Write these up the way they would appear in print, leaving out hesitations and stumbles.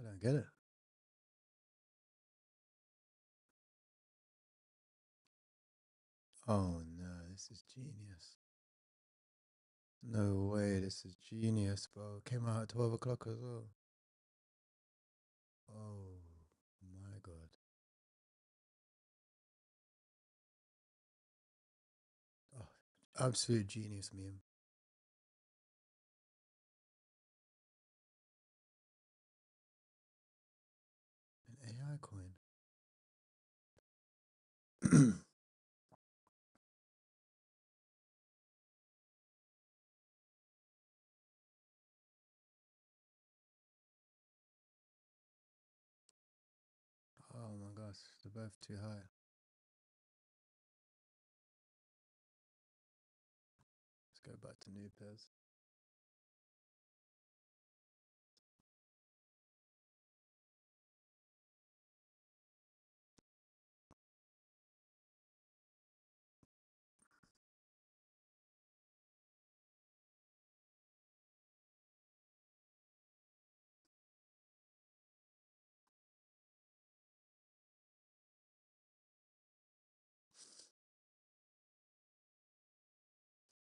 I don't get it. Oh no, this is genius. No way, this is genius, bro. Came out at 12 o'clock as well. Oh my god. Oh, absolute genius meme. An AI coin. Oh my gosh, they're both too high. Let's go back to new pairs.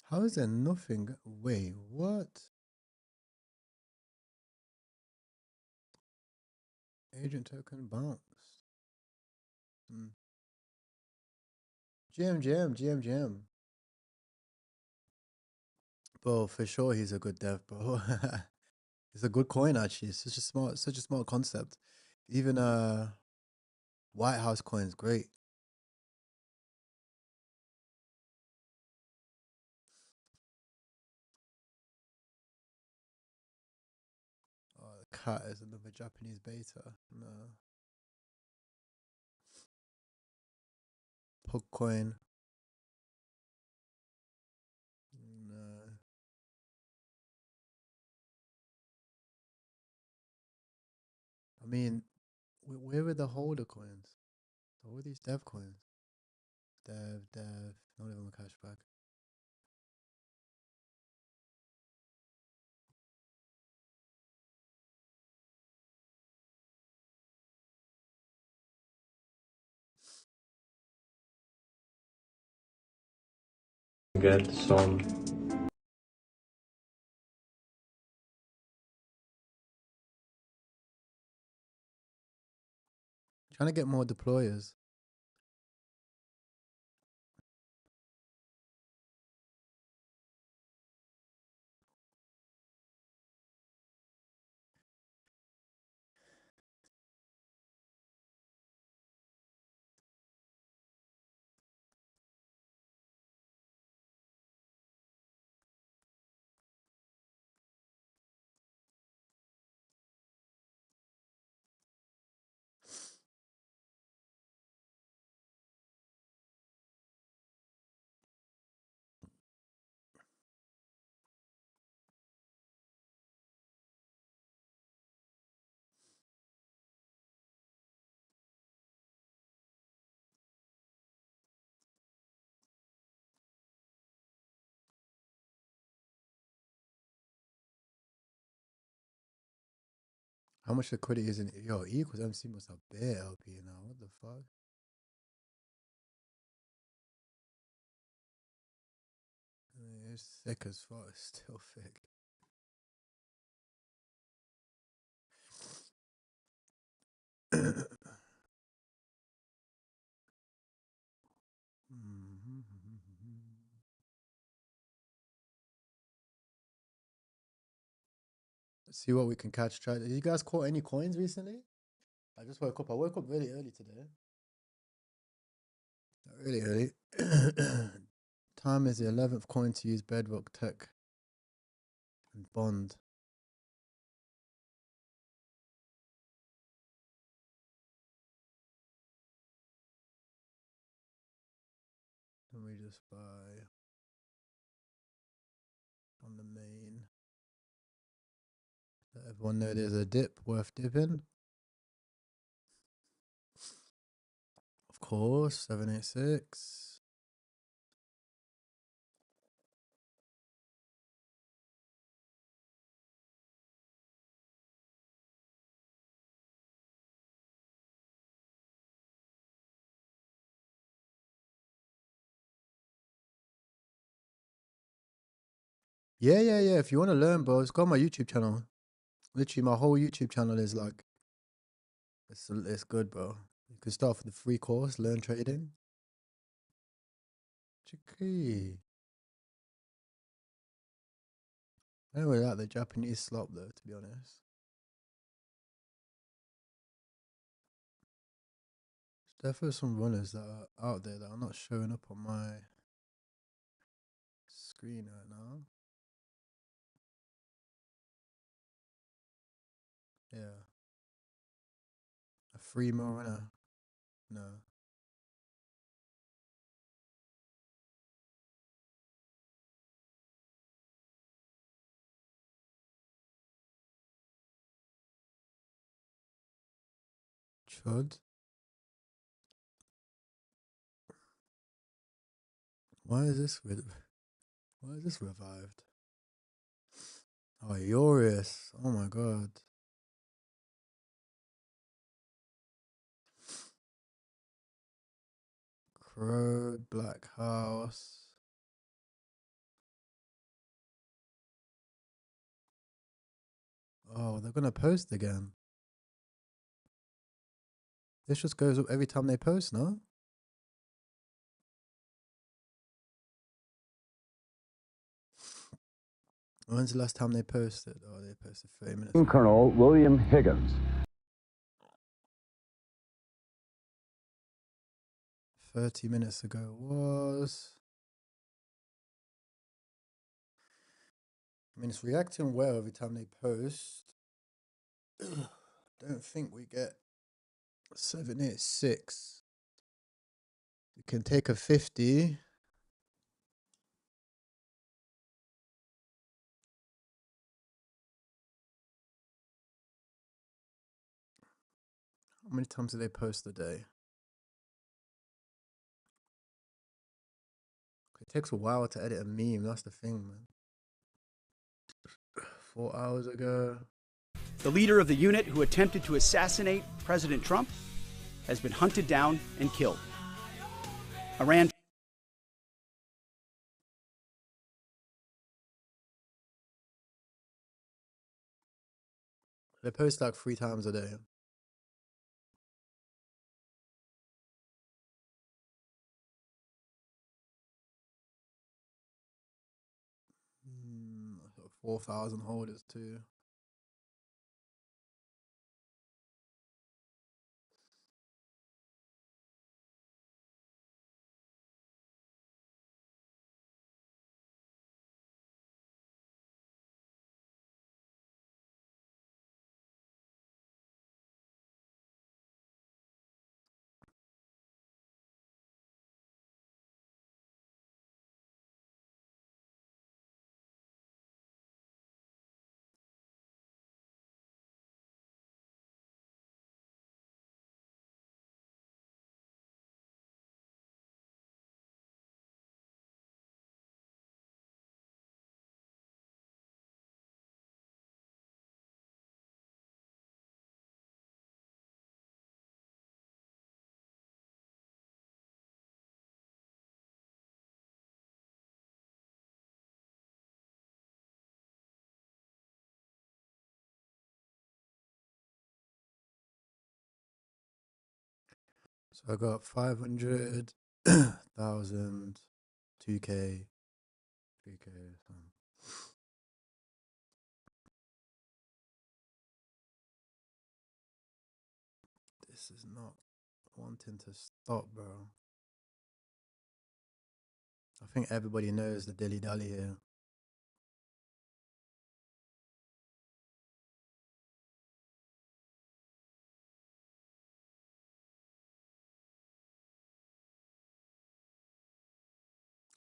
How is there nothing? Wait, what? Agent token bounce. GM. Bro, for sure he's a good dev, bro. It's a good coin actually. It's such a smart concept. Even White House coin's great. Oh, the cat is another Japanese beta. No. Pug coin. No. I mean, where are the holder coins? All these dev coins. Dev. Not even a cashback. Get some. Trying to get more deployers. How much liquidity is in yo E equals MC must have bare LP now. What the fuck? It's thick as fuck. It's still thick. Let's see what we can catch. Try. Did you guys caught any coins recently? I just woke up. I woke up really early today. Really early. Time is the 11th coin to use Bedrock Tech and Bond. Let me just buy on the main. Let everyone know there's a dip worth dipping. Of course, 786. Yeah, yeah, yeah. If you want to learn, bro, just go on my YouTube channel. Literally, my whole YouTube channel is like, it's good, bro. You can start with the free course, learn trading. Chicky. I don't really like the Japanese slop though, to be honest. There's definitely some runners that are out there that are not showing up on my screen right now. Yeah. A free more runner. No. Chud. Why is this why is this revived? Oh, Eurius. Oh my god. Crow, Black House. Oh, they're gonna post again. This just goes up every time they post, no? When's the last time they posted? Oh, they posted 30 minutes ago. Colonel William Higgins. 30 minutes ago was. I mean, it's reacting well every time they post. Don't think we get 786. We can take a 50. How many times do they post a day? It takes a while to edit a meme. That's the thing, man. 4 hours ago. The leader of the unit who attempted to assassinate President Trump has been hunted down and killed. Iran. They post like 3 times a day. Mm, 4,000 holders too. So I got 500,000, 2K, 3K. This is not wanting to stop, bro. I think everybody knows the dilly dally here.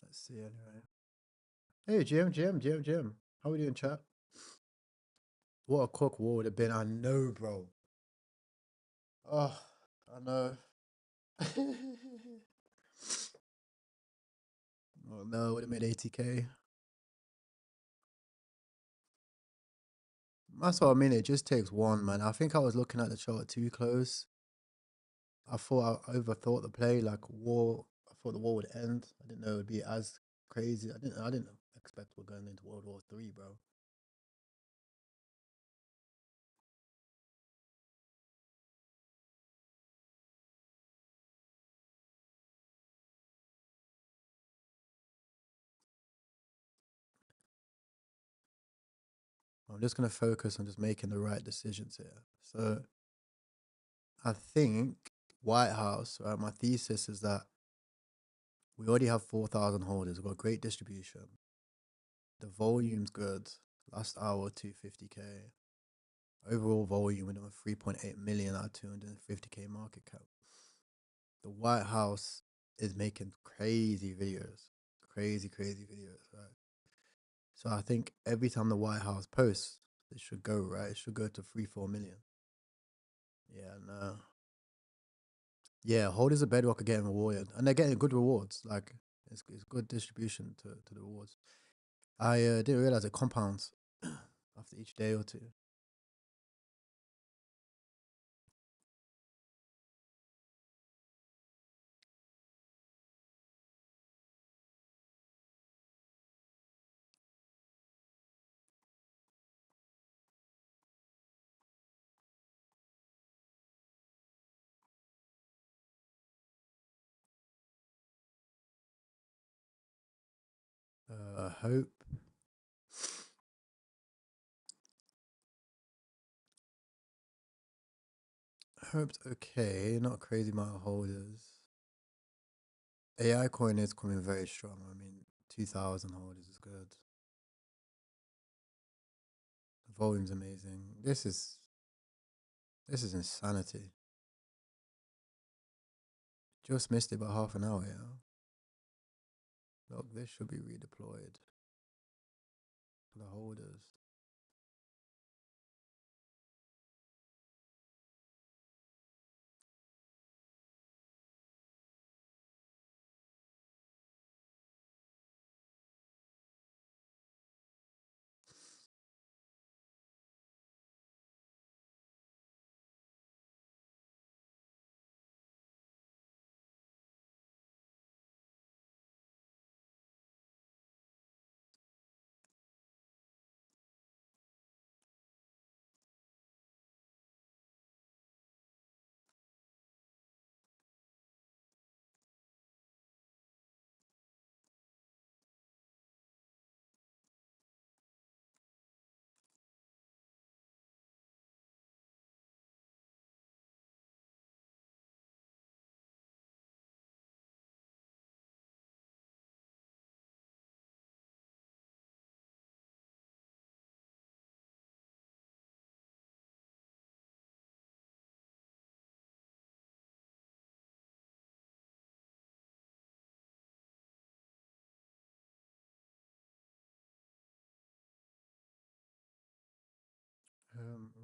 Let's see anyway. Hey, Jim. How we doing, chat? What a cook war would have been. I know, bro. Oh, I know. Oh no, would have made 80K. That's what I mean. It just takes one, man. I think I was looking at the chart too close. I thought I overthought the play. Like war, I thought the war would end. I didn't know it would be as crazy. I didn't expect we're going into World War III, bro. I'm just going to focus on just making the right decisions here. So I think White House, right? My thesis is that we already have 4,000 holders. We've got great distribution. The volume's good. Last hour, 250K. Overall volume, we're doing 3.8 million out of 250K market cap. The White House is making crazy videos. Crazy videos, right? So I think every time the White House posts, it should go, right? It should go to 3-4 million. Yeah, no. Yeah, holders of Bedrock are getting rewarded. And they're getting good rewards. Like, it's good distribution to the rewards. I didn't realize it compounds after each day or two. Hope. Hope's okay. Not a crazy amount of holders. AI coin is coming very strong. I mean, 2,000 holders is good. The volume's amazing. This is insanity. Just missed it by half an hour, yeah. Look, this should be redeployed for the holders.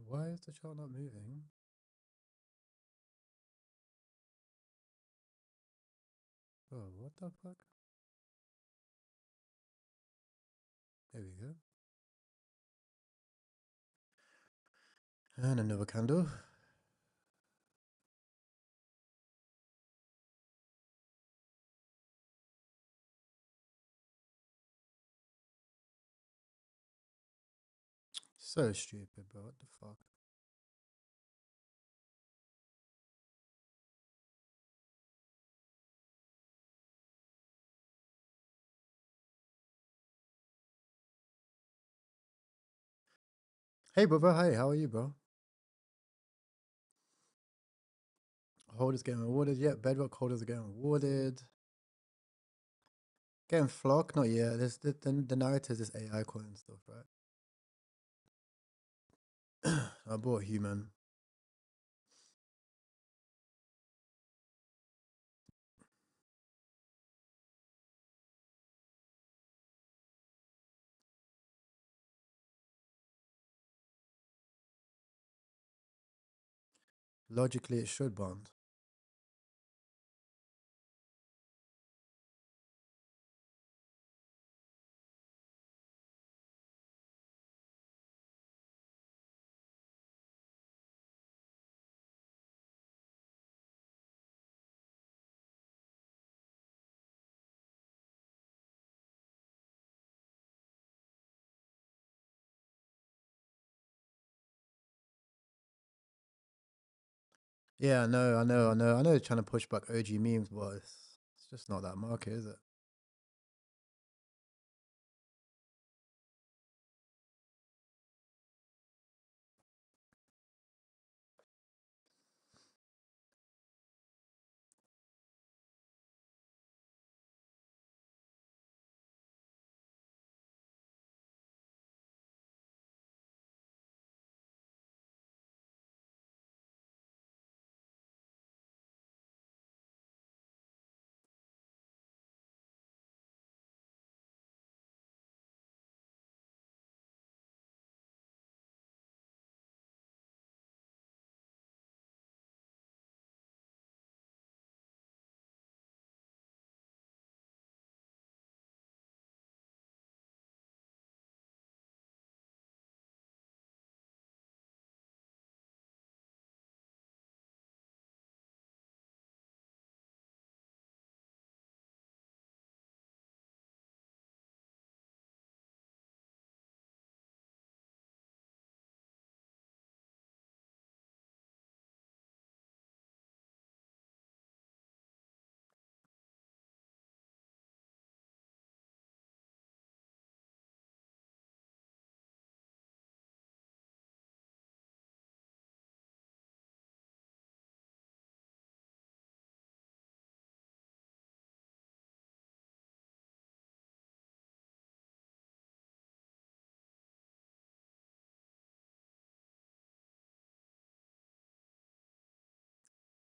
Why is the chart not moving? Oh, what the fuck? There we go. And another candle. So stupid, bro. What the fuck? Hey, brother. Hi, how are you, bro? Holders getting rewarded. Yeah, Bedrock holders are getting rewarded. Getting flock? Not yet. There's the narrative is AI coin and stuff, right? I bought human. Logically, it should bond. Yeah, I know they're trying to push back OG memes, but it's just not that market, is it?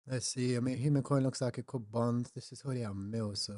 Let's see. I mean, human coin looks like it could bond. This is already a mil, so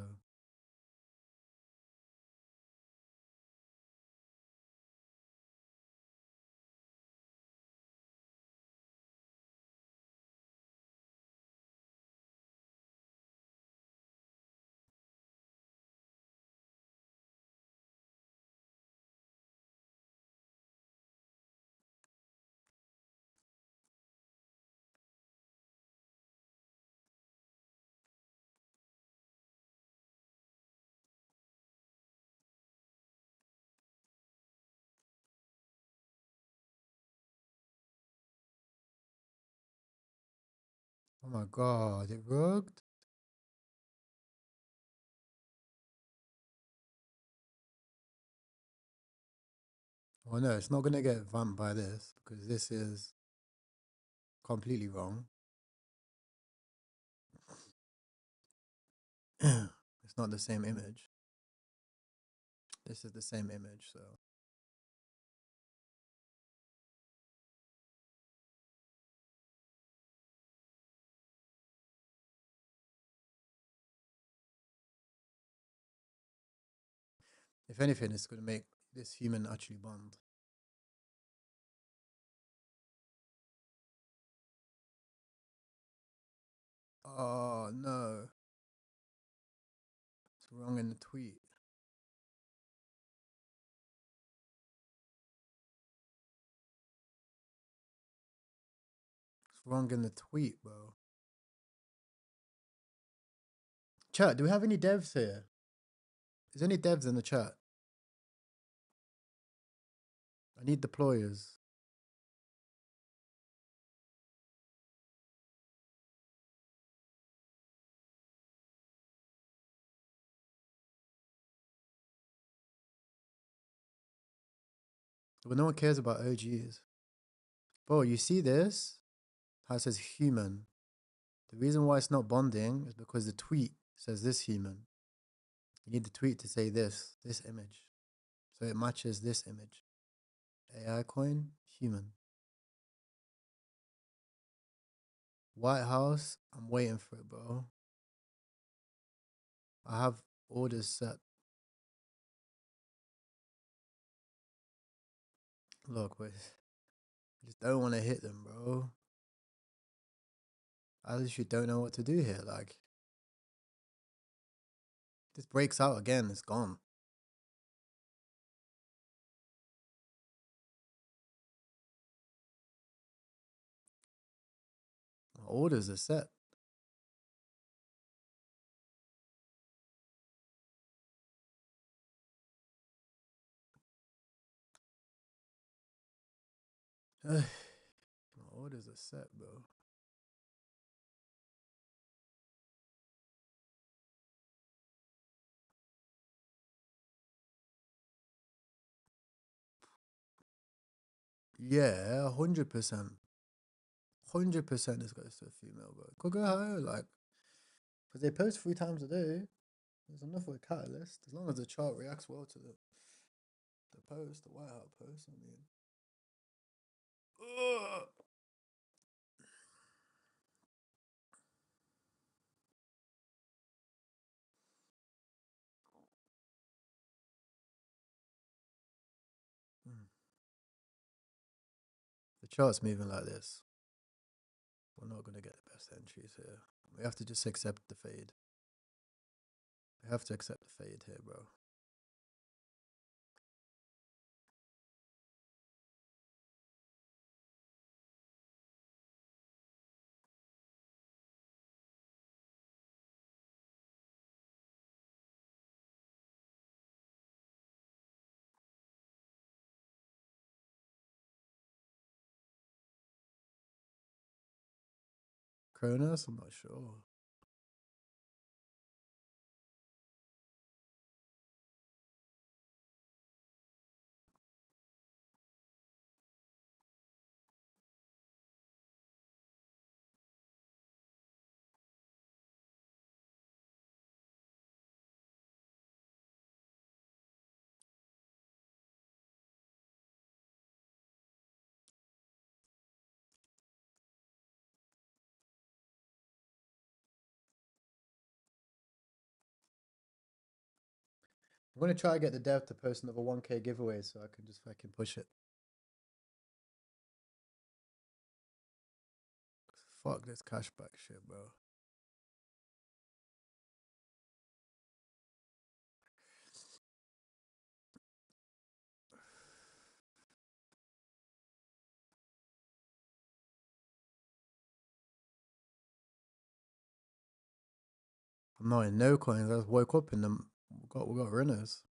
oh my god, it rugged. Oh no, it's not gonna get vamped by this because this is completely wrong. It's not the same image. This is the same image, so if anything, it's gonna make this human actually bond. Oh no, it's wrong in the tweet. It's wrong in the tweet, bro. Chat, do we have any devs here? Is there any devs in the chat? I need deployers. But no one cares about OGs. Bro, you see this? How it says human. The reason why it's not bonding is because the tweet says this human. You need the tweet to say this image. So it matches this image. AI coin, human. White House, I'm waiting for it, bro. I have orders set. Look, wait. I just don't want to hit them, bro. I literally don't know what to do here. Like, this breaks out again, it's gone. My orders are set. My orders are set, bro. Yeah, 100%. 100% this goes to a female, bro. Could go higher, like, because they post 3 times a day. There's enough of a catalyst. As long as the chart reacts well to the post, the White House post, I mean. Ugh. The chart's moving like this. We're not going to get the best entries here. We have to just accept the fade. We have to accept the fade here, bro. Cronus? I'm not sure. I'm going to try to get the dev to post another 1K giveaway so I can just fucking push it. Fuck this cashback shit, bro. I'm not in no coins. I just woke up in them. We got runners.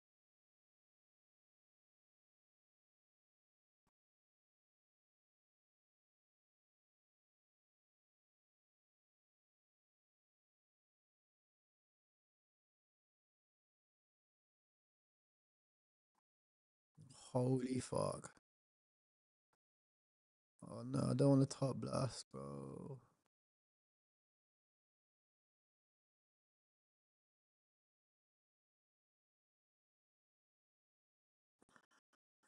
Holy fuck. Oh no, I don't want to top blast, bro.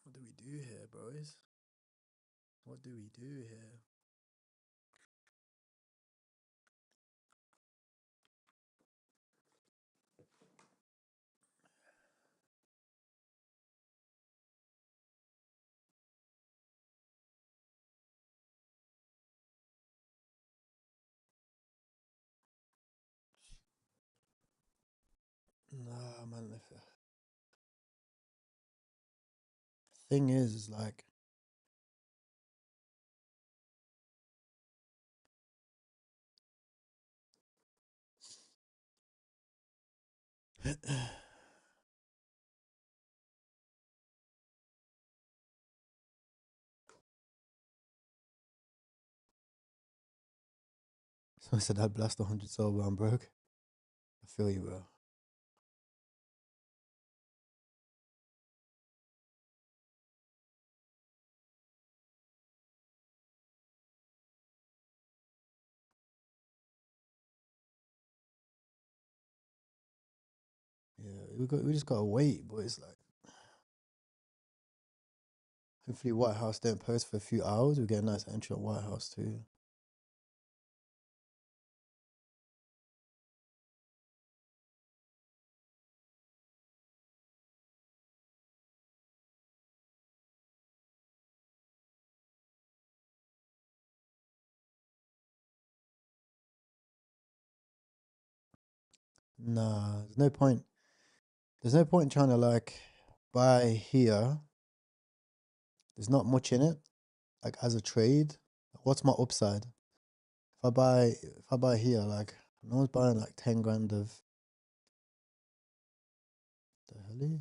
What do we do here, boys? What do we do here? Nah, man. Thing is like, someone said I'd blast 100 silver. I'm broke. I feel you, bro. Yeah, we just gotta wait, but it's like, hopefully White House don't post for a few hours. We get a nice entry on White House too. Nah, there's no point. There's no point trying to like buy here. There's not much in it. Like as a trade, what's my upside? If I buy here, like no one's buying like 10 grand of the hell.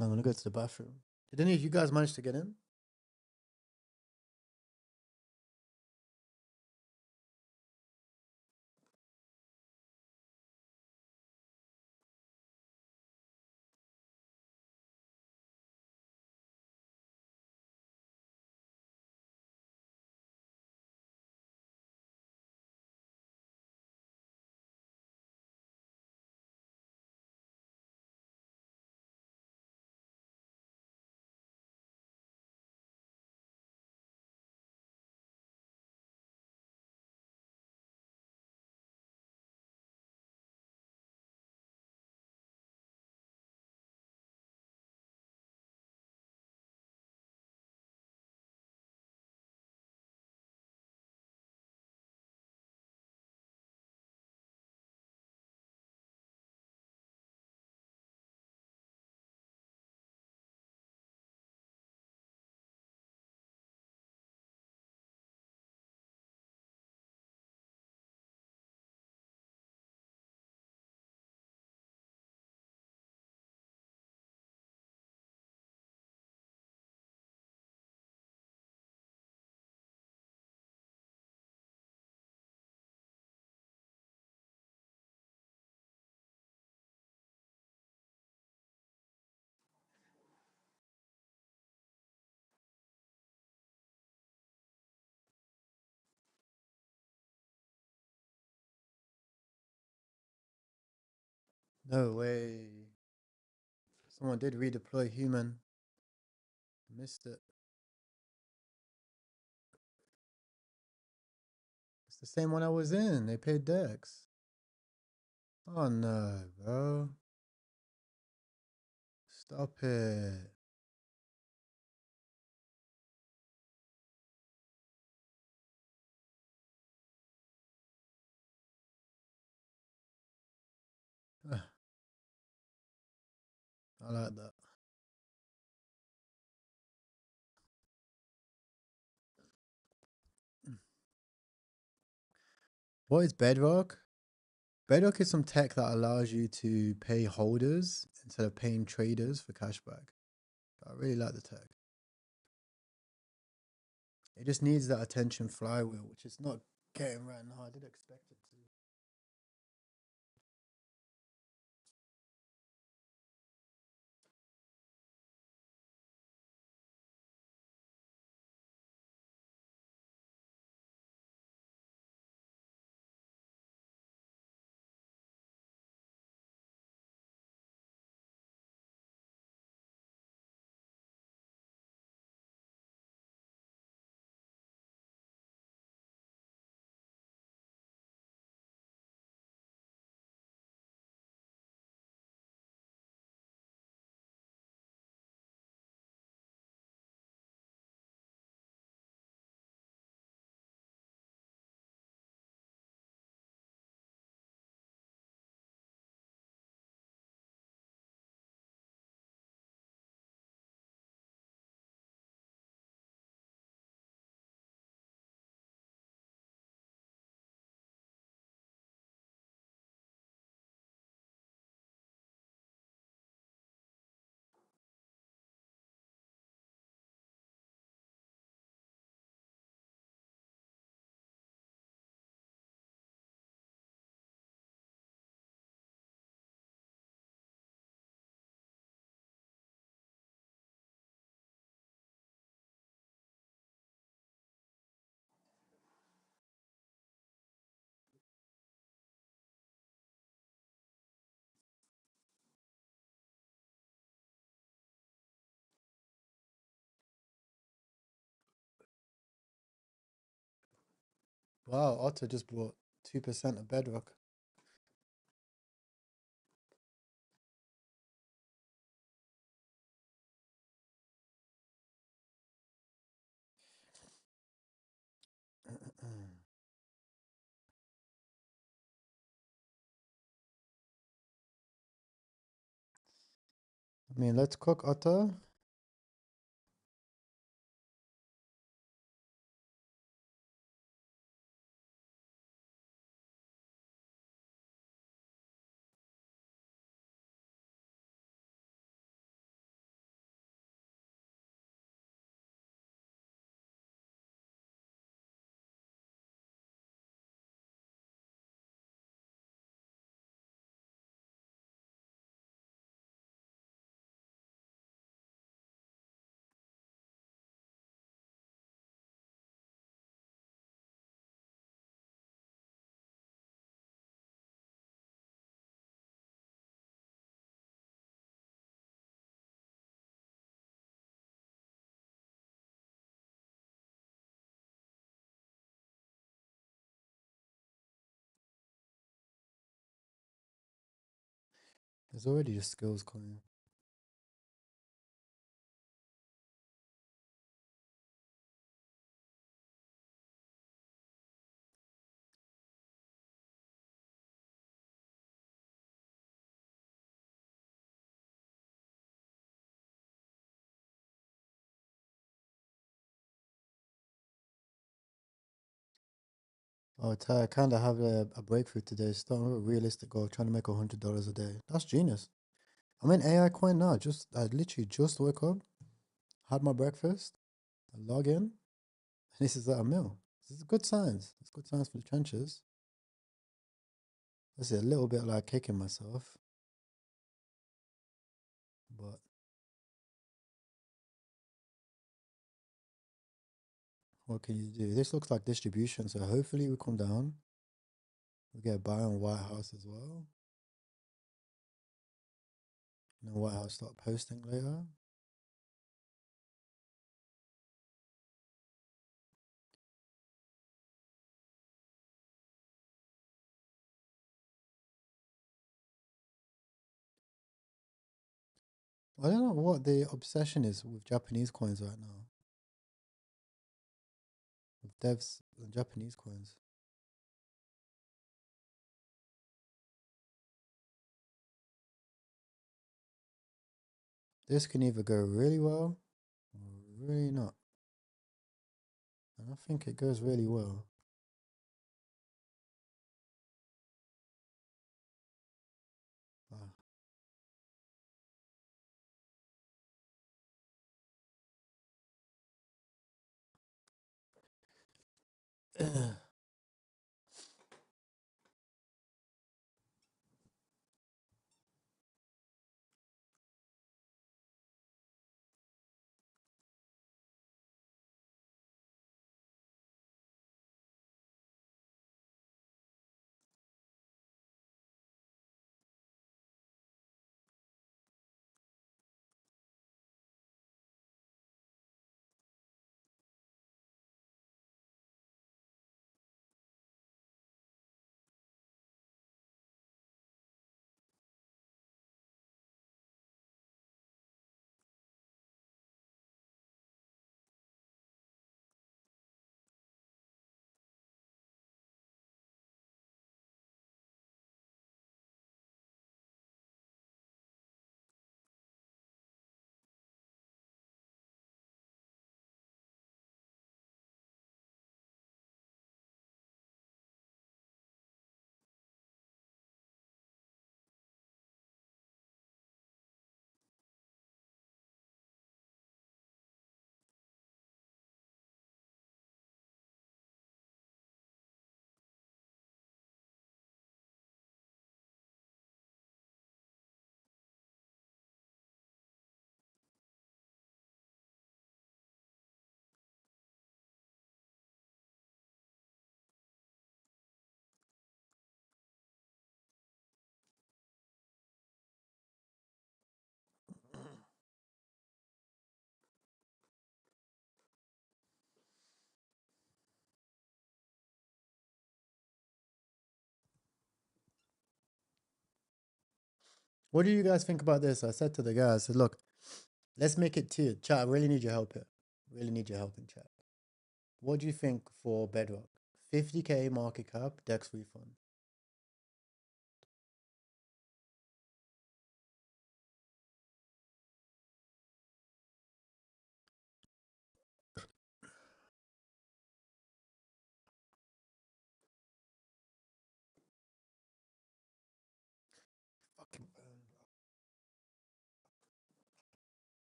I'm gonna go to the bathroom. Did any of you guys manage to get in? No way. Someone did redeploy human. Missed it. It's the same one I was in. They paid Dex. Oh no, bro. Stop it. I like that. What is Bedrock? Bedrock is some tech that allows you to pay holders instead of paying traders for cashback. I really like the tech. It just needs that attention flywheel, which is not getting right now. I did expect it to. Wow, Otto just bought 2% of Bedrock. I mean, let's cook Otto. There's already a skills coin. Oh, Ty, I kind of have a breakthrough today. Starting with a realistic goal, trying to make $100 a day. That's genius. I'm in AI coin now. I literally just woke up, had my breakfast, I log in, and this is at a mill. This is good signs. It's good signs for the trenches. This is a little bit like kicking myself, but what can you do? This looks like distribution, so hopefully we come down. We get a buy on White House as well. And then White House start posting later. I don't know what the obsession is with Japanese coins right now. With devs and Japanese coins. This can either go really well or really not. And I think it goes really well. Ah. What do you guys think about this? I said to the guys, I said, look, let's make it tiered. Chat, I really need your help here. Really need your help in chat. What do you think for Bedrock? 50K market cap, Dex refund. Fucking burn, bro.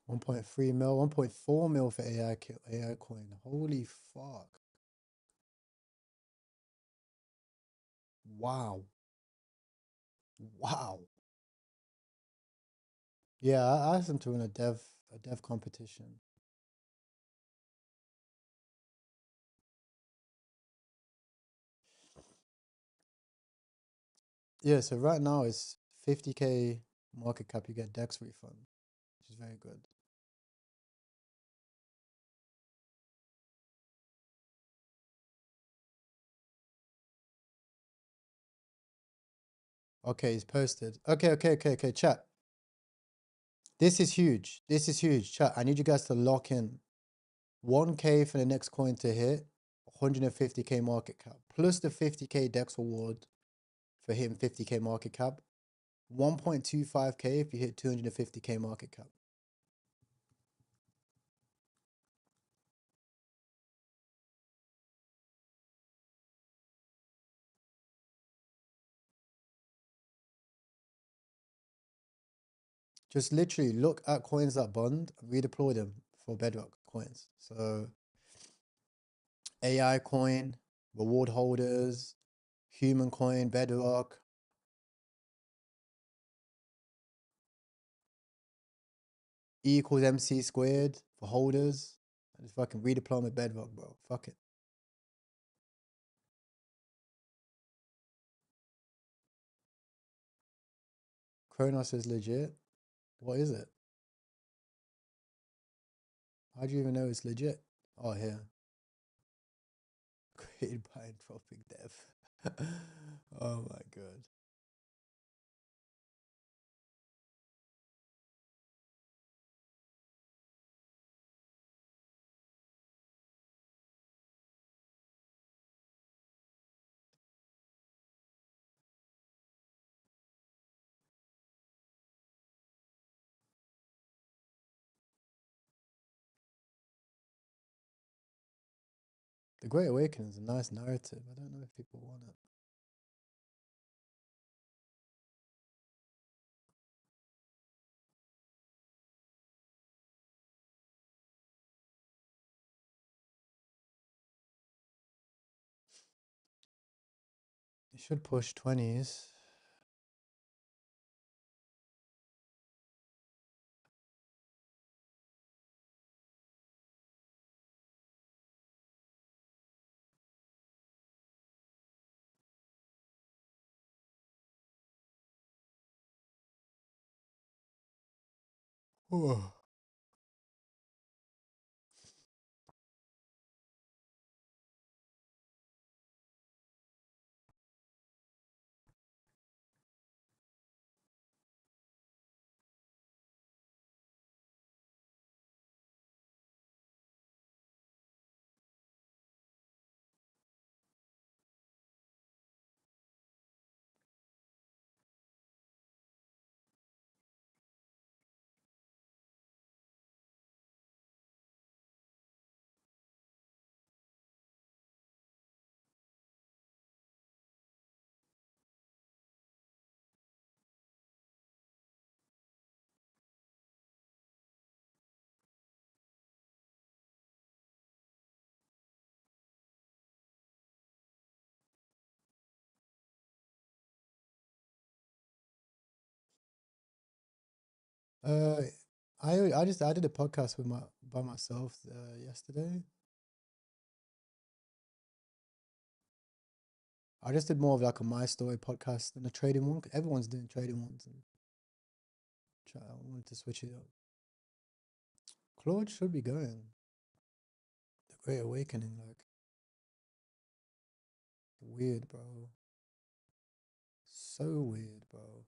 1.3 mil, 1.4 mil for AI coin. Holy fuck. Wow. Wow. Yeah, I asked him to win a dev competition. Yeah, so right now it's 50K market cap, you get DEX refund, which is very good. Okay, he's posted. Okay, chat. This is huge. This is huge. Chat, I need you guys to lock in. 1K for the next coin to hit, 150K market cap, plus the 50K DEX award for hitting 50K market cap, 1.25K if you hit 250K market cap. Just literally look at coins that bond and redeploy them for Bedrock coins. So AI coin, reward holders, human coin, Bedrock. E equals MC squared for holders. I just fucking redeploy my Bedrock, bro. Fuck it. Kronos is legit. What is it? How do you even know it's legit? Oh, here. Created by Anthropic Dev. Oh my god. The Great Awakening is a nice narrative. I don't know if people want it. It should push 20s. Oh. Uh, I did a podcast with by myself yesterday. I just did more of like a my story podcast than a trading one. Everyone's doing trading ones, and I wanted to switch it up. Claude should be going. The Great Awakening, like weird, bro. So weird, bro.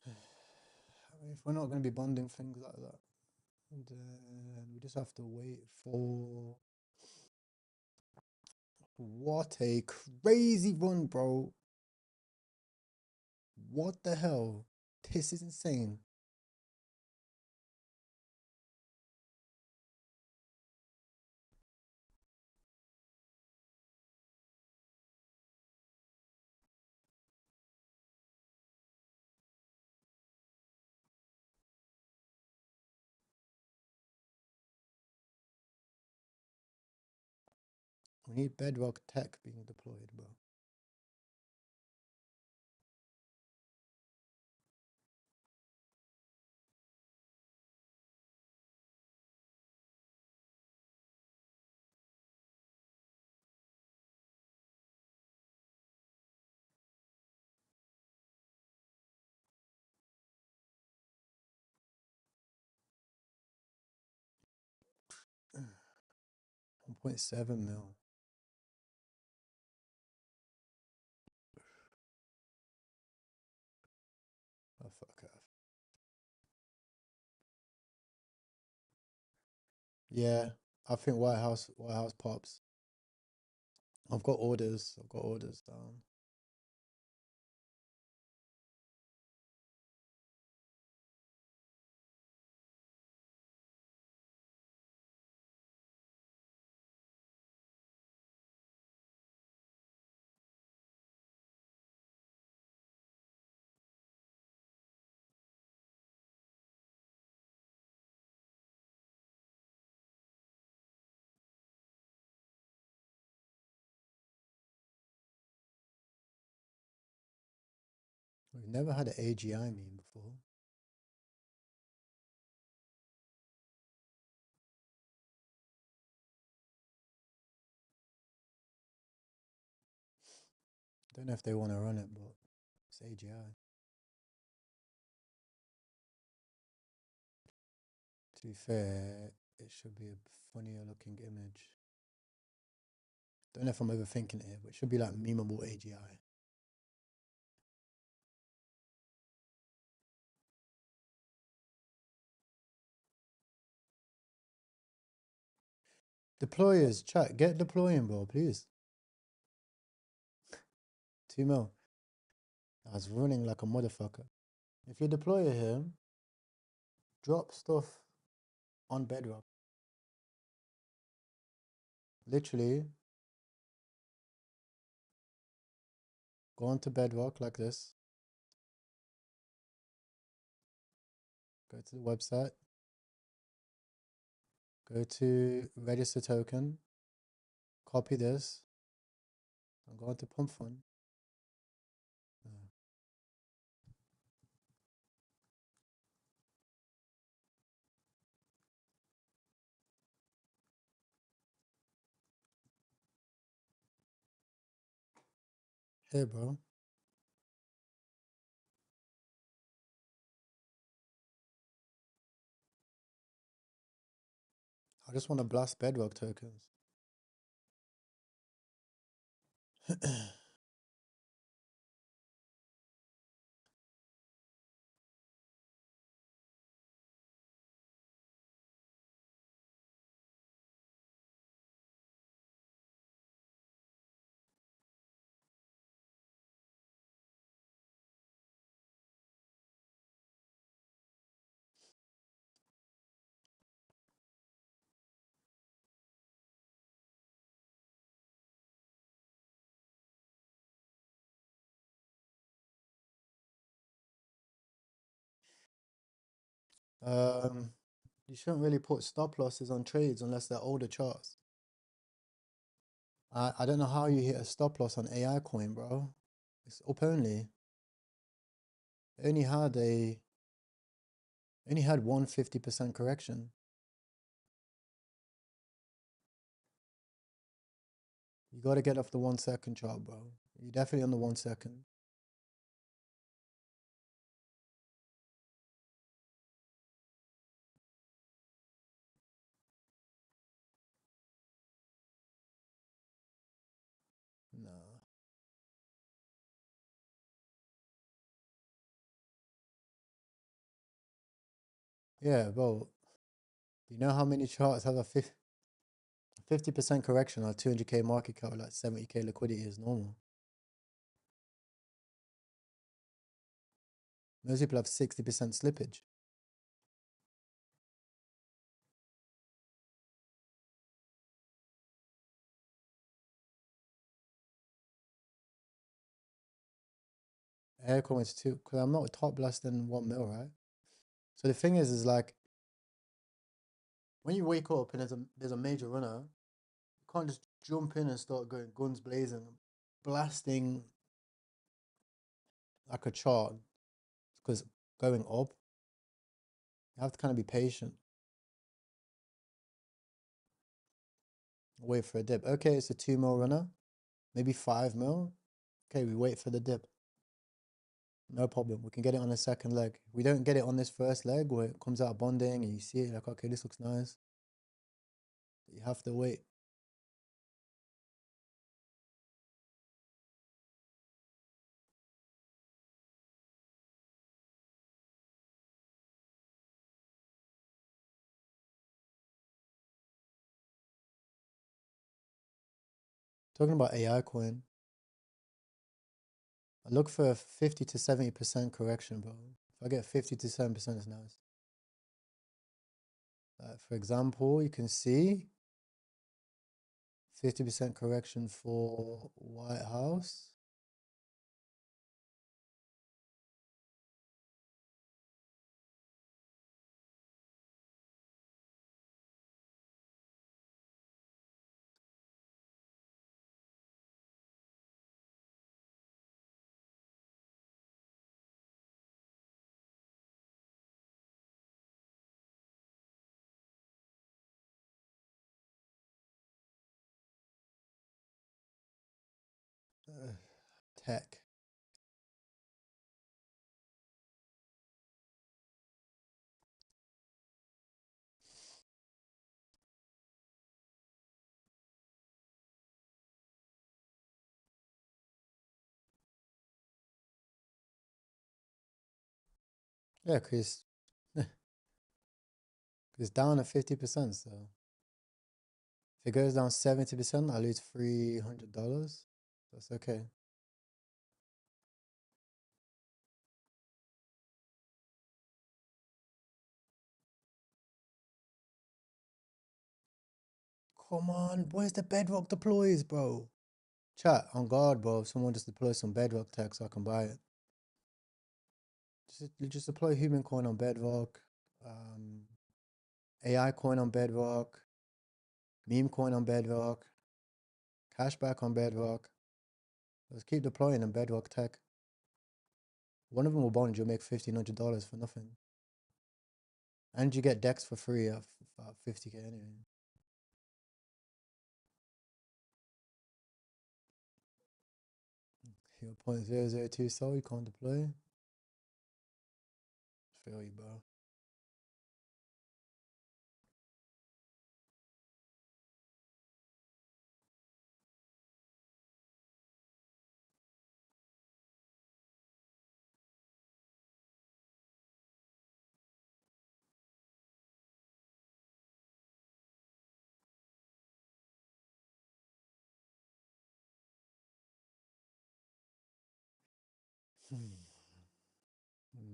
I mean, if we're not going to be bonding things like that, then we just have to wait for. What a crazy run, bro. What the hell? This is insane. We need Bedrock tech being deployed, bro. $1.7 mil. Oh, fuck off. Yeah, I think White House pops. I've got orders. Down. We've never had an AGI meme before. Don't know if they want to run it, but it's AGI. To be fair, it should be a funnier looking image. Don't know if I'm overthinking it here, but it should be like memeable AGI. Deployers, chat, get deploying, bro, please. 2 mil. I was running like a motherfucker. If you deploy him, drop stuff on Bedrock. Literally, go onto Bedrock like this. Go to the website. Go to register token. Copy this. And go onto pump fund. Here, bro. I just want to blast Bedrock tokens. You shouldn't really put stop losses on trades unless they're older charts. I don't know how you hit a stop loss on AI coin, bro. It's up only. It only had 150% correction. You got to get off the 1 second chart, bro. You're definitely on the 1 second. No. Yeah, bro. You know how many charts have a 50% correction on 200k market cap, like 70k liquidity is normal. Most people have 60% slippage. Aircoin is 2, because I'm not top less than 1 mil, right? So the thing is like, when you wake up and there's a major runner, you can't just jump in and start going guns blazing, blasting like a chart, because going up, you have to kind of be patient. Wait for a dip. Okay, it's a 2 mil runner, maybe 5 mil. Okay, we wait for the dip. No problem. We can get it on the second leg. We don't get it on this first leg where it comes out bonding and you see it like, okay, this looks nice. You have to wait. Talking about AI coin, I look for a 50 to 70% correction, bro. If I get 50 to 7%, it's nice. For example, you can see 50% correction for White House. Tech. Yeah, because it's down at 50%. So if it goes down 70%, I lose $300. That's okay. Come on, where's the Bedrock deploys, bro? Chat, on guard, bro. If someone just deploys some Bedrock tech so I can buy it. Just deploy human coin on Bedrock, AI coin on Bedrock, meme coin on Bedrock, cashback on Bedrock. Let's keep deploying in Bedrock tech. One of them will bond, you'll make $1,500 for nothing. And you get decks for free at 50k anyway. 0.002 so you can't deploy. Feel you, bro.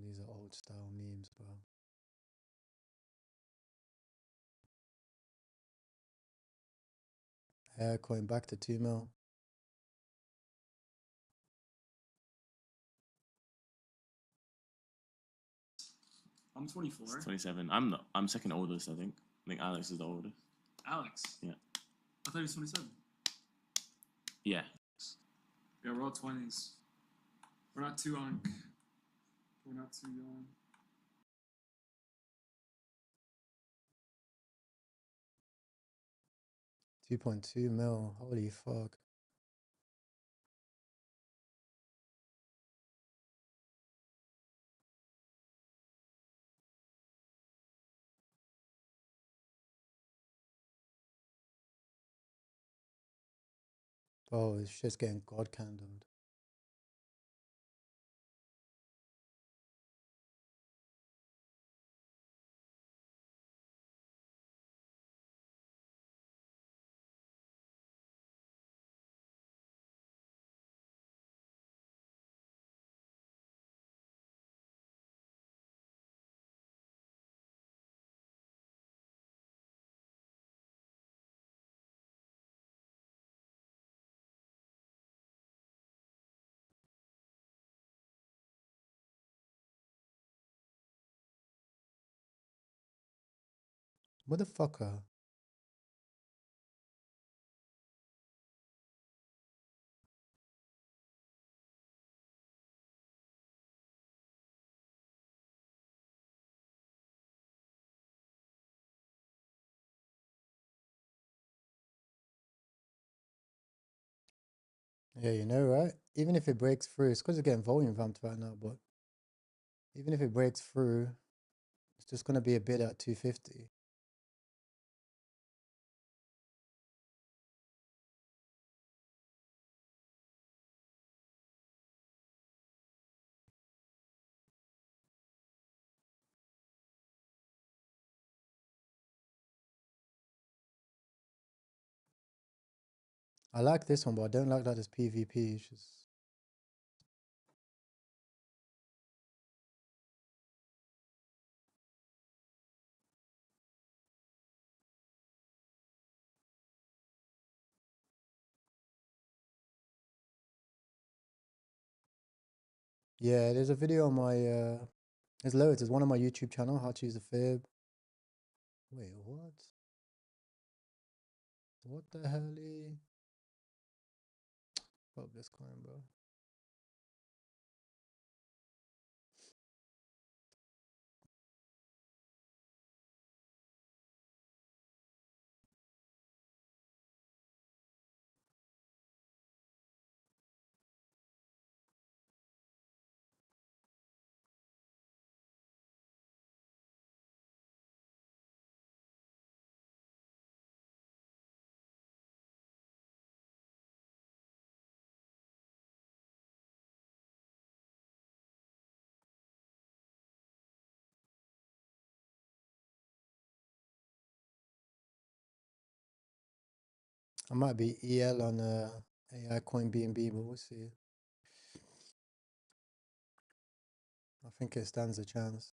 These are old style memes, bro. Hair coin back to 2 mil. I'm 24. 27. I'm second oldest, I think. I think Alex is the oldest. Alex? Yeah. I thought he was 27. Yeah. Yeah, we're all 20s. We're not too young. We're not too young. 2.2 mil. Holy fuck. Oh, it's just getting god candled. Motherfucker. Yeah, you know, right? Even if it breaks through, it's because it's getting volume vamped right now, but even if it breaks through, it's just going to be a bid at 250. I like this one, but I don't like that it's PvP. It's just... Yeah, there's a video on my, there's loads. There's one on my YouTube channel, how to use a fib. Wait, what? What the hell? Fuck this coin, bro. I might be EL on AI coin BNB, but we'll see. I think it stands a chance.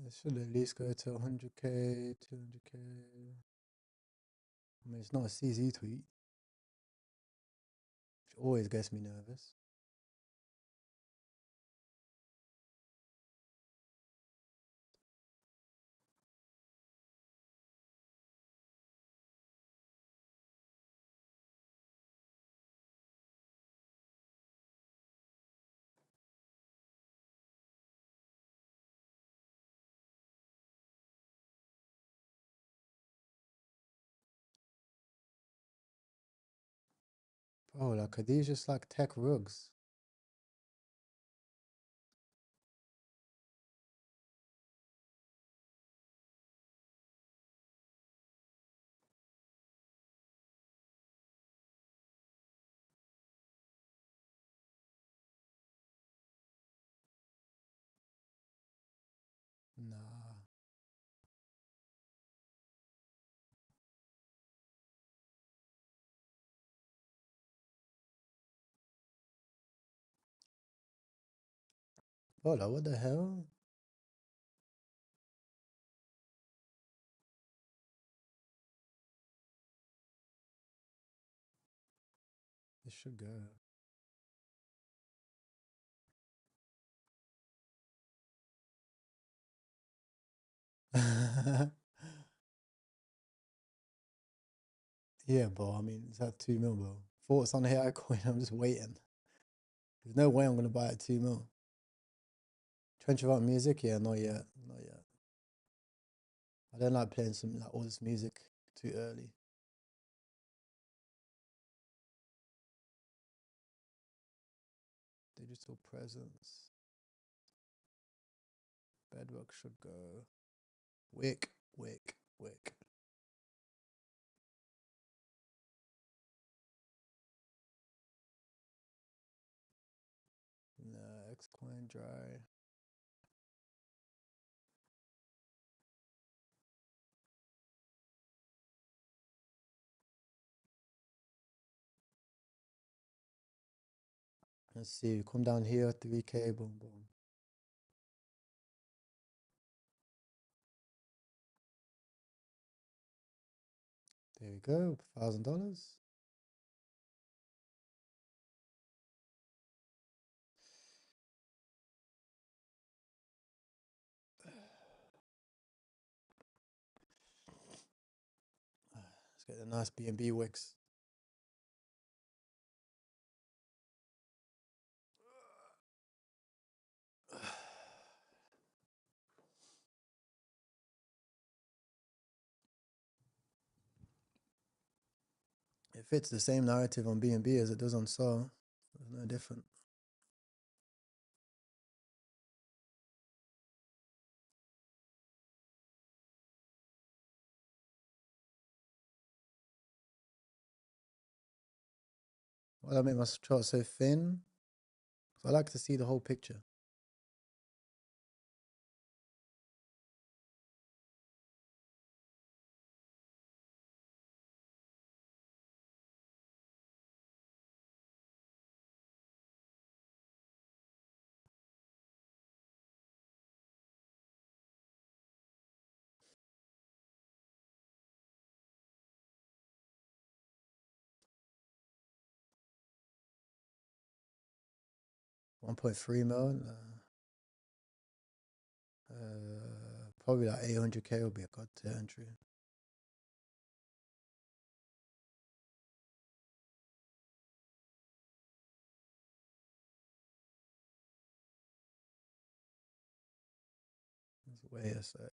It should at least go to 100k, 200k. I mean, it's not a CZ tweet, which always gets me nervous. Oh, like, are these just like tech rugs? Nah. Oh, like, what the hell? This should go. Yeah, bro. I mean, it's at 2 mil, bro. Thoughts on the AI coin? I'm just waiting. There's no way I'm gonna buy it at 2 mil. Trench of Art music? Yeah, not yet. Not yet. I don't like playing some like all this music too early. Digital presence. Bedrock should go. Wick, wick, wick. No, X coin dry. Let's see. Come down here, 3K, boom, boom. There we go. $1,000. Get a nice B&B wicks. It fits the same narrative on B&B as it does on Saw. There's no different. Why do I make my chart so thin? 'Cause I like to see the whole picture. $1.3 million. Probably like 800K will be a good entry. Wait a sec.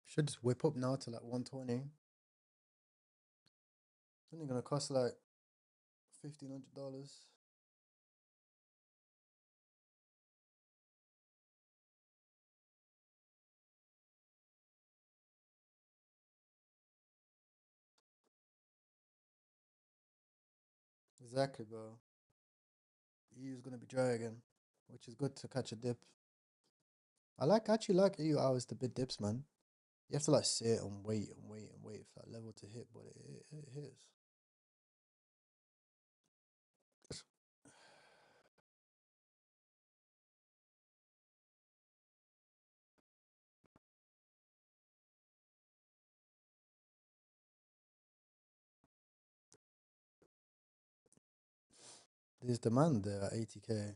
Should just whip up now to like 120. It's only gonna cost like $1,500. Exactly, bro. EU is gonna be dry again, which is good to catch a dip. Actually like EU hours to bid dips, man. You have to like sit and wait and wait and wait for that level to hit, but it hits. There's demand there at 80K.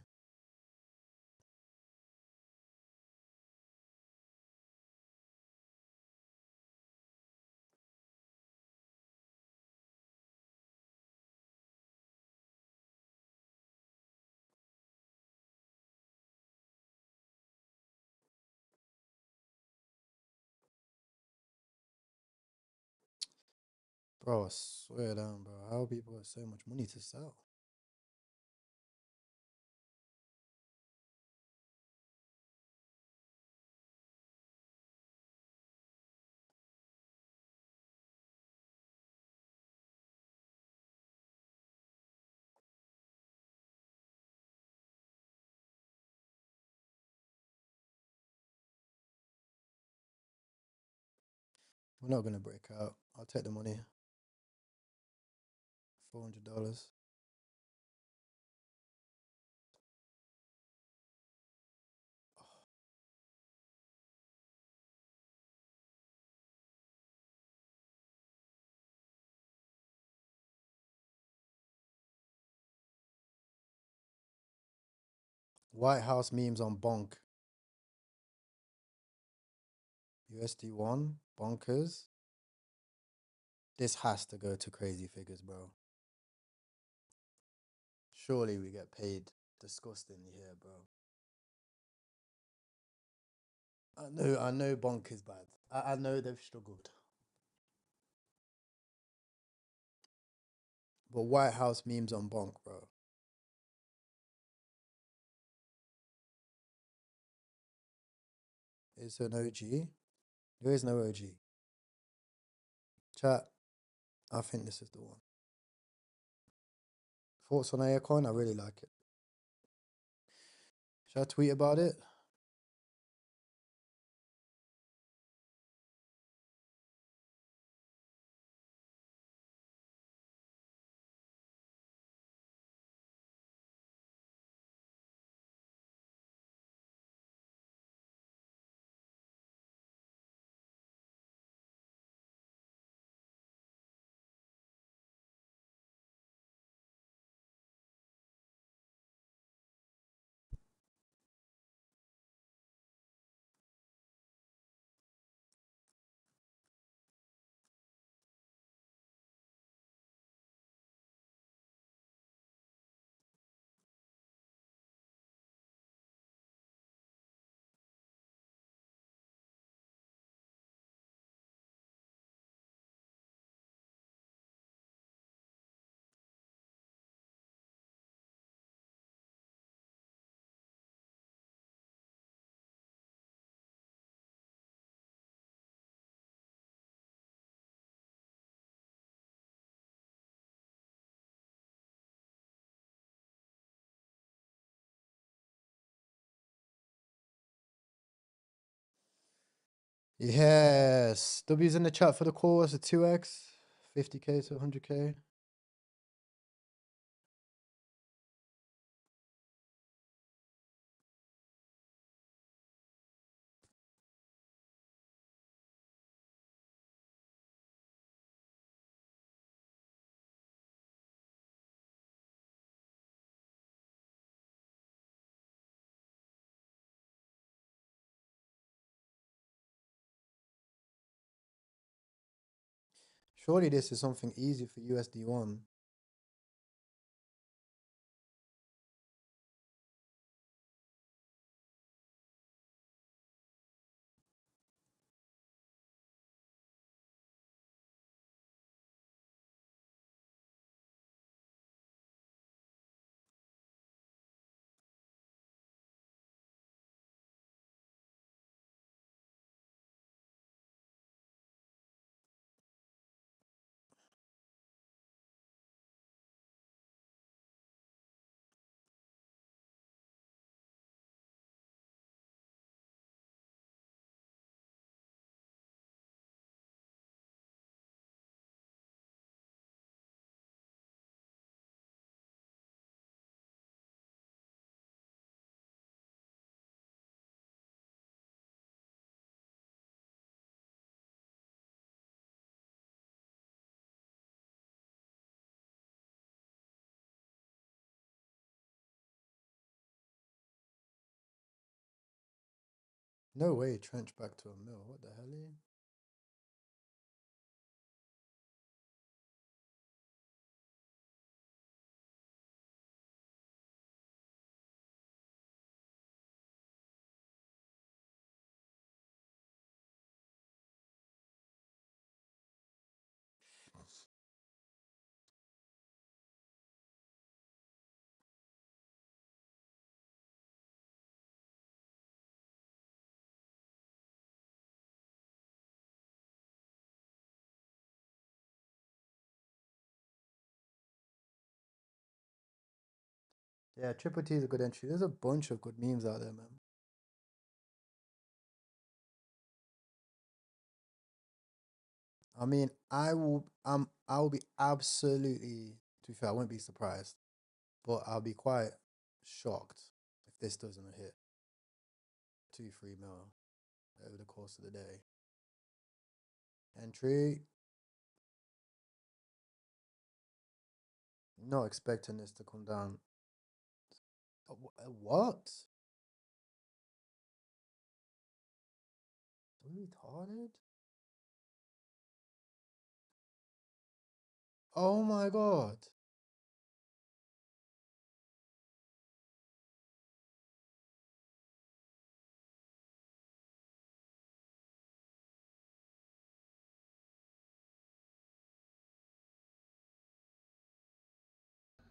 Bro, I swear down, bro. How people have so much money to sell? We're not gonna break out. I'll take the money. $400. White House memes on Bonk. USD1. Bonkers. This has to go to crazy figures, bro. Surely we get paid disgustingly here, bro. I know Bonk is bad. I know they've struggled. But White House memes on Bonk, bro. It's an OG. There is no OG. Chat. I think this is the one. Thoughts on Aircoin? I really like it. Should I tweet about it? Yes. W's in the chat for the call. It's a 2x. 50k to 100k. Surely this is something easy for USD1. No way, trench back to a mil. What the hell? Yeah, Triple T is a good entry. There's a bunch of good memes out there, man. I mean, I will be absolutely, to be fair, I won't be surprised, but I'll be quite shocked if this doesn't hit 2-3 mil over the course of the day. Entry. Not expecting this to come down. What? Are we retarded? Oh my god.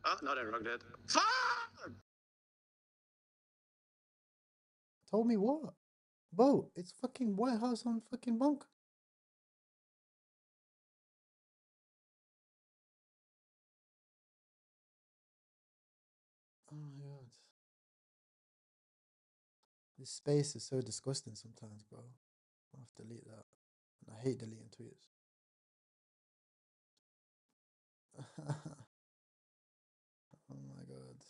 Oh, no, they're wrong dead. Told me what? Bro, it's fucking White House on fucking Bonk. Oh my god. This space is so disgusting sometimes, bro. I'll have to delete that. And I hate deleting tweets. Oh my god.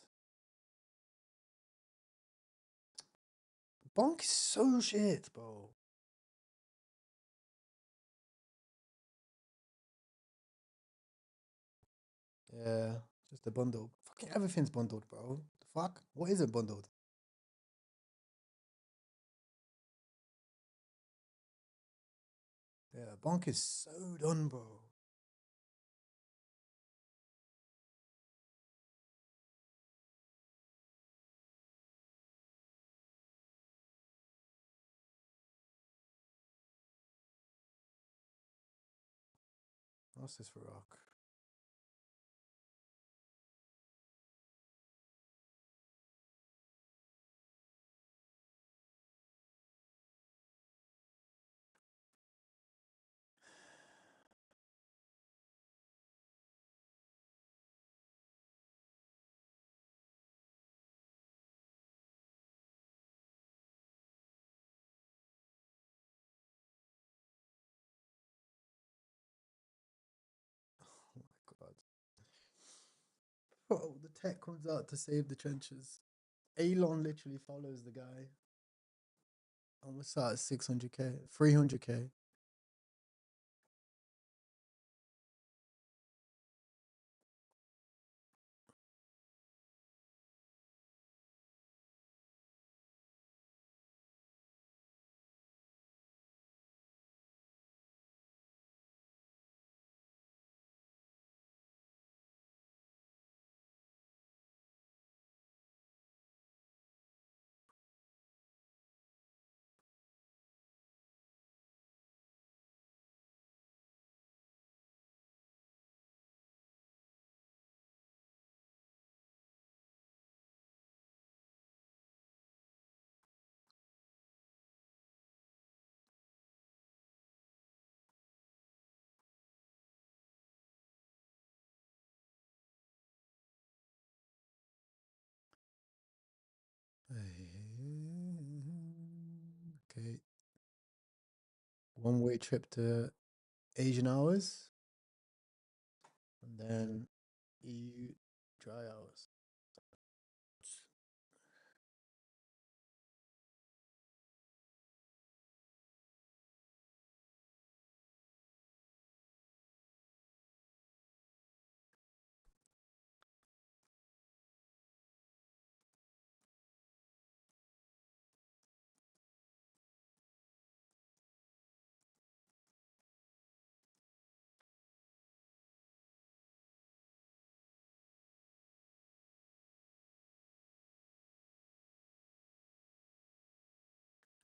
Bonk is so shit, bro. Yeah, just a bundle. Fucking everything's bundled, bro. The fuck? What isn't bundled? Yeah, Bonk is so done, bro. What's this for rock? Oh my god. Bro, the tech comes out to save the trenches. Elon literally follows the guy. Almost at 600k, 300k. Okay. One-way trip to Asian hours. And then EU dry hours.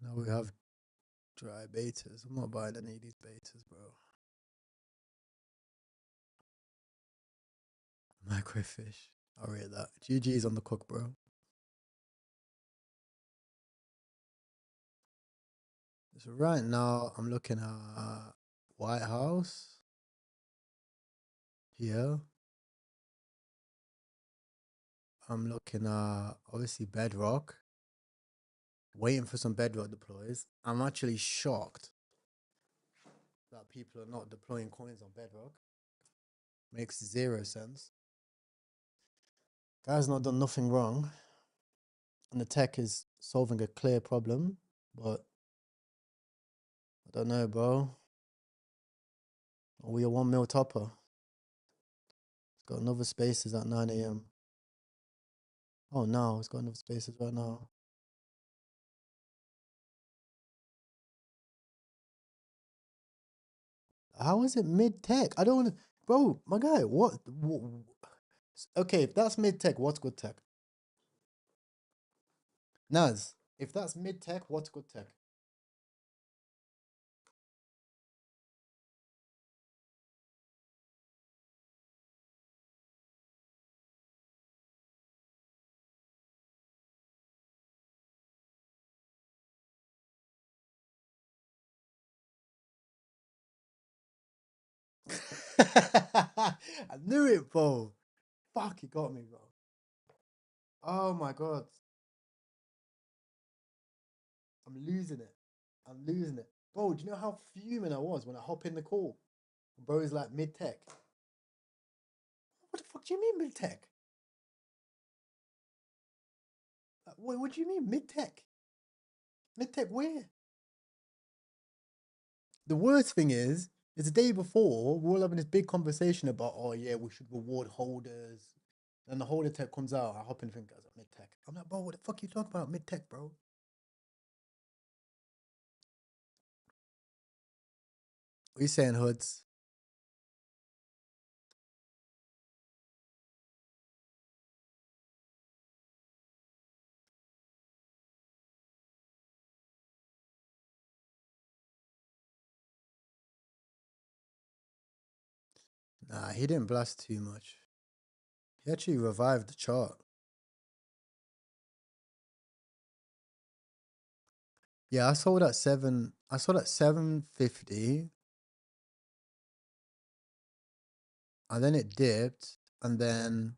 Now we have dry betas. I'm not buying any of these betas, bro. Microfish. I'll rate that. GG's on the cook, bro. So right now I'm looking at White House. Here. I'm looking at obviously Bedrock. Waiting for some Bedrock deploys. I'm actually shocked that people are not deploying coins on Bedrock. Makes 0 sense. Guy's not done nothing wrong. And the tech is solving a clear problem. But I don't know, bro. Are we a 1 mil topper? It's got another spaces at 9 a.m. Oh no, it's got another spaces right now. How is it mid-tech? I don't want to... Bro, my guy, what? Okay, if that's mid-tech, what's good tech? Naz, if that's mid-tech, what's good tech? I knew it, bro. Fuck, you got me, bro. Oh my god. I'm losing it. I'm losing it. Bro, do you know how fuming I was when I hop in the call? Bro is like mid-tech. What the fuck do you mean mid-tech? What do you mean mid-tech? Mid-tech where? The worst thing is the day before, we're all having this big conversation about, oh yeah, we should reward holders. Then the holder tech comes out, I hop in and think, guys, mid-tech. I'm like, bro, what the fuck you talking about? Mid-tech, bro. What you saying, Hoods? Nah, he didn't blast too much. He actually revived the chart. Yeah, I sold at 750. And then it dipped. And then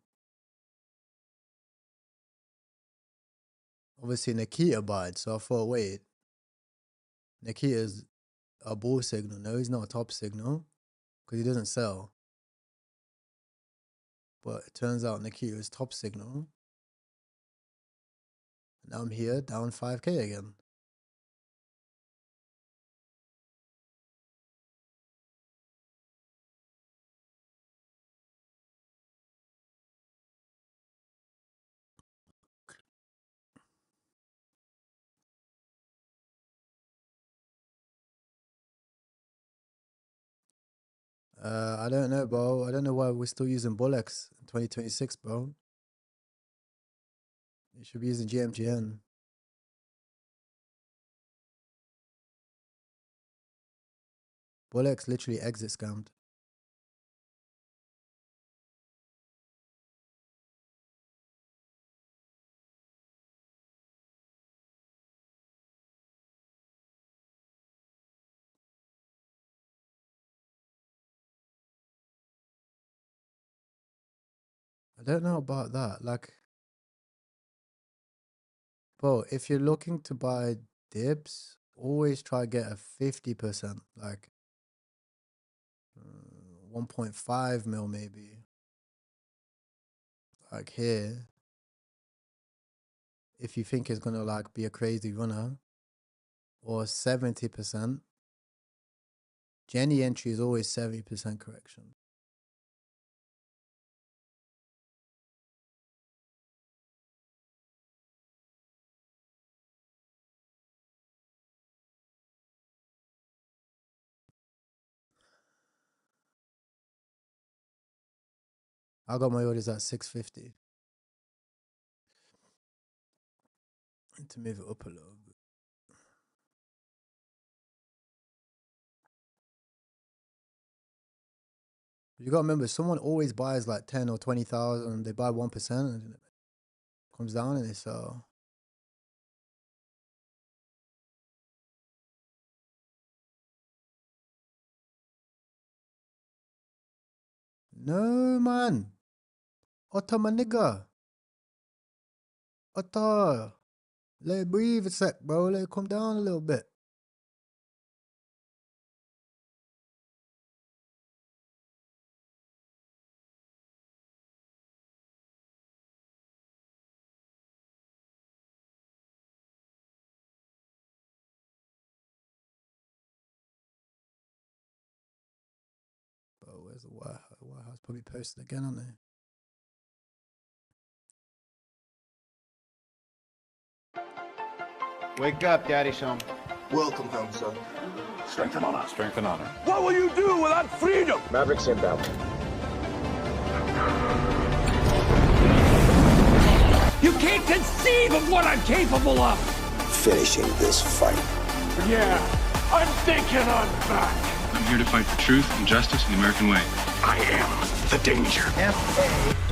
obviously Nikita buyed. So I thought, wait, Nikita's a bull signal. No, he's not a top signal. Because he doesn't sell. But it turns out Nikita's top signal. Now I'm here, down 5K again. I don't know, bro. I don't know why we're still using Bullets in 2026, bro. You should be using GMGN. Bullets literally exit scammed. I don't know about that. Like, bro, if you're looking to buy dips, always try to get a 50%, like 1.5 mil maybe. Like here, if you think it's gonna like be a crazy runner, or 70%. Jenny entry is always 70% correction. I got my orders at 650. To move it up a little bit. You gotta remember, someone always buys like 10 or 20,000. They buy 1%, and it comes down and they sell. No man, Otto my nigga. Atta. Let it breathe a sec, bro. Let it come down a little bit. Bro, where's the White House? White House probably posted again, aren't they? Wake up, Daddy son. Welcome home, son. Strength and honor. Strength and honor. What will you do without freedom? Mavericks inbound. You can't conceive of what I'm capable of. Finishing this fight. Yeah, I'm thinking I'm back. I'm here to fight for truth and justice in the American way. I am the danger.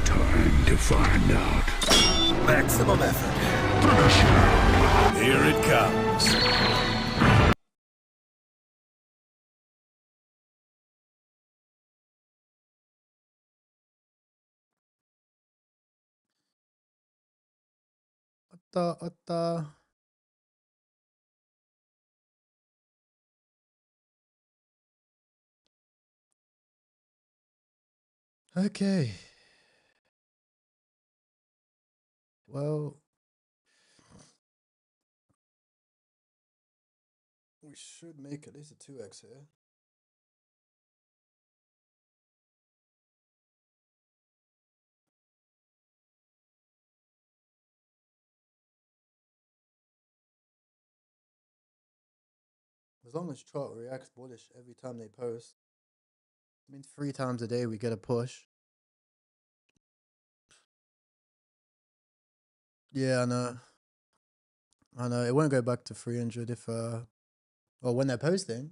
Time to find out. Maximum effort. Here it comes. Atta. Okay. Well, we should make at least a 2x here. As long as chart reacts bullish every time they post. I mean, 3 times a day we get a push. Yeah, I know. I know. It won't go back to 300 if, well, when they're posting.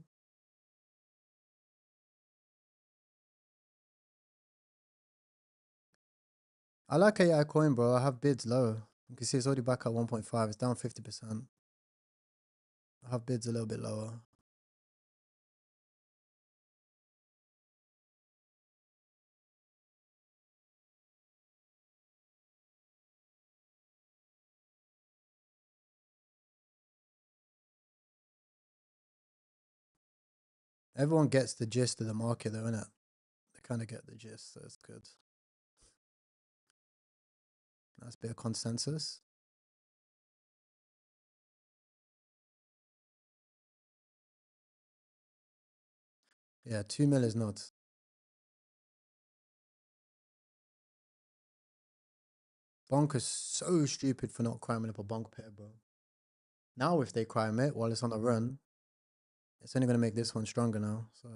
I like AI coin, bro. I have bids low. You can see it's already back at 1.5. It's down 50%. I have bids a little bit lower. Everyone gets the gist of the market, though, innit? They kind of get the gist, so it's good. Nice bit of consensus. Yeah, 2 mil is not. Bonk is so stupid for not criming up a bonk pair, bro. Now if they crime it while it's on the run, it's only going to make this one stronger now, so...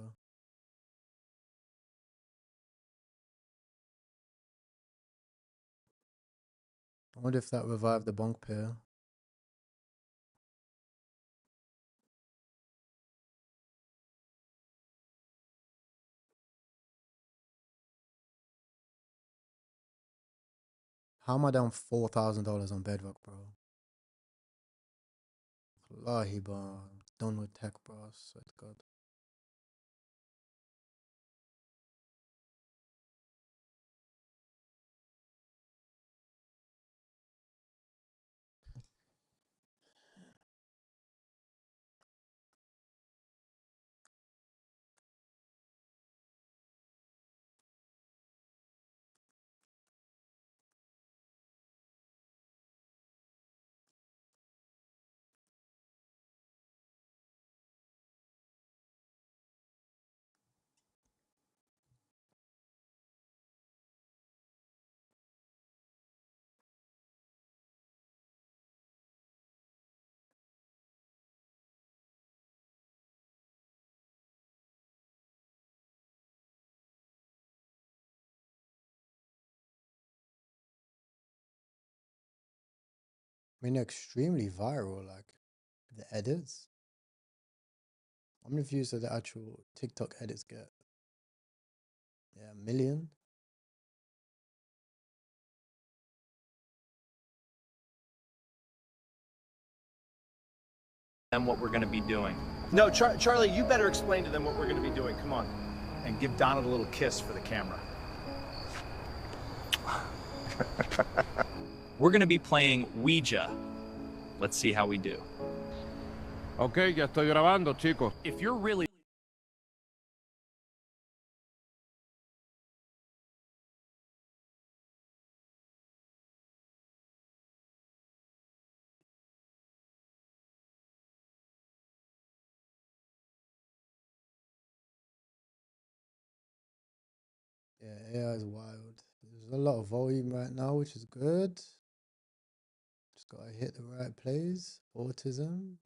I wonder if that revived the bonk pair. How am I down $4,000 on Bedrock, bro? Wallahi, bro. I'm done with tech, bro. So it's good. I mean, extremely viral, like, the edits. How many views do the actual TikTok edits get? Yeah, 1 million. Them what we're going to be doing. No, Charlie, you better explain to them what we're going to be doing. Come on. And give Donald a little kiss for the camera. We're going to be playing Ouija. Let's see how we do. Ok, ya estoy grabando, chicos. If you're really Yeah, AI is wild. There's a lot of volume right now, which is good. Just gotta hit the right plays. Autism.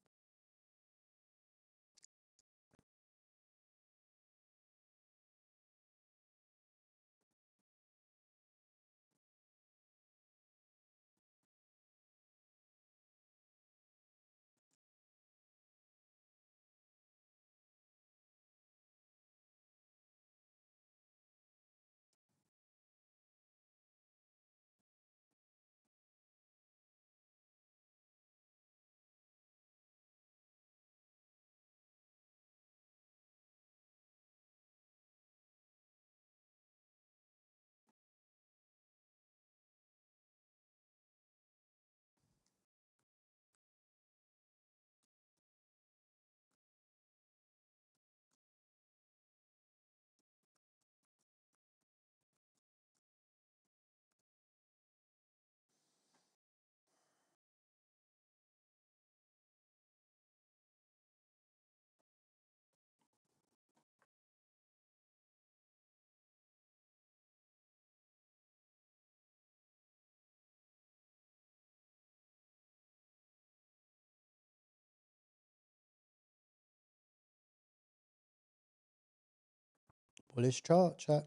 Bullish chart, chat.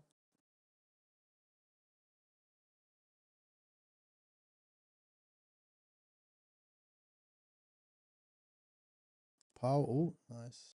Power. Oh, nice.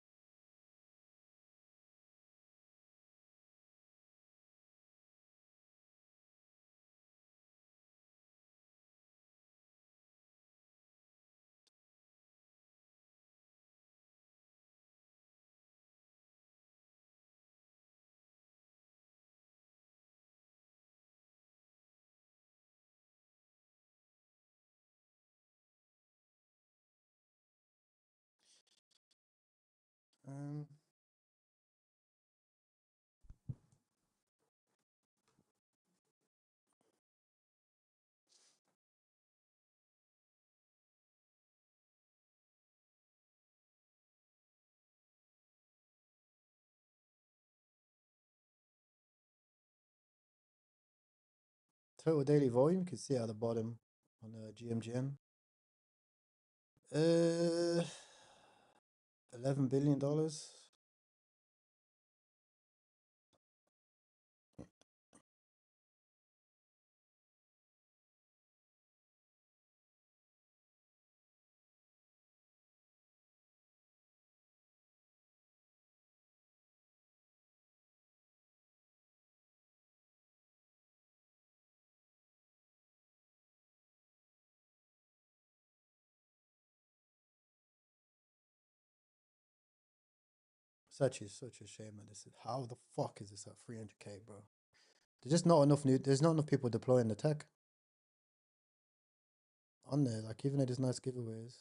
Um, Total daily volume, you can see at the bottom on the GMGM. $11 billion. Such a shame that this is how the fuck is this at 300k, bro? There's just not enough there's not enough people deploying the tech on there, like even though there's nice giveaways.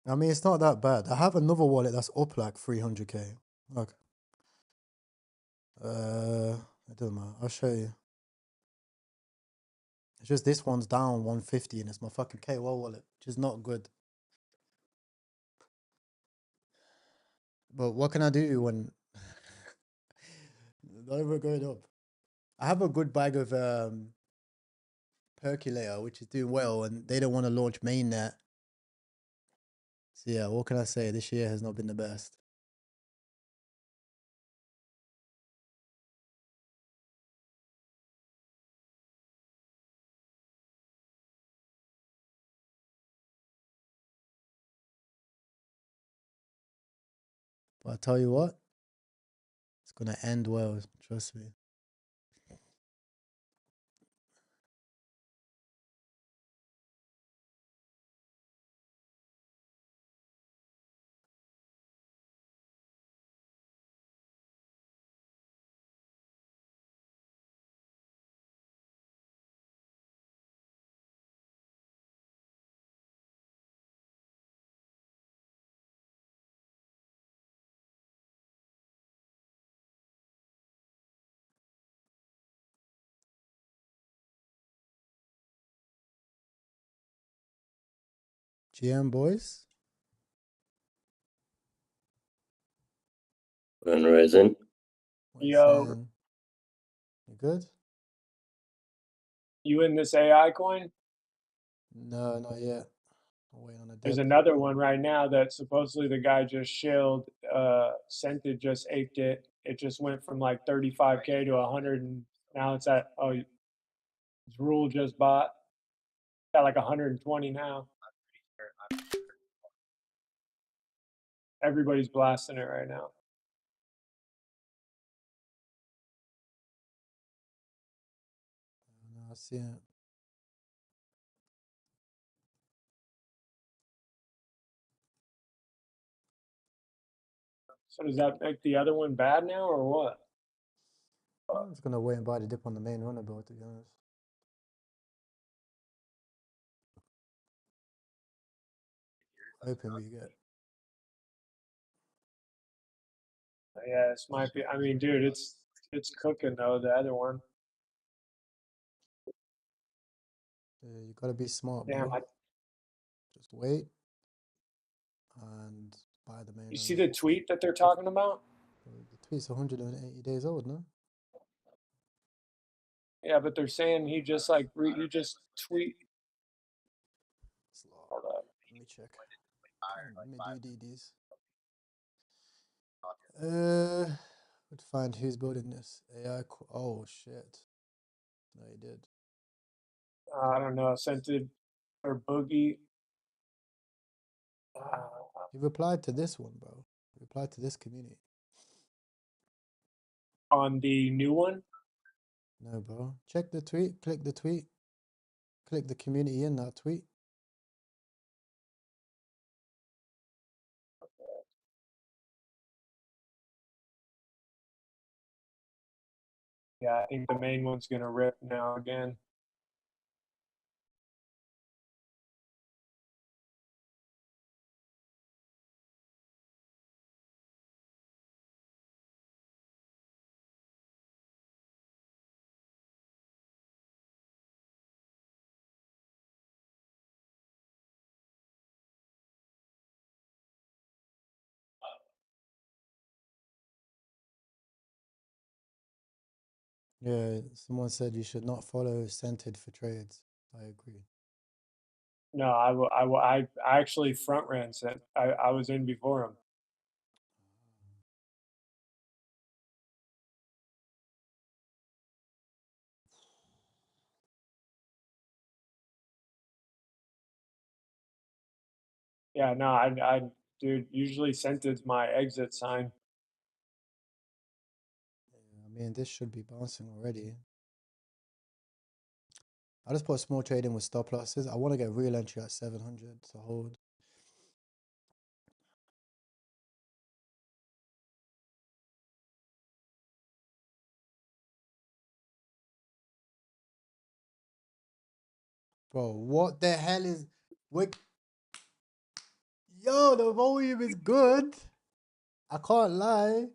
I mean, it's not that bad. I have another wallet that's up like 300k. Look. It doesn't matter. I'll show you. It's just this one's down 150 and it's my fucking KO wallet, which is not good. But what can I do when not ever going up? I have a good bag of Percolator, which is doing well, and they don't want to launch mainnet. So yeah, what can I say? This year has not been the best. But I tell you what, it's gonna end well. Trust me. GM boys. Unrisen. What you Yo, saying? You good? you in this AI coin? No, not yet. I'm waiting on a There's dep. another one right now that supposedly the guy just shilled. Scented just aped it. It just went from like 35k to 100, and now it's at Rule just bought at like 120 now. Everybody's blasting it right now. I see it. So does that make the other one bad now or what? I'm just gonna wait and buy the dip on the main runner, bro, to be honest. Hoping we get. Yeah, this might be. I mean, dude, it's cooking though. The other one. Yeah, you gotta be smart, Damn, bro. Just wait and buy the main you see runner. the tweet that they're talking about? The tweet's 180 days old, no? Yeah, but they're saying he just like he just tweet. Hold up. Let me check. Let me do these. Let's find who's building this. AI. Oh shit. No, he did. I don't know, Scented or Boogie. He replied to this one, bro. He replied to this community. On the new one? No, bro. Check the tweet. Click the tweet. Click the community in that tweet. Yeah, I think the main one's gonna rip now again. Yeah, someone said you should not follow Scented for trades. I agree. No, I actually front ran Scent. I was in before him. Yeah, no, dude, usually Scented's my exit sign. Yeah, I mean, this should be bouncing already. I just put a small trade in with stop losses. I want to get real entry at 700 to hold. Bro, what the hell is... Wait. Yo, the volume is good. I can't lie.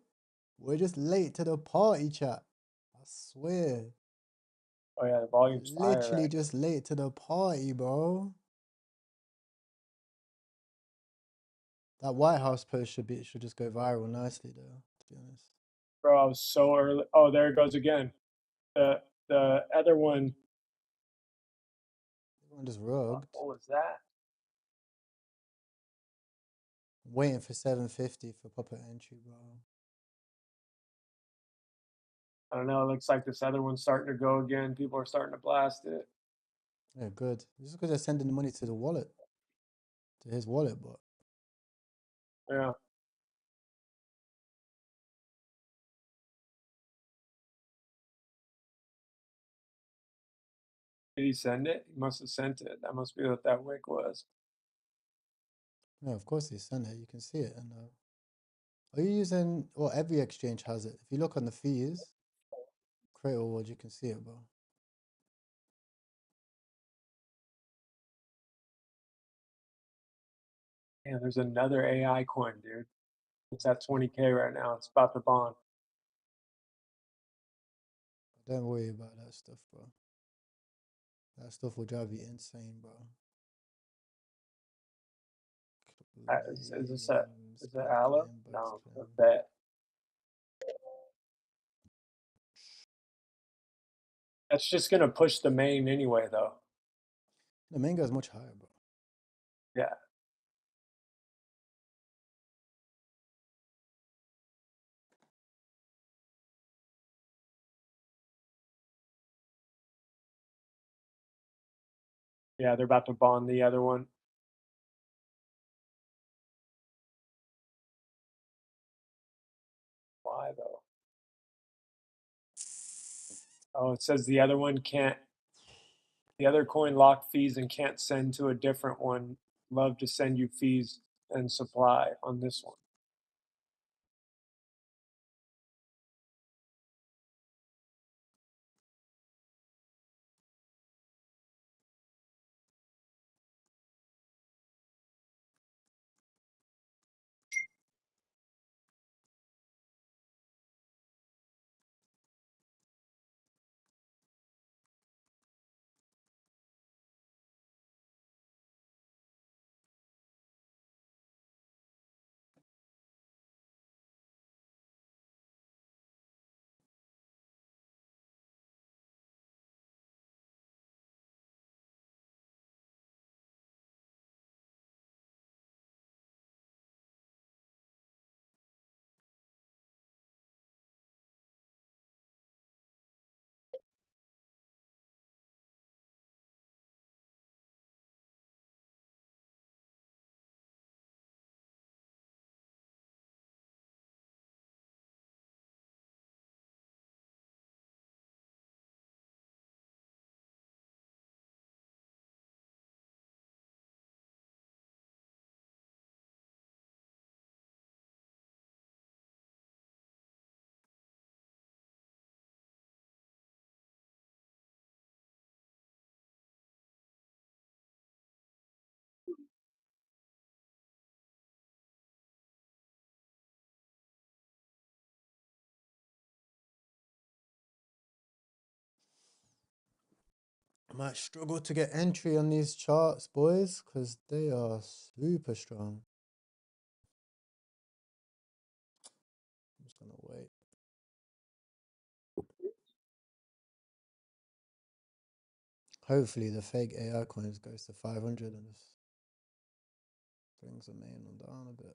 We're just late to the party, chat. I swear. Oh yeah, the volume's fire. Literally Right? just late to the party, bro. That White House post should just go viral nicely, though. To be honest. Bro, I was so early. Oh, there it goes again. The other one. Everyone just rugged. What was that? Waiting for 750 for proper entry, bro. I don't know. It looks like this other one's starting to go again. People are starting to blast it. Yeah, good. Just because they're sending the money to the wallet, to his wallet, but Yeah. Did he send it? He must have sent it. That must be what that wick was. yeah, of course he sent it. You can see it. And are you using? Well, every exchange has it. If you look on the fees, Create Reward, you can see it, bro. Yeah, there's another AI coin, dude. It's at 20K right now. It's about to bond. Don't worry about that stuff, bro. That stuff will drive you insane, bro. Is this a is it Aloe? No, a bet. That's just gonna push the main anyway, though. The main goes much higher, bro. Yeah. Yeah, they're about to bond the other one. Why though? Oh, it says the other one can't. The other coin locked fees and can't send to a different one. Love to send you fees and supply on this one. I might struggle to get entry on these charts, boys, because they are super strong. I'm just gonna wait. Hopefully the fake AI coins goes to 500 and just brings the main one down a bit.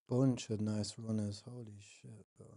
Bunch of nice runners. Holy shit, bro.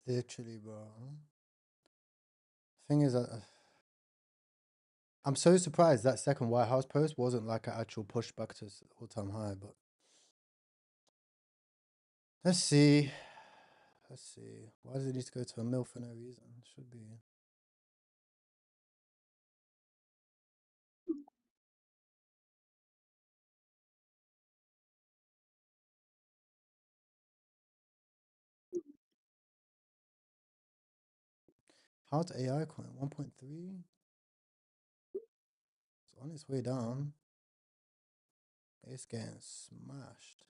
Literally, bro. Thing is, I'm so surprised that second White House post wasn't like an actual pushback to all-time high, but let's see. Let's see. Why does it need to go to a mil for no reason? It should be. How's AI coin? 1.3? It's on its way down. It's getting smashed.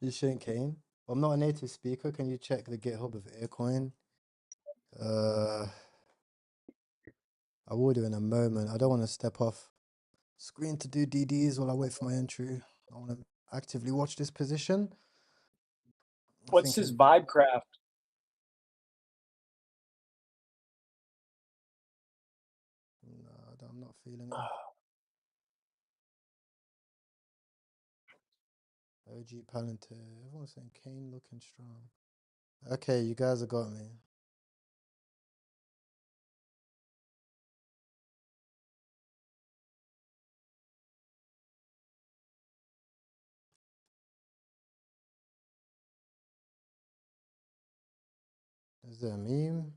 You shouldn't, Kane. I'm not a native speaker. Can you check the GitHub of Aircoin? I will do in a moment. I don't want to step off screen to do DDs while I wait for my entry. I want to actively watch this position. What's his vibe craft? No, I'm not feeling it. OG Palantir. Everyone's saying Kane looking strong. Okay, you guys have got me. Is there a meme?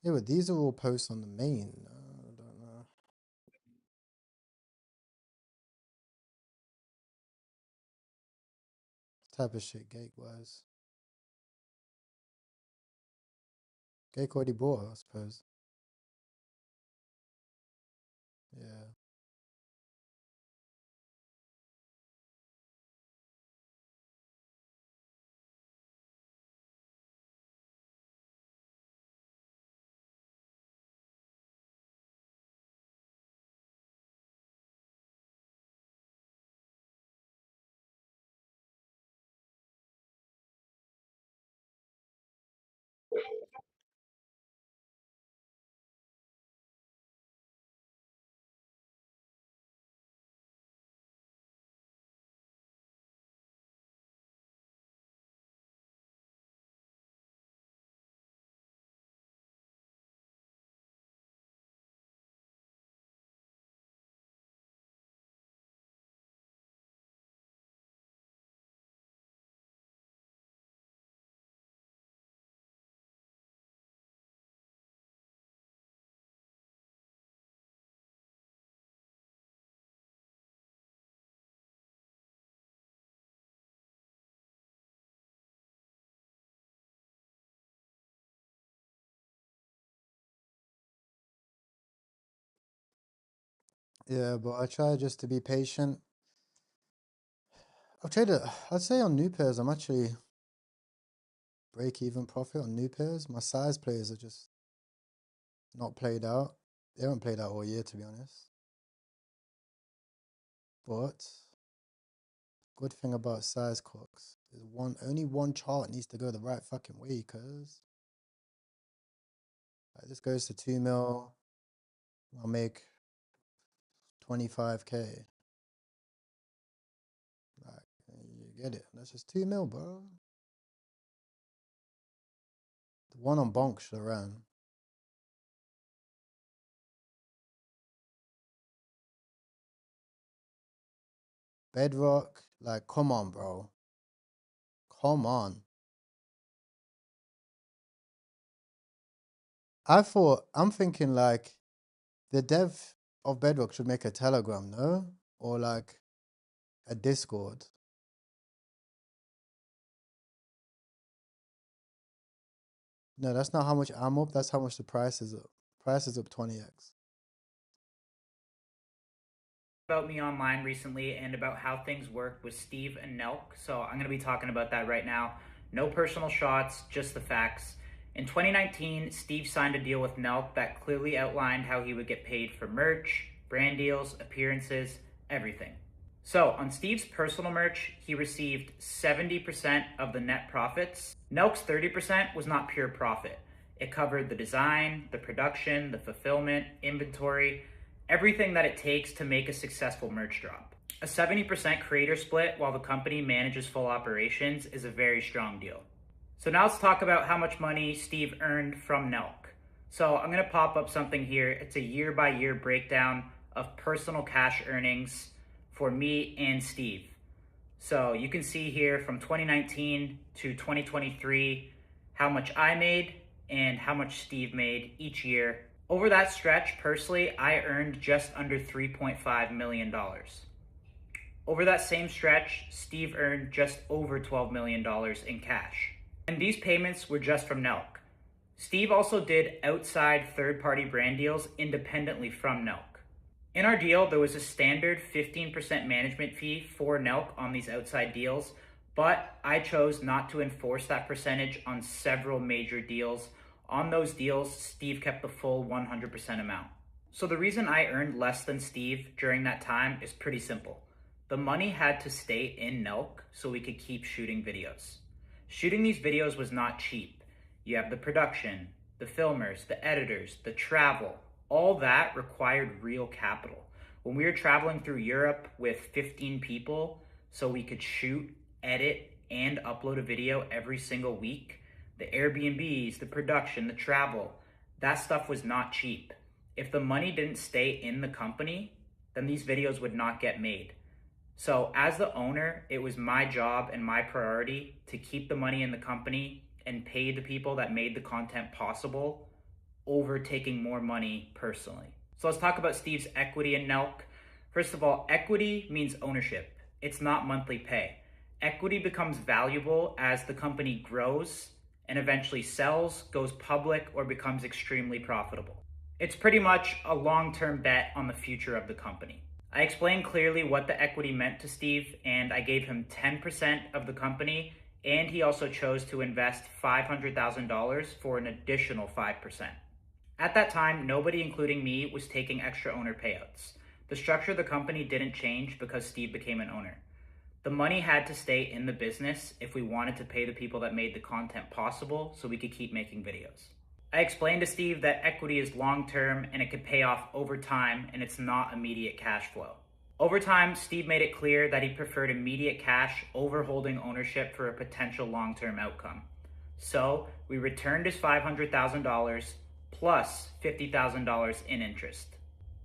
Yeah, but these are all posts on the main. I don't know. Type of shit Gake was. Gake already bought, I suppose. Yeah. Yeah, but I try just to be patient. I've traded, I'd say on new pairs, I'm actually break even profit on new pairs. My size players are just not played out. They haven't played out all year, to be honest. But good thing about size clocks is only one chart needs to go the right fucking way, cause like, this goes to 2 mil. I'll make 25K. Like, you get it. That's just 2 mil, bro. The one on Bonk should have ran. Bedrock, like, come on, bro. Come on. I'm thinking like the dev of Bedrock should make a Telegram, no? Or like a Discord. No, that's not how much I'm up. That's how much the price is up. Price is up 20x. About me online recently and about how things work with Steve and Nelk. So I'm going to be talking about that right now. No personal shots, just the facts. In 2019, Steve signed a deal with Nelk that clearly outlined how he would get paid for merch, brand deals, appearances, everything. So on Steve's personal merch, he received 70% of the net profits. Nelk's 30% was not pure profit. It covered the design, the production, the fulfillment, inventory, everything that it takes to make a successful merch drop. A 70% creator split while the company manages full operations is a very strong deal. So now let's talk about how much money Steve earned from Nelk. So I'm gonna pop up something here. It's a year-by-year breakdown of personal cash earnings for me and Steve. So you can see here from 2019 to 2023, how much I made and how much Steve made each year. Over that stretch, personally, I earned just under $3.5 million. Over that same stretch, Steve earned just over $12 million in cash. And these payments were just from Nelk. Steve also did outside third-party brand deals independently from Nelk. In our deal, there was a standard 15% management fee for Nelk on these outside deals, but I chose not to enforce that percentage on several major deals. On those deals, Steve kept the full 100% amount. So the reason I earned less than Steve during that time is pretty simple. The money had to stay in Nelk so we could keep shooting videos. Shooting these videos was not cheap. You have the production, the filmers, the editors, the travel. All that required real capital. When we were traveling through Europe with 15 people so we could shoot, edit, and upload a video every single week, the Airbnbs, the production, the travel, that stuff was not cheap. If the money didn't stay in the company, then these videos would not get made. So as the owner, it was my job and my priority to keep the money in the company and pay the people that made the content possible over taking more money personally. So let's talk about Steve's equity in Nelk. First of all, equity means ownership. It's not monthly pay. Equity becomes valuable as the company grows and eventually sells, goes public, or becomes extremely profitable. It's pretty much a long-term bet on the future of the company. I explained clearly what the equity meant to Steve, and I gave him 10% of the company, and he also chose to invest $500,000 for an additional 5%. At that time, nobody, including me, was taking extra owner payouts. The structure of the company didn't change because Steve became an owner. The money had to stay in the business if we wanted to pay the people that made the content possible so we could keep making videos. I explained to Steve that equity is long-term and it could pay off over time and it's not immediate cash flow. Over time, Steve made it clear that he preferred immediate cash over holding ownership for a potential long-term outcome. So we returned his $500,000 plus $50,000 in interest.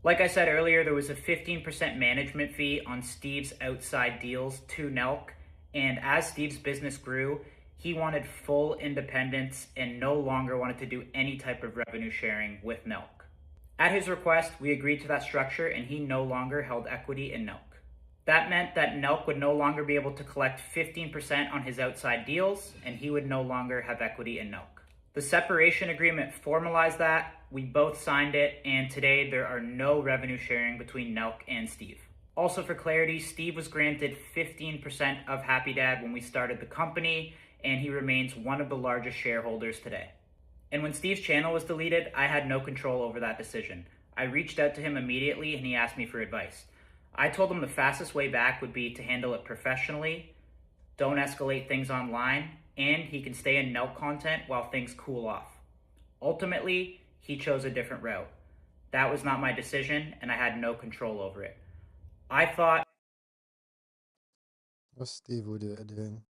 Like I said earlier, there was a 15% management fee on Steve's outside deals to Nelk, and as Steve's business grew, he wanted full independence and no longer wanted to do any type of revenue sharing with Nelk. At his request, we agreed to that structure and he no longer held equity in Nelk. That meant that Nelk would no longer be able to collect 15% on his outside deals and he would no longer have equity in Nelk. The separation agreement formalized that, we both signed it, and today there are no revenue sharing between Nelk and Steve. Also for clarity, Steve was granted 15% of Happy Dad when we started the company, and he remains one of the largest shareholders today. And when Steve's channel was deleted, I had no control over that decision. I reached out to him immediately and he asked me for advice. I told him the fastest way back would be to handle it professionally, don't escalate things online, and he can stay in Nelk content while things cool off. Ultimately, he chose a different route. That was not my decision and I had no control over it. I thought... What's Steve doing?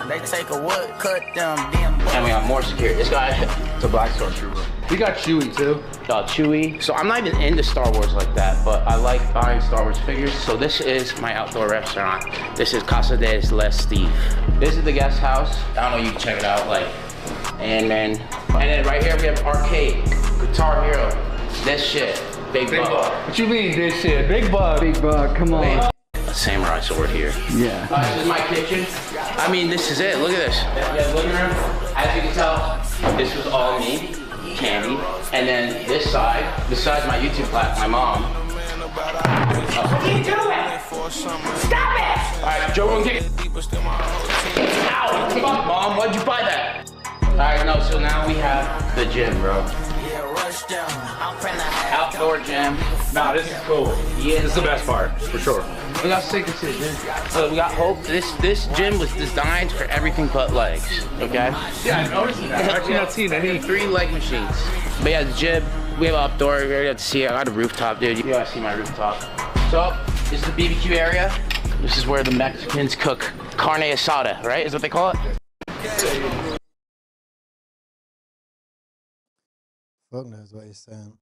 They take a wood, cut them, and we got more security. This guy, it's a black stormtrooper. We got Chewie too. Chewie. So I'm not even into Star Wars like that, but I like buying Star Wars figures. So this is my outdoor restaurant. This is Casa de Les Steve. This is the guest house. I don't know, you can check it out, like, and then right here we have arcade, Guitar Hero. This shit, Big Bug. What you mean this shit? Big Bug. Big Bug, come on. A samurai sword here. Yeah. This is my kitchen. I mean, this is it. Look at this. Yeah, living room. As you can tell, this was all me, Candy. And then this side's my YouTube platform, my mom. What are you doing? Stop it! All right, Joe, kick it. Ow! fuck, Mom? Why'd you buy that? Alright, no, so now we have the gym, bro. Outdoor gym. Nah, this is cool. Yeah. This is the best part, for sure. We got sick of shit, dude. So we got hope. This gym was designed for everything but legs, okay? Yeah, I noticed that. I've actually not seen any. 3 leg machines. But yeah, the gym, we have outdoor. You have to see it. I got a rooftop, dude. You gotta see my rooftop. So, this is the BBQ area. This is where the Mexicans cook carne asada, right? Is what they call it? Fuck knows what he's saying.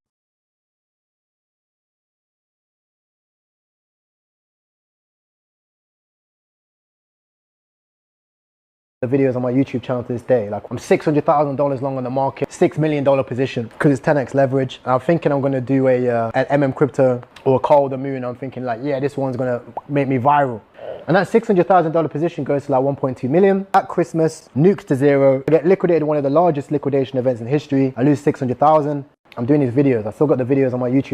The videos on my YouTube channel to this day. Like, I'm $600,000 long on the market, $6 million position because it's 10x leverage. And I'm thinking I'm gonna do an crypto or a call with the moon. I'm thinking like, yeah, this one's gonna make me viral. And that $600,000 position goes to like 1.2 million. At Christmas, nukes to zero. I get liquidated one of the largest liquidation events in history. I lose 600,000. I'm doing these videos. I still got the videos on my YouTube.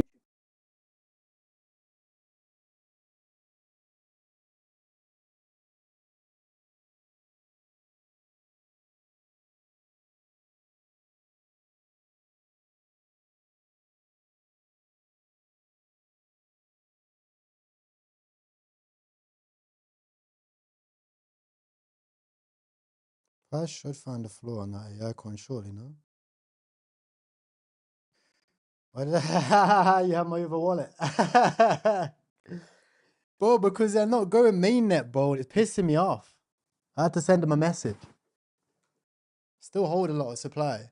I should find a flaw on that AI coin, surely, no? Why did you have my other wallet? Bro, because they're not going mainnet, bro. It's pissing me off. I had to send them a message. Still hold a lot of supply.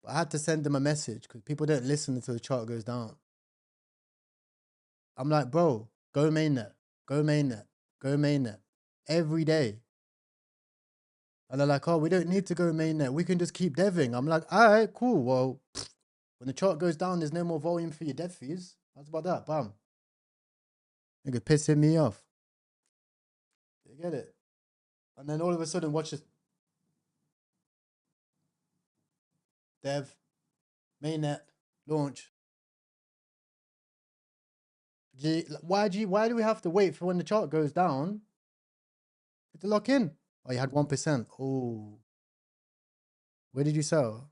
But I had to send them a message because people don't listen until the chart goes down. I'm like, bro, go mainnet. Go mainnet. Go mainnet. Every day. And they're like, oh, we don't need to go mainnet. We can just keep deving. I'm like, all right, cool. Well, when the chart goes down, there's no more volume for your dev fees. How's about that? Bam. Nigga pissing me off. You get it? And then all of a sudden, watch this. Dev, mainnet, launch. Why do we have to wait for when the chart goes down to lock in? Oh, you had 1%. Oh. Where did you sell?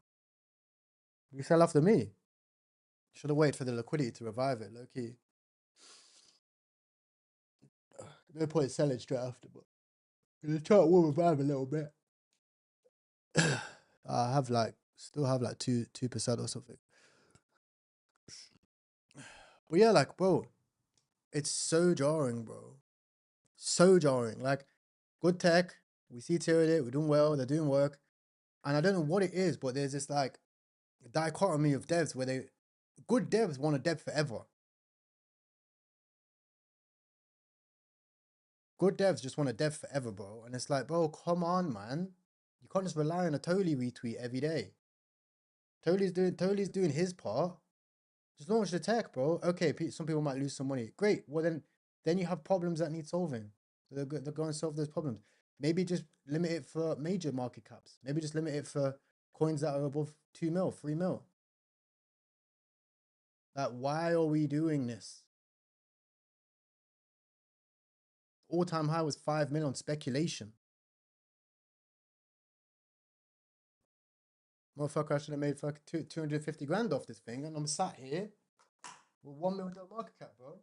You sell after me. Should have waited for the liquidity to revive it, low key. No point selling straight after, but the chart will revive a little bit. I have like, still have like 2% or something. But yeah, like, bro, it's so jarring, bro. So jarring. Like, good tech, we see tiered it, we're doing well, they're doing work. And I don't know what it is, but there's this like dichotomy of devs where good devs want to dev forever. Good devs just want to dev forever, bro. And it's like, bro, come on, man. You can't just rely on a Totally retweet every day. Totally's doing his part. Just launch the tech, bro. Okay, some people might lose some money. Great. Well, then you have problems that need solving. They're going to solve those problems. Maybe just limit it for major market caps. Maybe just limit it for coins that are above 2 mil, 3 mil. Like, why are we doing this? All-time high was 5 mil on speculation. Motherfucker, I should have made fucking 250 grand off this thing, and I'm sat here with $1 million market cap, bro.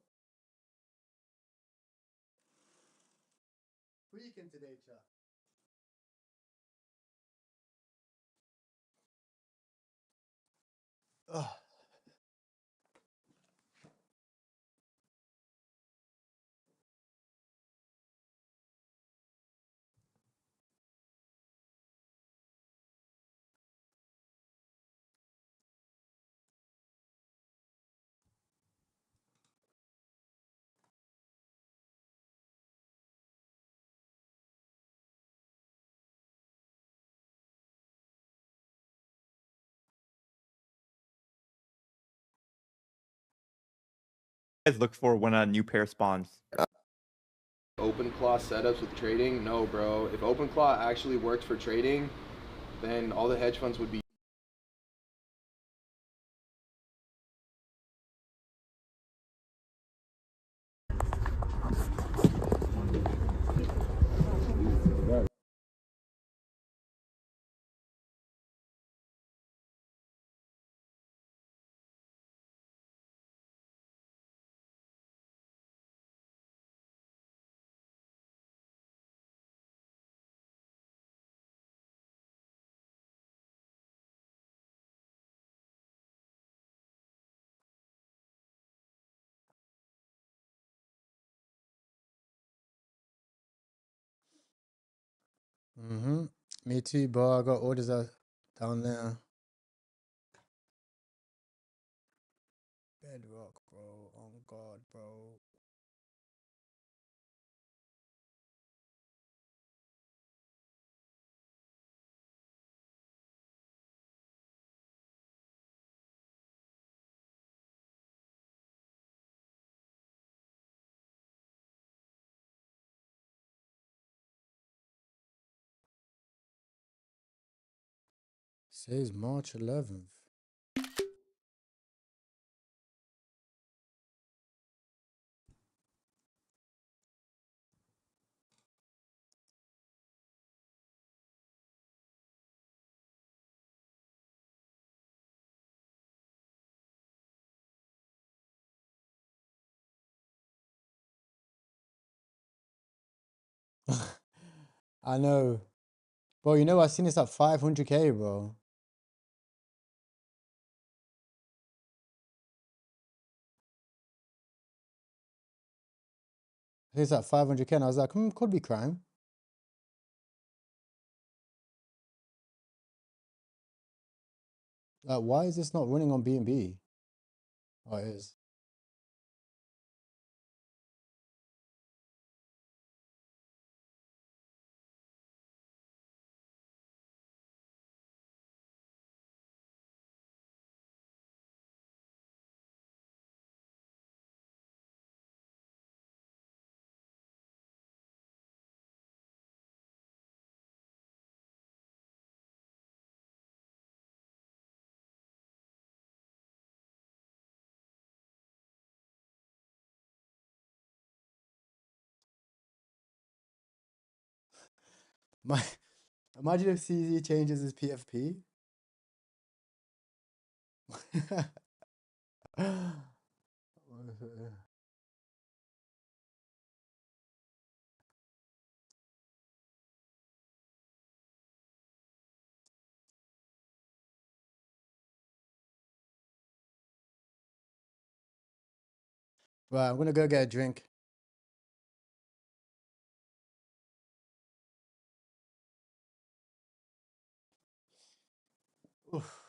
Freaking today, chat. Ugh. Guys look for when a new pair spawns? OpenClaw setups with trading? No, bro. If OpenClaw actually worked for trading, then all the hedge funds would be Mm-hmm. Me too, bro. I got orders down there. Bedrock, bro. Oh God, bro. Says March 11th. I know. Bro, you know, I seen this at 500K, bro. I think it's at 500K, and I was like, could be crime. Like, why is this not running on B&B? Oh, it is. My, imagine if CZ changes his PFP. Right, I'm gonna go get a drink. Oof.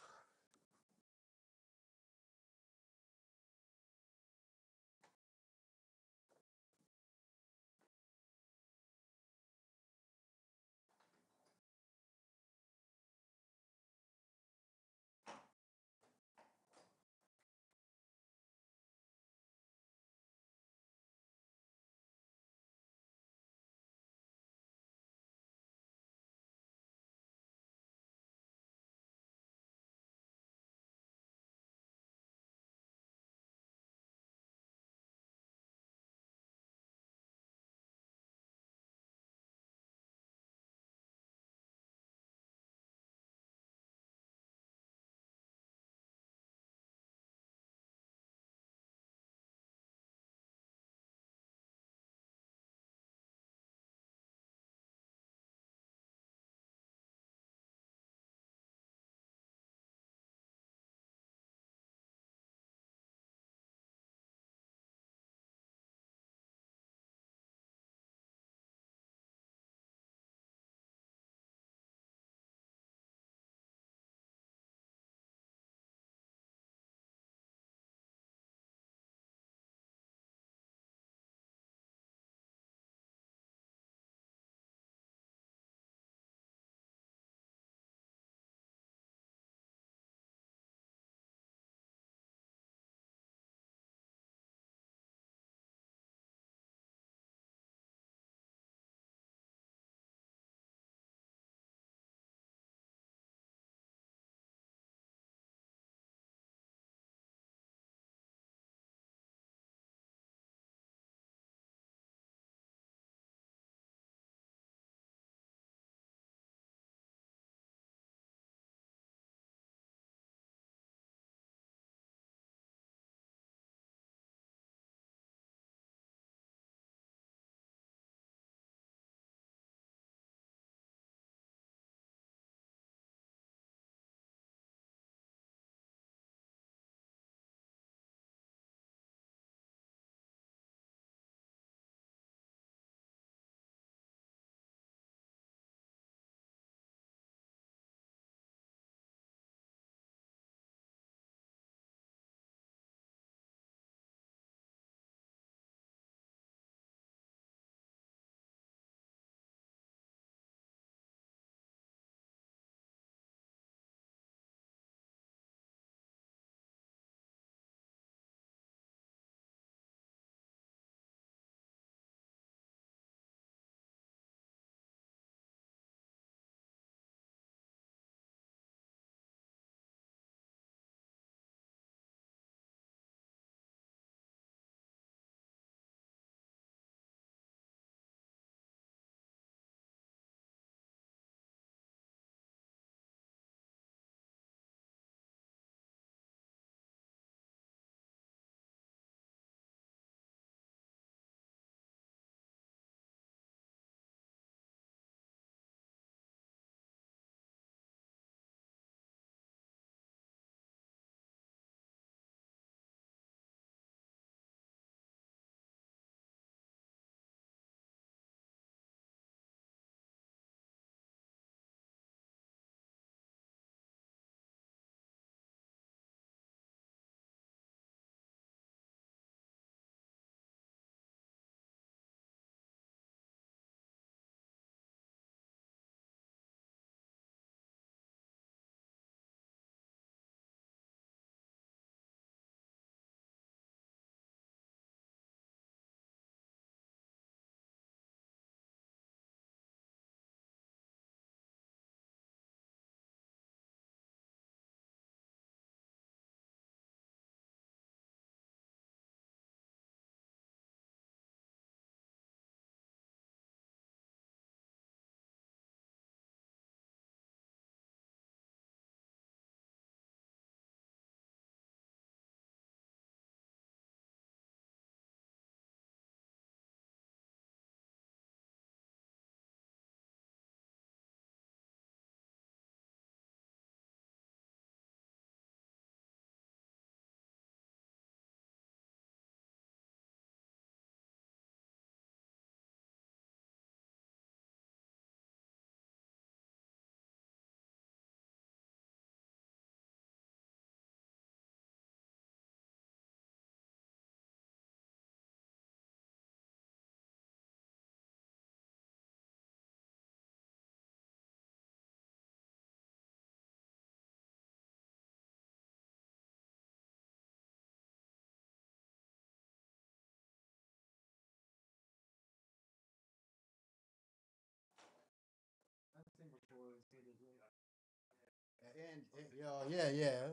Yeah.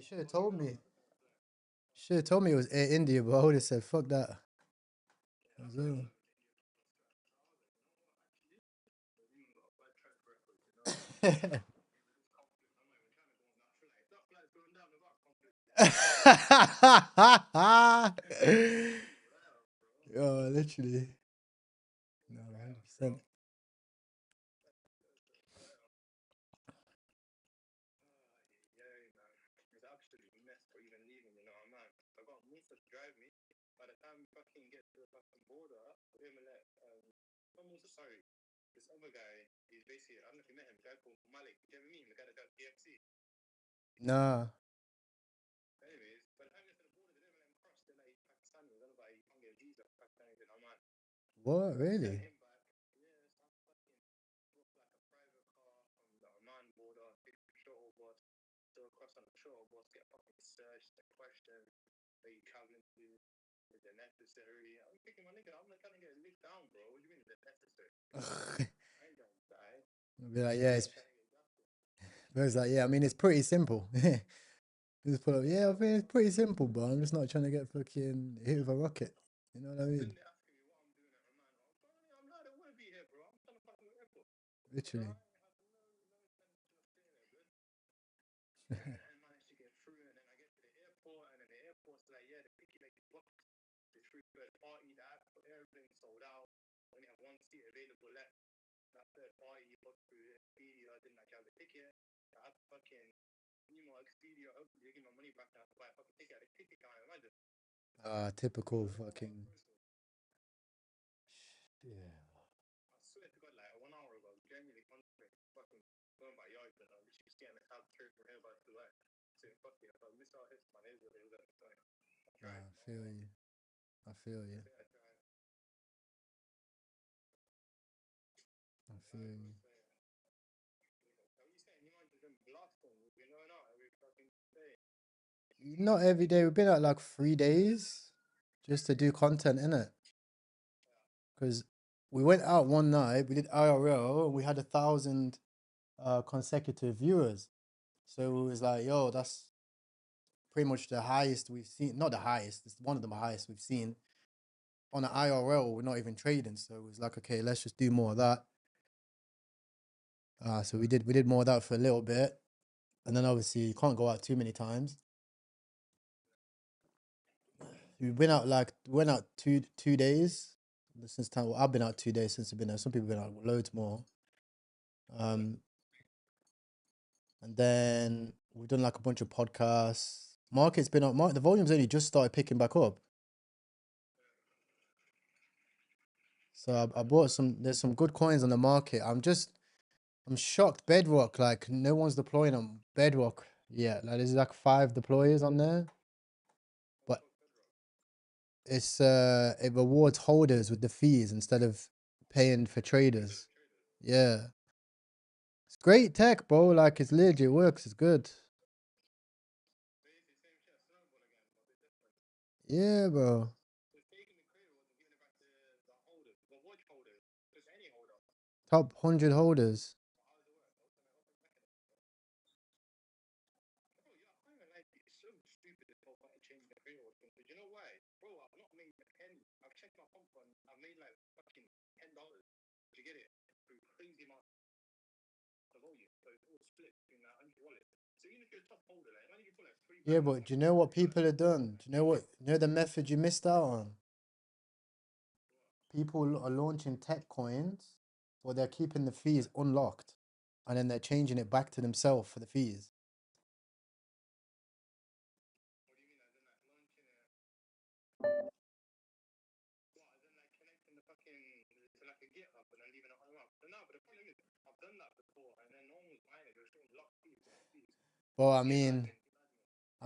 Should have told me. Should have told me it was Air India, but I would have said, fuck that. Yo, literally. No, 100%. Nah. What? Really? Be like, yeah, it's like, yeah, I mean, it's pretty simple. Just put up, yeah, I think it's pretty simple, but I'm just not trying to get fucking hit with a rocket. You know what I mean? Literally. Typical fucking. Yeah. I feel you. I feel you. I feel you. Not every day. We've been out like 3 days just to do content in it. Because we went out one night, we did IRL, and we had 1,000 consecutive viewers. So it was like, yo, that's pretty much the highest we've seen. Not the highest, it's one of the highest we've seen on an IRL. We're not even trading. So it was like, okay, let's just do more of that. So we did more of that for a little bit. And then obviously you can't go out too many times. We went out two days since time. Well, I've been out 2 days since I've been out. Some people have been out loads more. And then we've done like a bunch of podcasts. Market's been up. The volume's only just started picking back up. So I bought some. There's some good coins on the market. I'm shocked. Bedrock, like no one's deploying on Bedrock yet. Like there's like 5 deployers on there, but it rewards holders with the fees instead of paying for traders. Yeah, it's great tech, bro. Like it's legit, it works. It's good. Yeah, bro. Top 100 holders. Yeah, but do you know what people have done? Do you know the method you missed out on? People are launching tech coins, or they're keeping the fees unlocked, and then they're changing it back to themselves for the fees. Well, I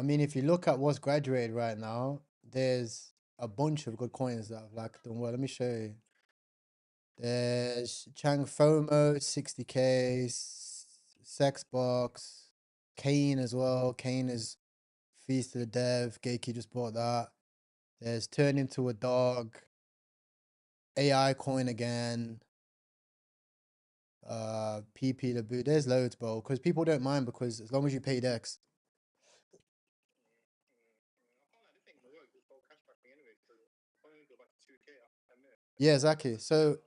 mean, if you look at what's graduated right now, there's a bunch of good coins that have like done well. Let me show you. There's Chang FOMO, 60K, Sexbox, Kane as well. Kane is fees to the dev. Gakey just bought that. There's Turn Into a Dog, AI coin again. PP the boot. There's loads, bro. Because people don't mind because as long as you pay Dex. Yeah, exactly. So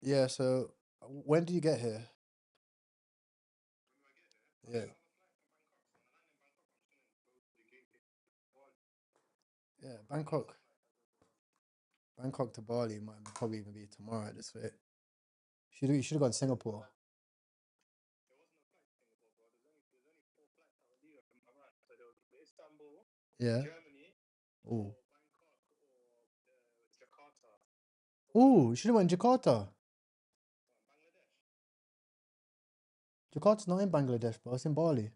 yeah, so when do you get here? Yeah. Yeah, Bangkok. Bangkok to Bali might probably even be tomorrow at this rate. You should have gone Singapore. Yeah. Oh. Oh, you should have went Jakarta. Jakarta's not in Bangladesh, bro. It's in Bali.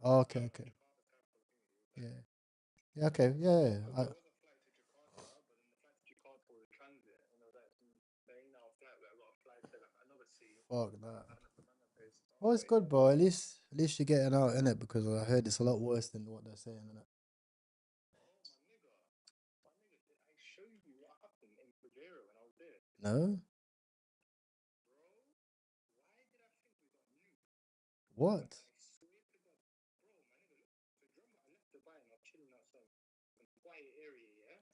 Oh, okay, okay. Yeah. Yeah, okay. Yeah. Fuck that. Well, it's good, bro. At least you're getting out in it because I heard it's a lot worse than what they're saying. Innit? No. What?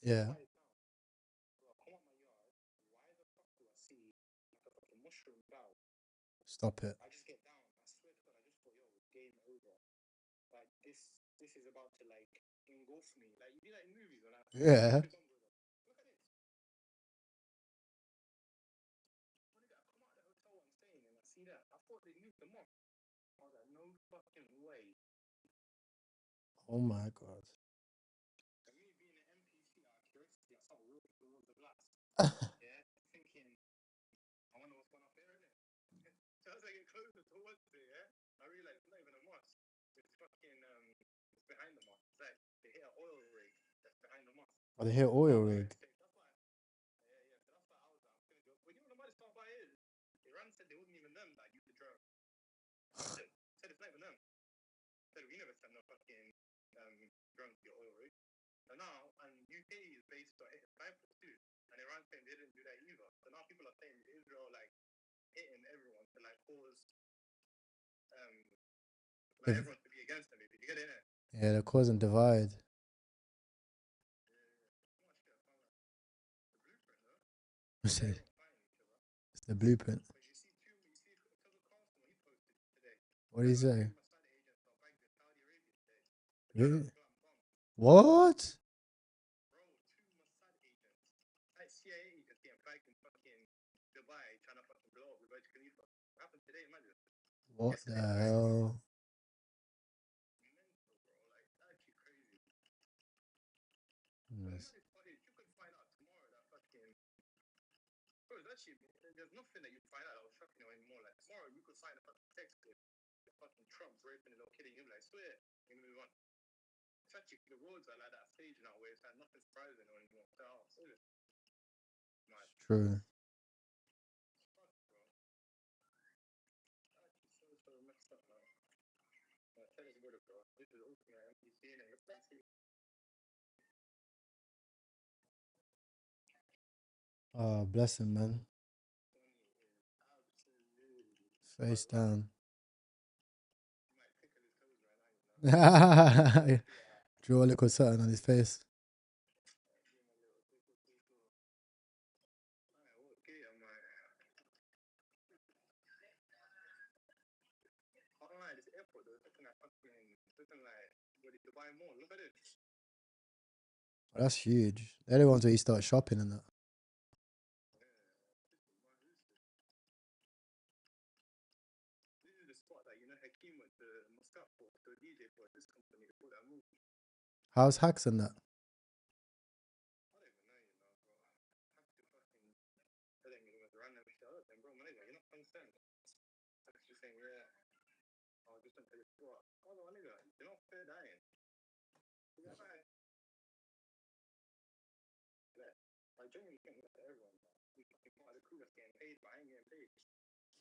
Yeah. Stop it. Yeah. Oh my god. Oh, they hit oil rig. Yeah, they're causing divide. It's the blueprint. What do you say? Really? What? What the hell? Yes. True. Oh, bless him, man. Face down. Draw a little something on his face. Oh, that's huge. They're the ones where you start shopping and that. How's hacks and that?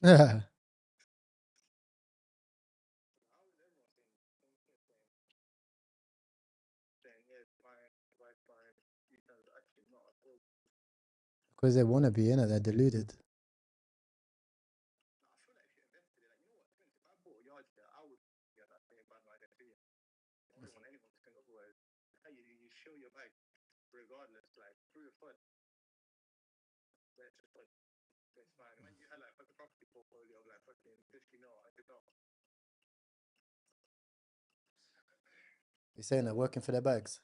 Yeah. Because they want to be in it. They're deluded. You're saying they're working for their bags?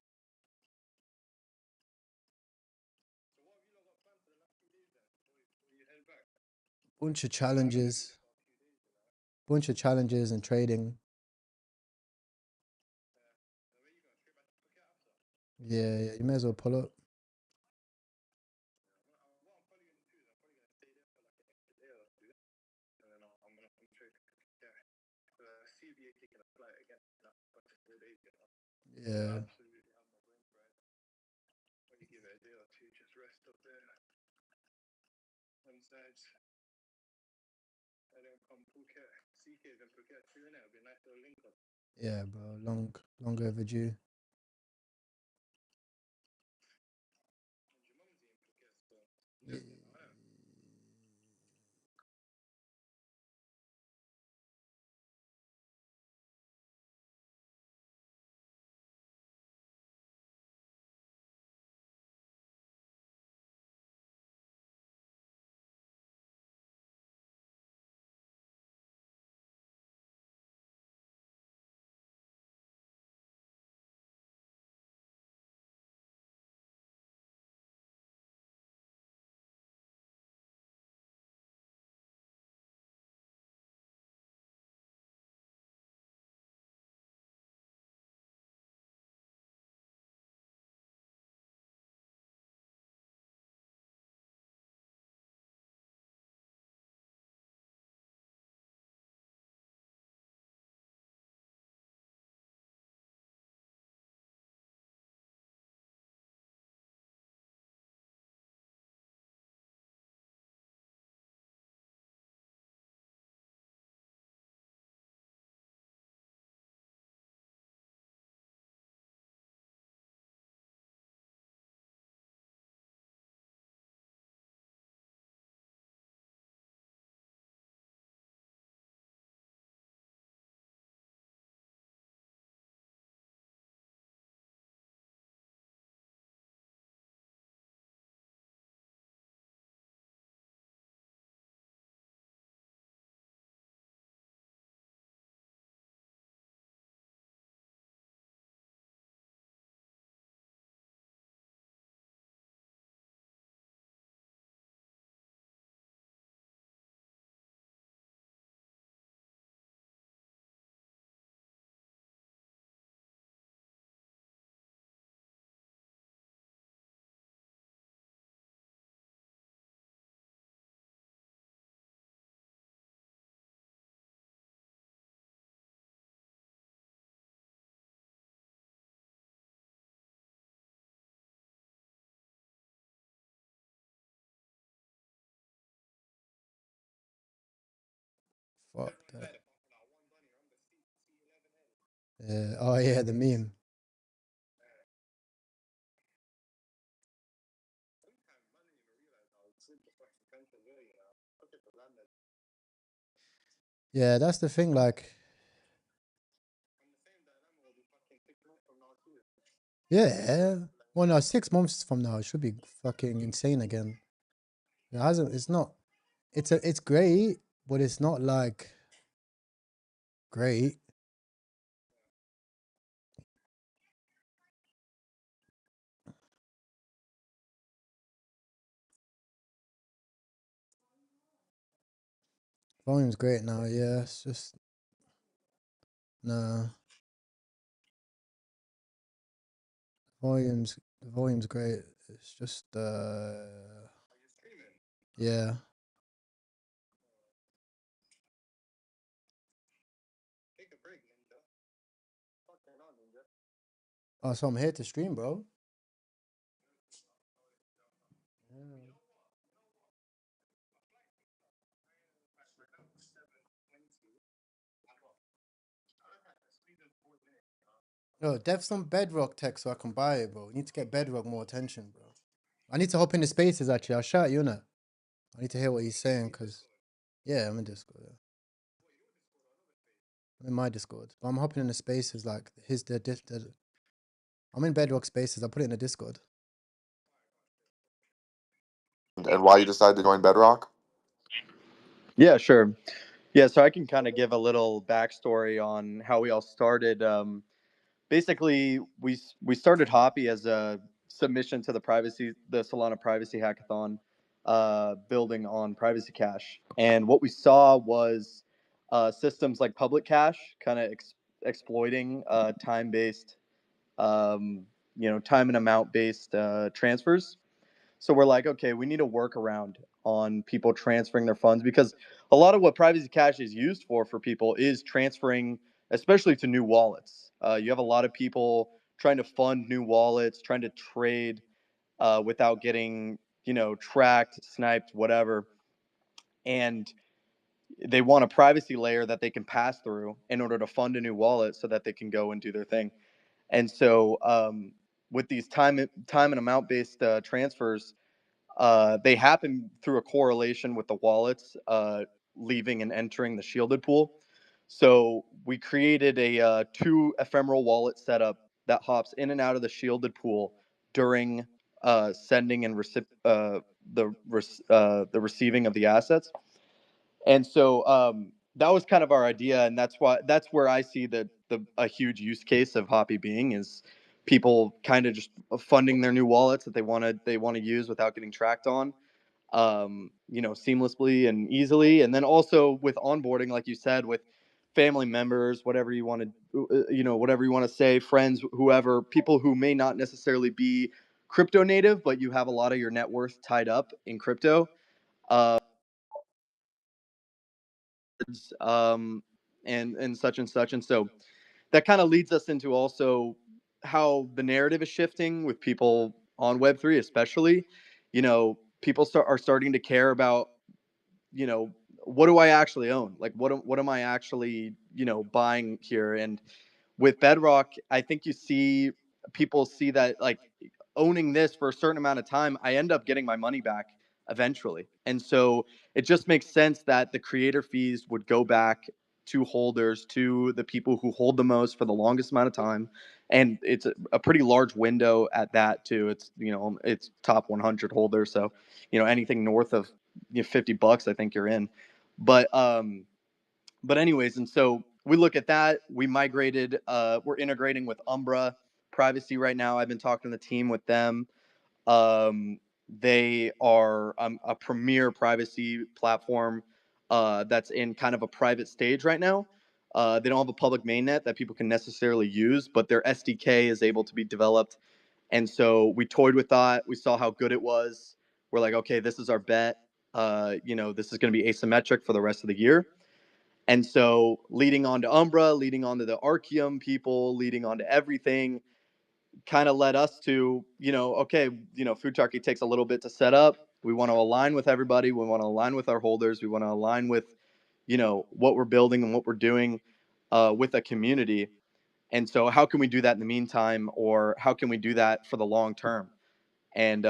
Bunch of challenges. Bunch of challenges and trading. Yeah, you may as well pull up. Yeah. Yeah, bro. Long overdue. Fuck that. Yeah. Oh yeah, the meme. Yeah, that's the thing. Like, yeah. Well, no, 6 months from now, it should be fucking insane again. It hasn't. It's not. It's great, but it's not like great. Volume's great now. Yeah, it's just no. The volume's great. It's just yeah. Oh, so I'm here to stream, bro. No, def some Bedrock tech so I can buy it, bro. We need to get Bedrock more attention, bro. I need to hop in the spaces actually. I'll shout you, innit? I need to hear what he's saying because, yeah, I'm in Discord. Yeah. I'm in my Discord, but I'm hopping in the spaces like I'm in Bedrock spaces. I put it in the Discord. And why you decided to join Bedrock? Yeah, sure. Yeah, so I can kind of give a little backstory on how we all started. Basically, we started Hoppy as a submission to the Solana Privacy Hackathon, building on Privacy Cash. And what we saw was systems like Public Cash kind of exploiting time-based, time and amount-based transfers. So we're like, okay, we need a workaround on people transferring their funds because a lot of what Privacy Cash is used for people is transferring, especially to new wallets. You have a lot of people trying to fund new wallets, trying to trade without getting, tracked, sniped, whatever. And they want a privacy layer that they can pass through in order to fund a new wallet so that they can go and do their thing. And so with these time and amount based transfers, they happen through a correlation with the wallets leaving and entering the shielded pool. So we created a 2 ephemeral wallet setup that hops in and out of the shielded pool during sending and the receiving of the assets. And so that was kind of our idea, and that's where I see a huge use case of Hoppy being is people kind of just funding their new wallets that they want to use without getting tracked on, seamlessly and easily, and then also with onboarding, like you said, with family members, whatever you want to say, friends, whoever, people who may not necessarily be crypto native, but you have a lot of your net worth tied up in crypto. And such and such. And so that kind of leads us into also how the narrative is shifting with people on Web3, especially. People are starting to care about, what do I actually own? Like, what am I actually, buying here? And with Bedrock, I think people see that like owning this for a certain amount of time, I end up getting my money back eventually. And so it just makes sense that the creator fees would go back to holders, to the people who hold the most for the longest amount of time. And it's a pretty large window at that too. It's top 100 holders. So, anything north of $50, I think you're in. But anyways, and so we look at that. We migrated. We're integrating with Umbra Privacy right now. I've been talking to the team with them. They are a premier privacy platform that's in kind of a private stage right now. They don't have a public mainnet that people can necessarily use, but their SDK is able to be developed. And so we toyed with that. We saw how good it was. We're like, okay, this is our bet. This is going to be asymmetric for the rest of the year. And so leading on to Umbra, leading on to the Archeum people, leading on to everything, kind of led us to, okay, Futarchy takes a little bit to set up. We want to align with everybody. We want to align with our holders. We want to align with, what we're building and what we're doing with a community. And so how can we do that in the meantime, or how can we do that for the long term? And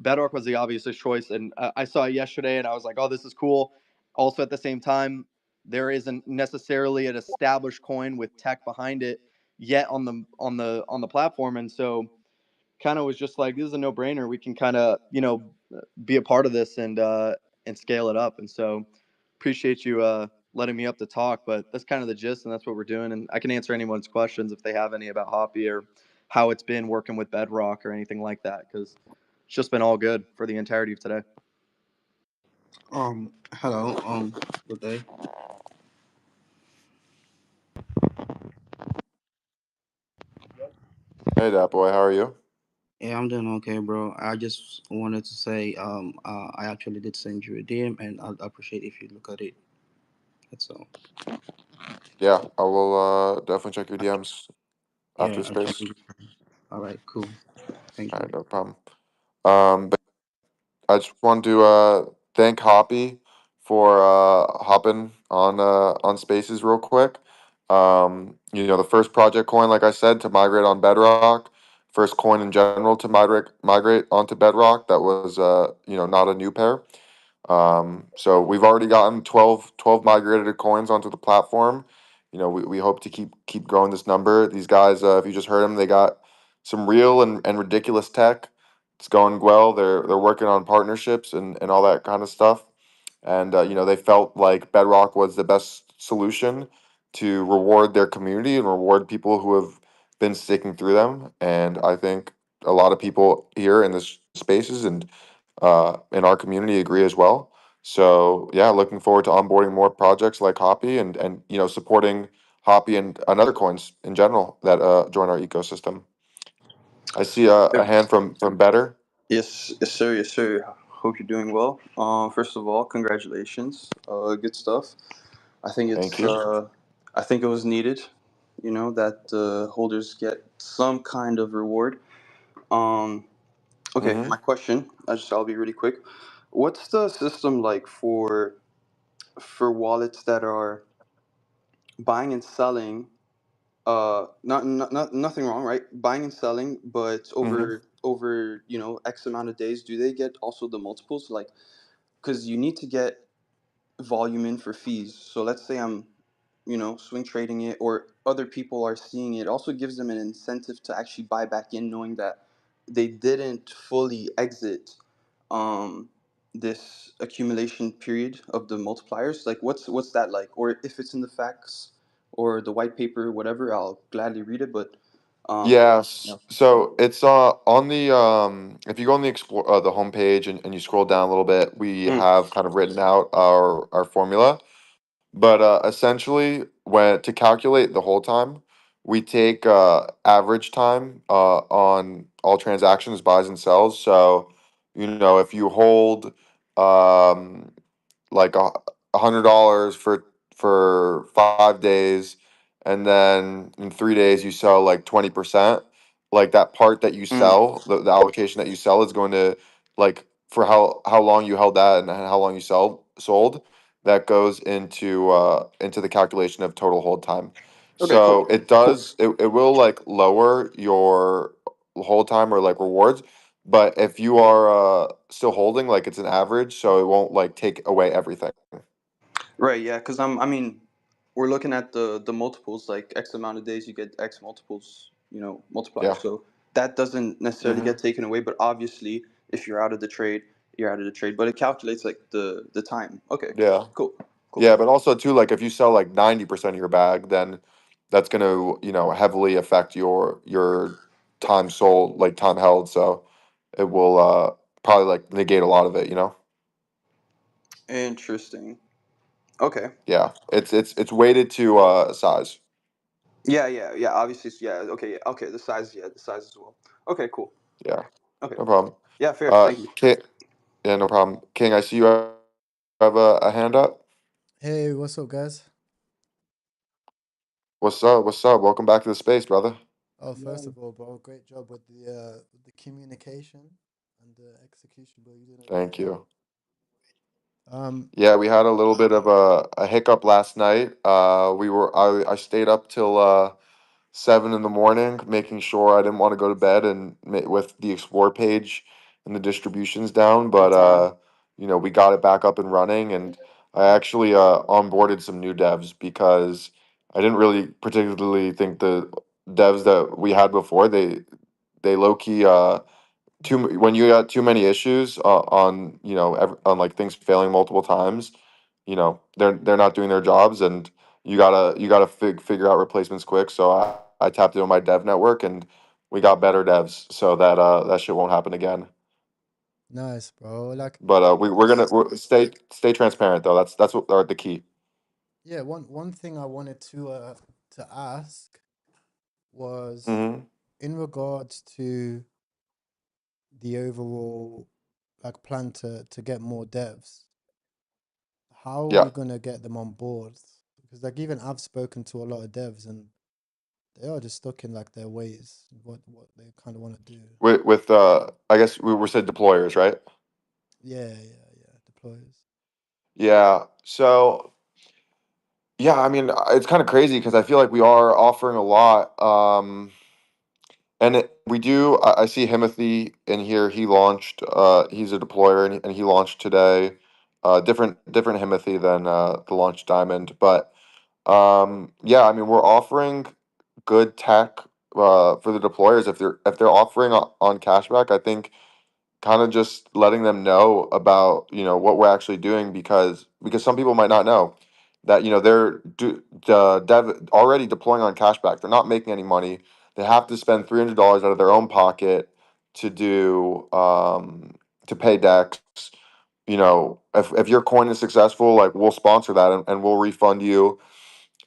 Bedrock was the obvious choice. And I saw it yesterday and I was like, oh, this is cool. Also at the same time, there isn't necessarily an established coin with tech behind it yet on the platform. And so kind of was just like, this is a no-brainer. We can kind of, be a part of this and scale it up. And so appreciate you letting me up to talk, but that's kind of the gist, and that's what we're doing. And I can answer anyone's questions if they have any about Hoppy or how it's been working with Bedrock or anything like that, because it's just been all good for the entirety of today. Hello, good day. Hey, that boy, how are you? Yeah, I'm doing okay, bro. I just wanted to say, I actually did send you a DM, and I'd appreciate if you look at it. That's all. Yeah, I will definitely check your DMs after Yeah, space. all right, cool. Thank All you. right, no problem. But I just want to thank Hoppy for hopping on Spaces real quick. The first project coin, like I said, to migrate on Bedrock first coin in general to migrate onto Bedrock. That was not a new pair. So we've already gotten 12 migrated coins onto the platform. We hope to keep growing this number. These guys, if you just heard them, they got some real and ridiculous tech. It's going well. They're working on partnerships and all that kind of stuff. And they felt like Bedrock was the best solution to reward their community and reward people who have been sticking through them. And I think a lot of people here in this spaces and in our community agree as well. So yeah, looking forward to onboarding more projects like Hoppy and supporting Hoppy and other coins in general that join our ecosystem. I see a hand from Better. Yes, sir. Yes, sir. Hope you're doing well. First of all, congratulations. Good stuff. I think Thank it's. you. I think it was needed. That holders get some kind of reward. Um. Okay, Mm-hmm. my question. I'll be really quick. What's the system like for wallets that are buying and selling? Nothing wrong, right? Buying and selling, but Mm-hmm. over X amount of days, do they get also the multiples? Like, because you need to get volume in for fees. So let's say I'm, swing trading it, or other people are seeing it. Also gives them an incentive to actually buy back in, knowing that they didn't fully exit um, this accumulation period of the multipliers. Like, what's that like? Or if it's in the facts or the white paper, whatever, I'll gladly read it. But Yes. yeah. So it's on the if you go on the explore the homepage and you scroll down a little bit, we Mm. have kind of written out our formula. But essentially, when to calculate the whole time, we take average time on all transactions, buys and sells. So, if you hold um, like $100 for 5 days, and then in 3 days you sell like 20%. Like that part that you Mm. sell, the allocation that you sell is going to like for how long you held that and how long you sold that goes into the calculation of total hold time. Okay, cool. So it will like lower your hold time or like rewards, but if you are still holding, like it's an average, so it won't like take away everything. Right, yeah, because I mean, we're looking at the multiples, like X amount of days, you get X multiples, multipliers. Yeah. So that doesn't necessarily Hmm. get taken away, but obviously, if you're out of the trade, you're out of the trade. But it calculates like the time. Okay, Yeah. cool, cool. Yeah, but also too, like if you sell like 90% of your bag, then that's gonna, heavily affect your time sold, like time held. So it will probably like negate a lot of it. Interesting. Okay. Yeah. It's weighted to size. Yeah, yeah, yeah. Obviously, yeah. Okay, yeah, okay. The size as well. Okay, cool. Yeah. Okay. No problem. Yeah, fair. Uh Thank you. King, yeah, no problem. King, I see you have a hand up. Hey, what's up, guys? What's up? What's up? Welcome back to the space, brother. Oh, first Yeah. of all, bro, great job with the communication and the execution, bro. You did a great Thank job. you. Um, Yeah, we had a little bit of a hiccup last night. I stayed up till 7 in the morning, making sure I didn't want to go to bed and with the explore page and the distributions down. But Good time. we got it back up and running, and I actually onboarded some new devs because I didn't really particularly think the devs that we had before they low key when you got too many issues on on like things failing multiple times, they're not doing their jobs, and you gotta figure out replacements quick. So I tapped into my dev network, and we got better devs so that that shit won't happen again. nice, bro. Like, But we're stay transparent though. That's what are the key. yeah, one thing I wanted to ask was Hmm. in regards to the overall like plan to get more devs. How are Yeah. we gonna get them on board? Because like even I've spoken to a lot of devs and they are just stuck in like their ways, what they kind of want to do. With I guess we were said deployers, right? Yeah, yeah, yeah. Deployers. Yeah. So yeah, I mean, it's kind of crazy because I feel like we are offering a lot. And we do. I see Himothy in here. He launched. He's a deployer, and he launched today. Different Himothy than the launch diamond, but yeah. I mean, we're offering good tech for the deployers. If they're offering on cashback, I think kind of just letting them know about what we're actually doing, because some people might not know that they're already deploying on cashback. They're not making any money. They have to spend $300 out of their own pocket to do to pay decks. If your coin is successful, like, we'll sponsor that, and we'll refund you.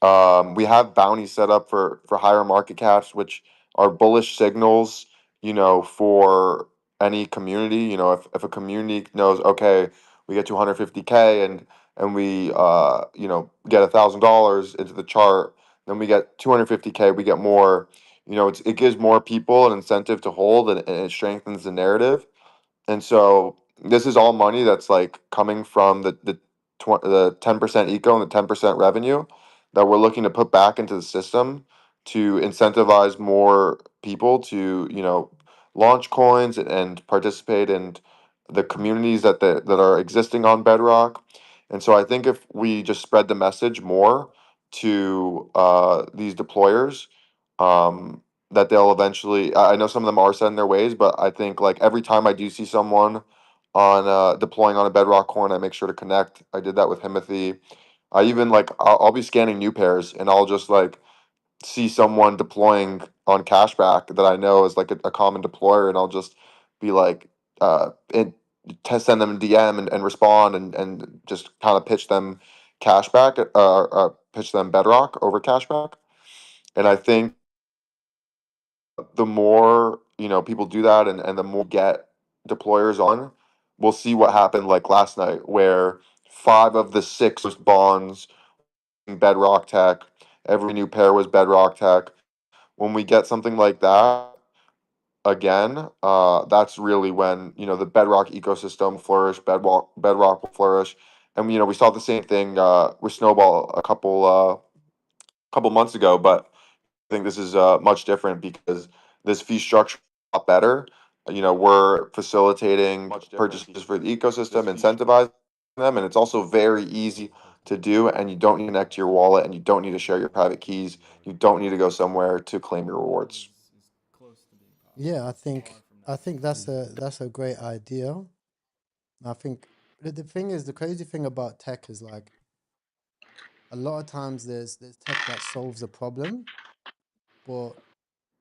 We have bounties set up for higher market caps, which are bullish signals, for any community. If a community knows, okay, we get to 150K, and we get $1,000 into the chart, then we get 250K, we get more. It gives more people an incentive to hold, and it strengthens the narrative. And so this is all money that's like coming from the 10% eco and the 10% revenue that we're looking to put back into the system to incentivize more people to launch coins and participate in the communities that are existing on Bedrock. And so I think if we just spread the message more to these deployers, that they'll eventually. I know some of them are set in their ways, but I think, like, every time I do see someone on deploying on a Bedrock coin, I make sure to connect. I did that with Himothy. I even, like, I'll be scanning new pairs, and I'll just, like, see someone deploying on cashback that I know is like a common deployer, and I'll just be like, and send them a DM and respond, and just kind of pitch them cashback, pitch them Bedrock over cashback. And I think the more people do that, and the more get deployers on, we'll see what happened like last night, where 5 of the 6 bonds Bedrock tech, every new pair was Bedrock tech. When we get something like that again, that's really when the Bedrock ecosystem will flourish. Bedrock will flourish. And we saw the same thing with Snowball a couple months ago, but I think this is much different because this fee structure is a lot better. We're facilitating purchases for the ecosystem, incentivizing them, and it's also very easy to do. And you don't need to connect to your wallet, and you don't need to share your private keys. You don't need to go somewhere to claim your rewards. Yeah, I think that's a great idea. I think the thing is, the crazy thing about tech is, like, a lot of times there's tech that solves a problem, but,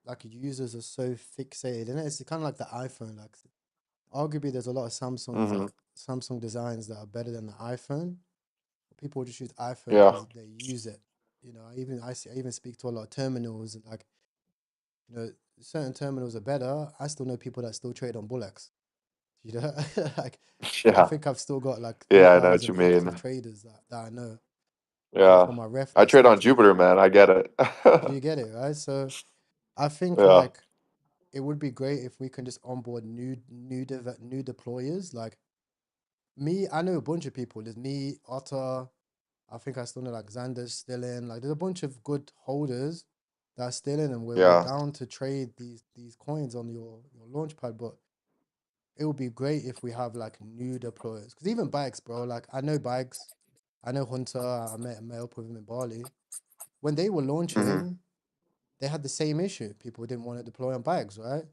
like, users are so fixated in it. It's kind of like the iPhone. Like, arguably, there's a lot of Samsung designs that are better than the iPhone. People just use iPhone Yeah. because they use it. I even speak to a lot of terminals, and, like, certain terminals are better. I still know people that still trade on Bullocks. You know, like, I Yeah. think I've still got like Yeah, I know what 3,000 you active mean. traders that I know. Yeah. For my ref I that trade still on trade. Jupiter, man. I get it. Do you get it, right? So I think, Yeah. like, it would be great if we can just onboard new deployers. Like me, I know a bunch of people. There's me, Otter. I think I still know, like, Xander's still in. Like, there's a bunch of good holders that are still in, and we're Yeah. down to trade these coins on your launch pad. But it would be great if we have, like, new deployers. Because even bikes, bro. Like, I know bikes. I know Hunter. I met up with him in Bali. When they were launching, they had the same issue. People didn't want to deploy on bikes, right?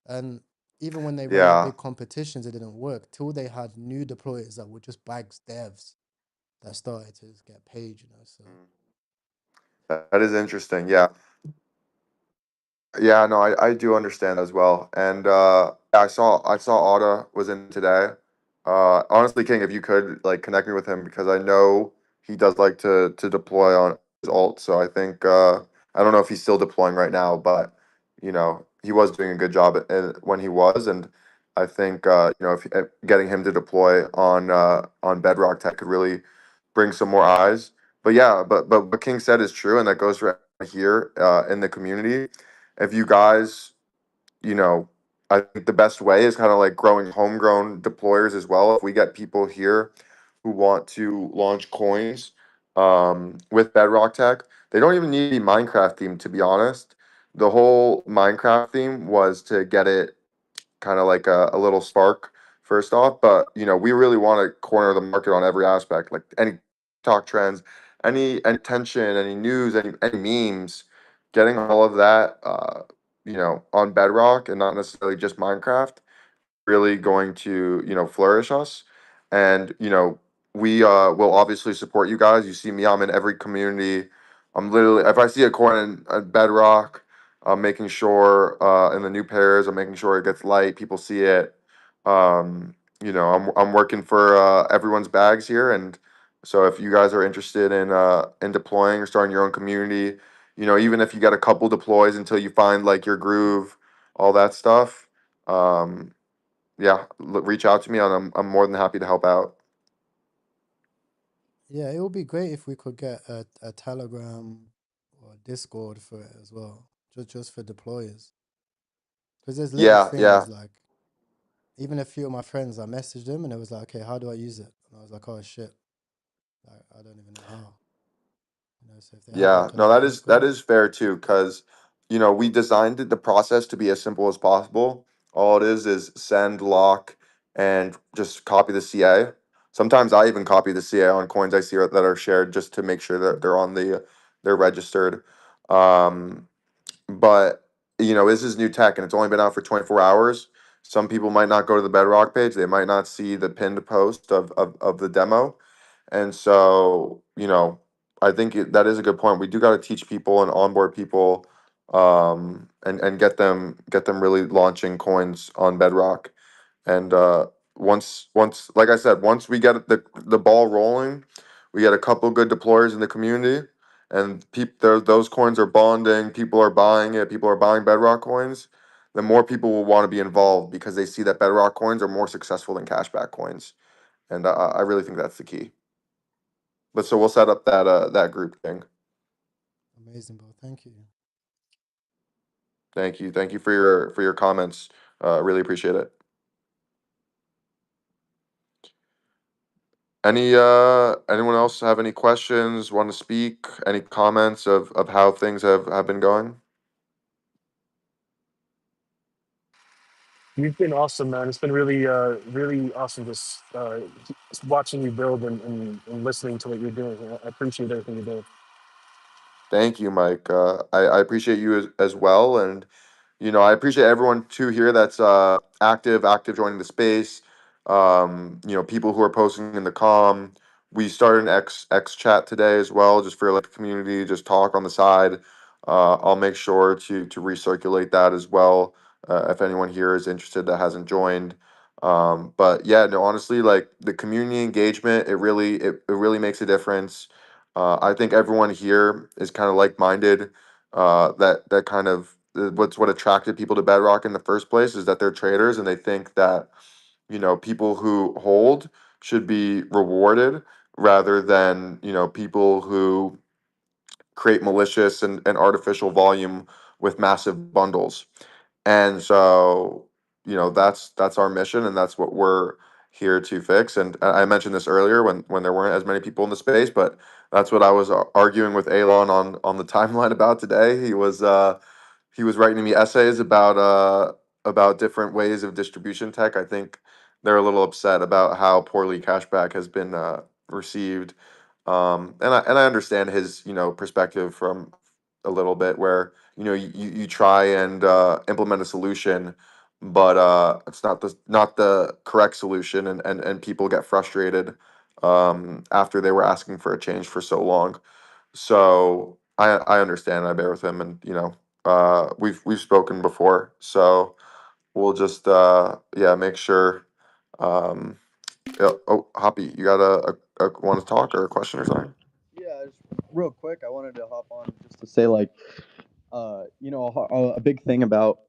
And even when they ran the Yeah. big competitions, it didn't work till they had new deployers that were just bikes devs that started to just get paid. So That is interesting. Yeah. Yeah, no, I do understand as well. And I saw Otta was in today. Honestly, King, if you could, like, connect me with him, because I know he does like to deploy on his alt. So I think I don't know if he's still deploying right now, but he was doing a good job when he was. And I think if getting him to deploy on Bedrock Tech could really bring some more eyes. But yeah, but what King said is true, and that goes for here in the community. If you guys, I think the best way is kind of like growing homegrown deployers as well. If we get people here who want to launch coins with Bedrock Tech, they don't even need to be Minecraft themed, to be honest. the whole Minecraft theme was to get it kind of like a little spark first off, but we really want to corner the market on every aspect, like any talk trends, any tension, any news, any memes, getting all of that on Bedrock and not necessarily just Minecraft, really going to flourish us. And we will obviously support you guys. You see me, I'm in every community. I'm literally, if I see a coin in Bedrock, I'm making sure in the new pairs, I'm making sure it gets light, people see it. I'm working for everyone's bags here. And so if you guys are interested in deploying or starting your own community, even if you get a couple deploys until you find like your groove, all that stuff, yeah, reach out to me, and I'm more than happy to help out. Yeah, it would be great if we could get a Telegram or Discord for it as well, just for deployers. Because there's little Yeah, yeah, things like, even a few of my friends, I messaged them and it was like, okay, how do I use it? And I was like, oh shit, I don't even know how. So if they have yeah. like a No, little that Discord. is fair too, because we designed the process to be as simple as possible. All it is send, lock, and just copy the CA. Sometimes I even copy the CA on coins I see that are shared just to make sure that they're registered. Um, but this is new tech and it's only been out for 24 hours. Some people might not go to the Bedrock page, they might not see the pinned post of the demo. And so I think that is a good point. We do got to teach people and onboard people, and get them really launching coins on Bedrock. And once like I said, once we get the ball rolling, we get a couple good deployers in the community, and those coins are bonding. People are buying it. People are buying Bedrock coins. The more people will want to be involved because they see that Bedrock coins are more successful than cashback coins, and I really think that's the key. But so we'll set up that group thing. Amazing, bro. Thank you. Thank you for your comments. Really appreciate it. Anyone else have any questions? Want to speak? Any comments of how things have been going? You've been awesome, man. It's been really awesome just watching you build and listening to what you're doing. I appreciate everything you're doing. Thank you, Mike. I appreciate you as well, and I appreciate everyone too here that's active joining the space. People who are posting in the com. We started an X chat today as well, just for like the community, just talk on the side. I'll make sure to recirculate that as well, if anyone here is interested that hasn't joined. But yeah, no, honestly, like the community engagement, it really makes a difference. I think everyone here is kind of like-minded. That kind of what attracted people to Bedrock in the first place is that they're traders and they think that people who hold should be rewarded rather than people who create malicious and artificial volume with massive bundles. And so, that's our mission, and that's what we're here to fix. And I mentioned this earlier when there weren't as many people in the space, but that's what I was arguing with Elon on the timeline about today. He was writing me essays about different ways of distribution tech. I think they're a little upset about how poorly cashback has been received. And I understand his perspective from a little bit, where you try and implement a solution, but it's not the correct solution, and people get frustrated after they were asking for a change for so long. So I understand. I bear with him, and we've spoken before, so we'll just yeah, make sure. Um, yeah, oh, Hoppy, you got a want to talk or a question or something? Yeah, just real quick, I wanted to hop on just to say, like, a big thing about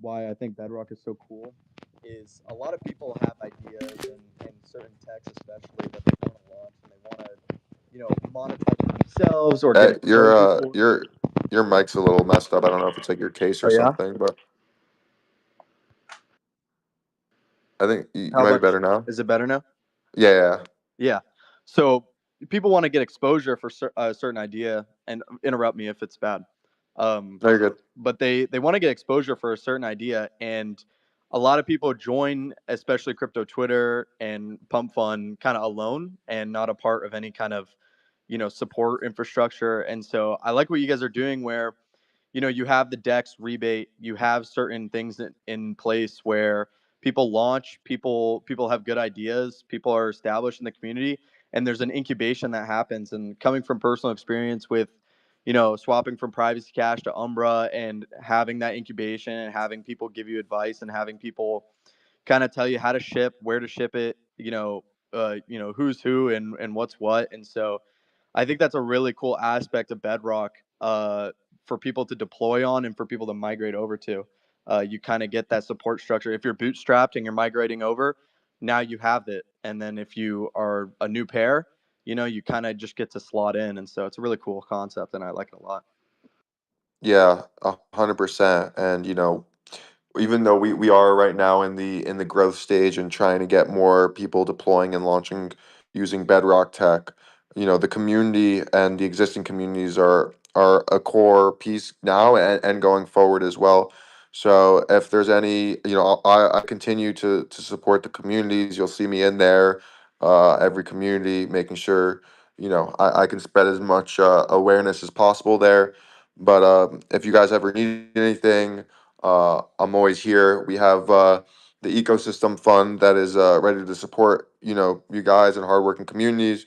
why I think Bedrock is so cool is a lot of people have ideas and certain techs, especially, that they want to launch and they want to, monetize it themselves or get exposure for. Your mic's a little messed up. I don't know if it's like your case or Oh yeah. something, but I think you How might be much better now. is it better now? Yeah, yeah. Yeah. So people want to get exposure for a certain idea, and interrupt me if it's bad. Very good. But they want to get exposure for a certain idea, and a lot of people join, especially crypto Twitter and Pump Fund, kind of alone and not a part of any kind of support infrastructure. And so I like what you guys are doing, where you have the DEX rebate, you have certain things in place where people launch, people have good ideas, people are established in the community, and there's an incubation that happens. And coming from personal experience with swapping from privacy cash to Umbra and having that incubation and having people give you advice and having people kind of tell you how to ship, where to ship it, who's who and what's what. And so I think that's a really cool aspect of Bedrock for people to deploy on and for people to migrate over to. You kind of get that support structure. If you're bootstrapped and you're migrating over, now you have it. And then if you are a new pair, you kind of just get to slot in. And so it's a really cool concept, and I like it a lot. Yeah, 100%. And even though we are right now in the growth stage and trying to get more people deploying and launching using Bedrock tech, the community and the existing communities are a core piece now and going forward as well. So if there's any, I continue to support the communities. You'll see me in there, every community, making sure I can spread as much awareness as possible there. But if you guys ever need anything, I'm always here. We have the ecosystem fund that is ready to support you guys and hardworking communities.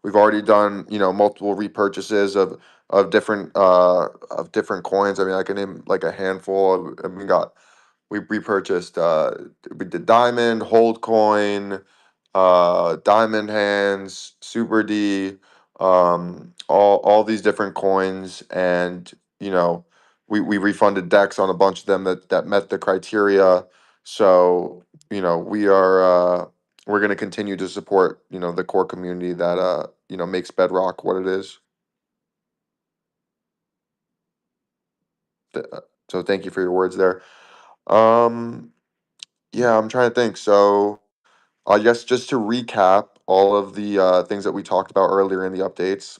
We've already done multiple repurchases of different coins. I mean, I can name like a handful. We repurchased we did Diamond, Hold Coin, Diamond Hands, Super D, all these different coins, and we refunded decks on a bunch of them that met the criteria. So we're going to continue to support the core community that makes Bedrock what it is. So thank you for your words there. Yeah, I'm trying to think. So I guess just to recap all of the things that we talked about earlier in the updates.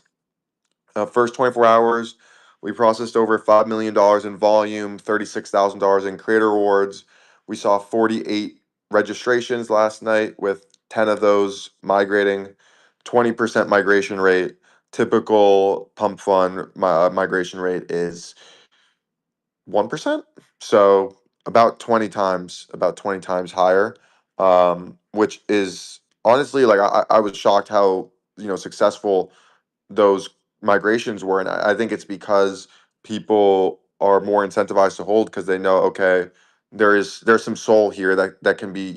First 24 hours, we processed over $5 million in volume, $36,000 in creator rewards. We saw 48 registrations last night, with 10 of those migrating, 20% migration rate. Typical pump fund migration rate is 1%. So about 20 times higher, which is honestly, like, I was shocked how successful those migrations were. And I think it's because people are more incentivized to hold, because they know, okay, there's some soul here that can be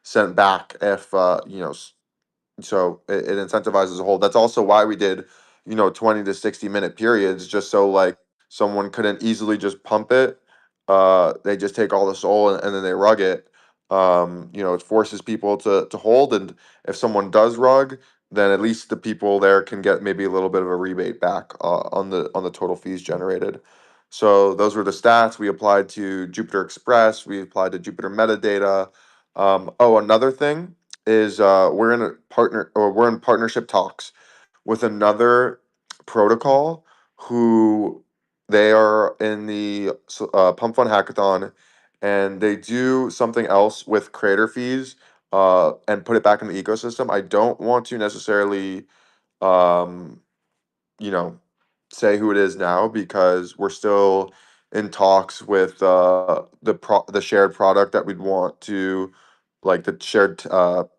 sent back if so it incentivizes a hold. That's also why we did 20 to 60 minute periods, just so like someone couldn't easily just pump it. They just take all the soul and then they rug it. It forces people to hold, and if someone does rug, then at least the people there can get maybe a little bit of a rebate back on the total fees generated. So those were the stats we applied to Jupiter Express. We applied to Jupiter metadata. Another thing is we're in partnership talks with another protocol who they are in the Pump Fund Hackathon, and they do something else with creator fees and put it back in the ecosystem. I don't want to necessarily um, you know, say who it is now, because we're still in talks with the shared product that we'd want to, like the shared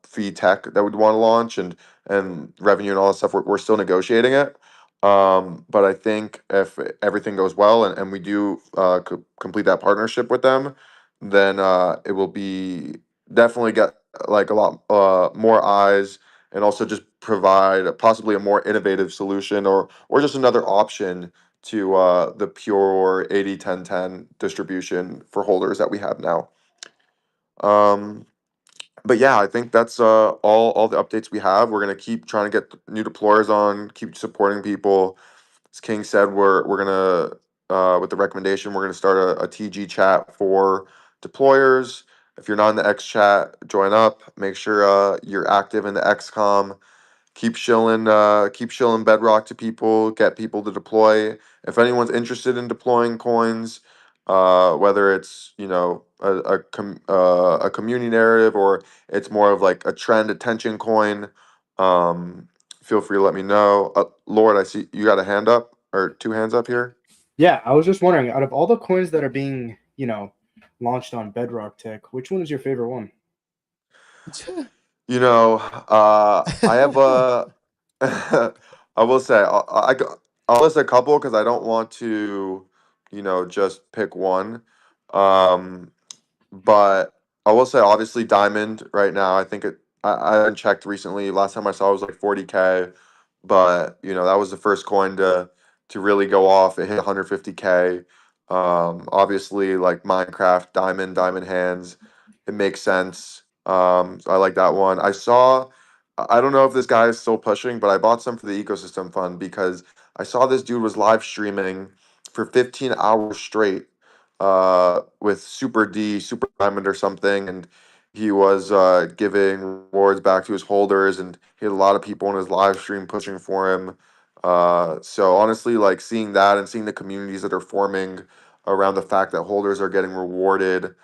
fee tech that we'd want to launch, and revenue and all that stuff. We're still negotiating it. But I think if everything goes well and we do complete that partnership with them, then it will be definitely get like a lot more eyes, and also just provide possibly a more innovative solution, or just another option to the pure 80-10-10 distribution for holders that we have now. But yeah, I think that's all the updates we have. We're gonna keep trying to get new deployers on, keep supporting people. As King said, we're gonna with the recommendation, we're gonna start a TG chat for deployers. If you're not in the X chat, join up. Make sure you're active in the XCOM. keep shilling Bedrock to people, get people to deploy. If anyone's interested in deploying coins, whether it's a community narrative or it's more of like a trend attention coin, feel free to let me know. Lord, I see you got a hand up or two hands up here. Yeah, I was just wondering, out of all the coins that are being, launched on Bedrock Tech, which one is your favorite one? I have a. I will say I'll list a couple because I don't want to, just pick one. Um, but I will say obviously Diamond right now. I think I haven't checked recently. Last time I saw it was like 40K, but that was the first coin to really go off. It hit 150K. Obviously like Minecraft Diamond Hands. It makes sense. So I like that one. I don't know if this guy is still pushing, but I bought some for the ecosystem fund because I saw this dude was live streaming for 15 hours straight with Super D, Super Diamond or something, and he was giving rewards back to his holders, and he had a lot of people in his live stream pushing for him. So honestly, like seeing that and seeing the communities that are forming around the fact that holders are getting rewarded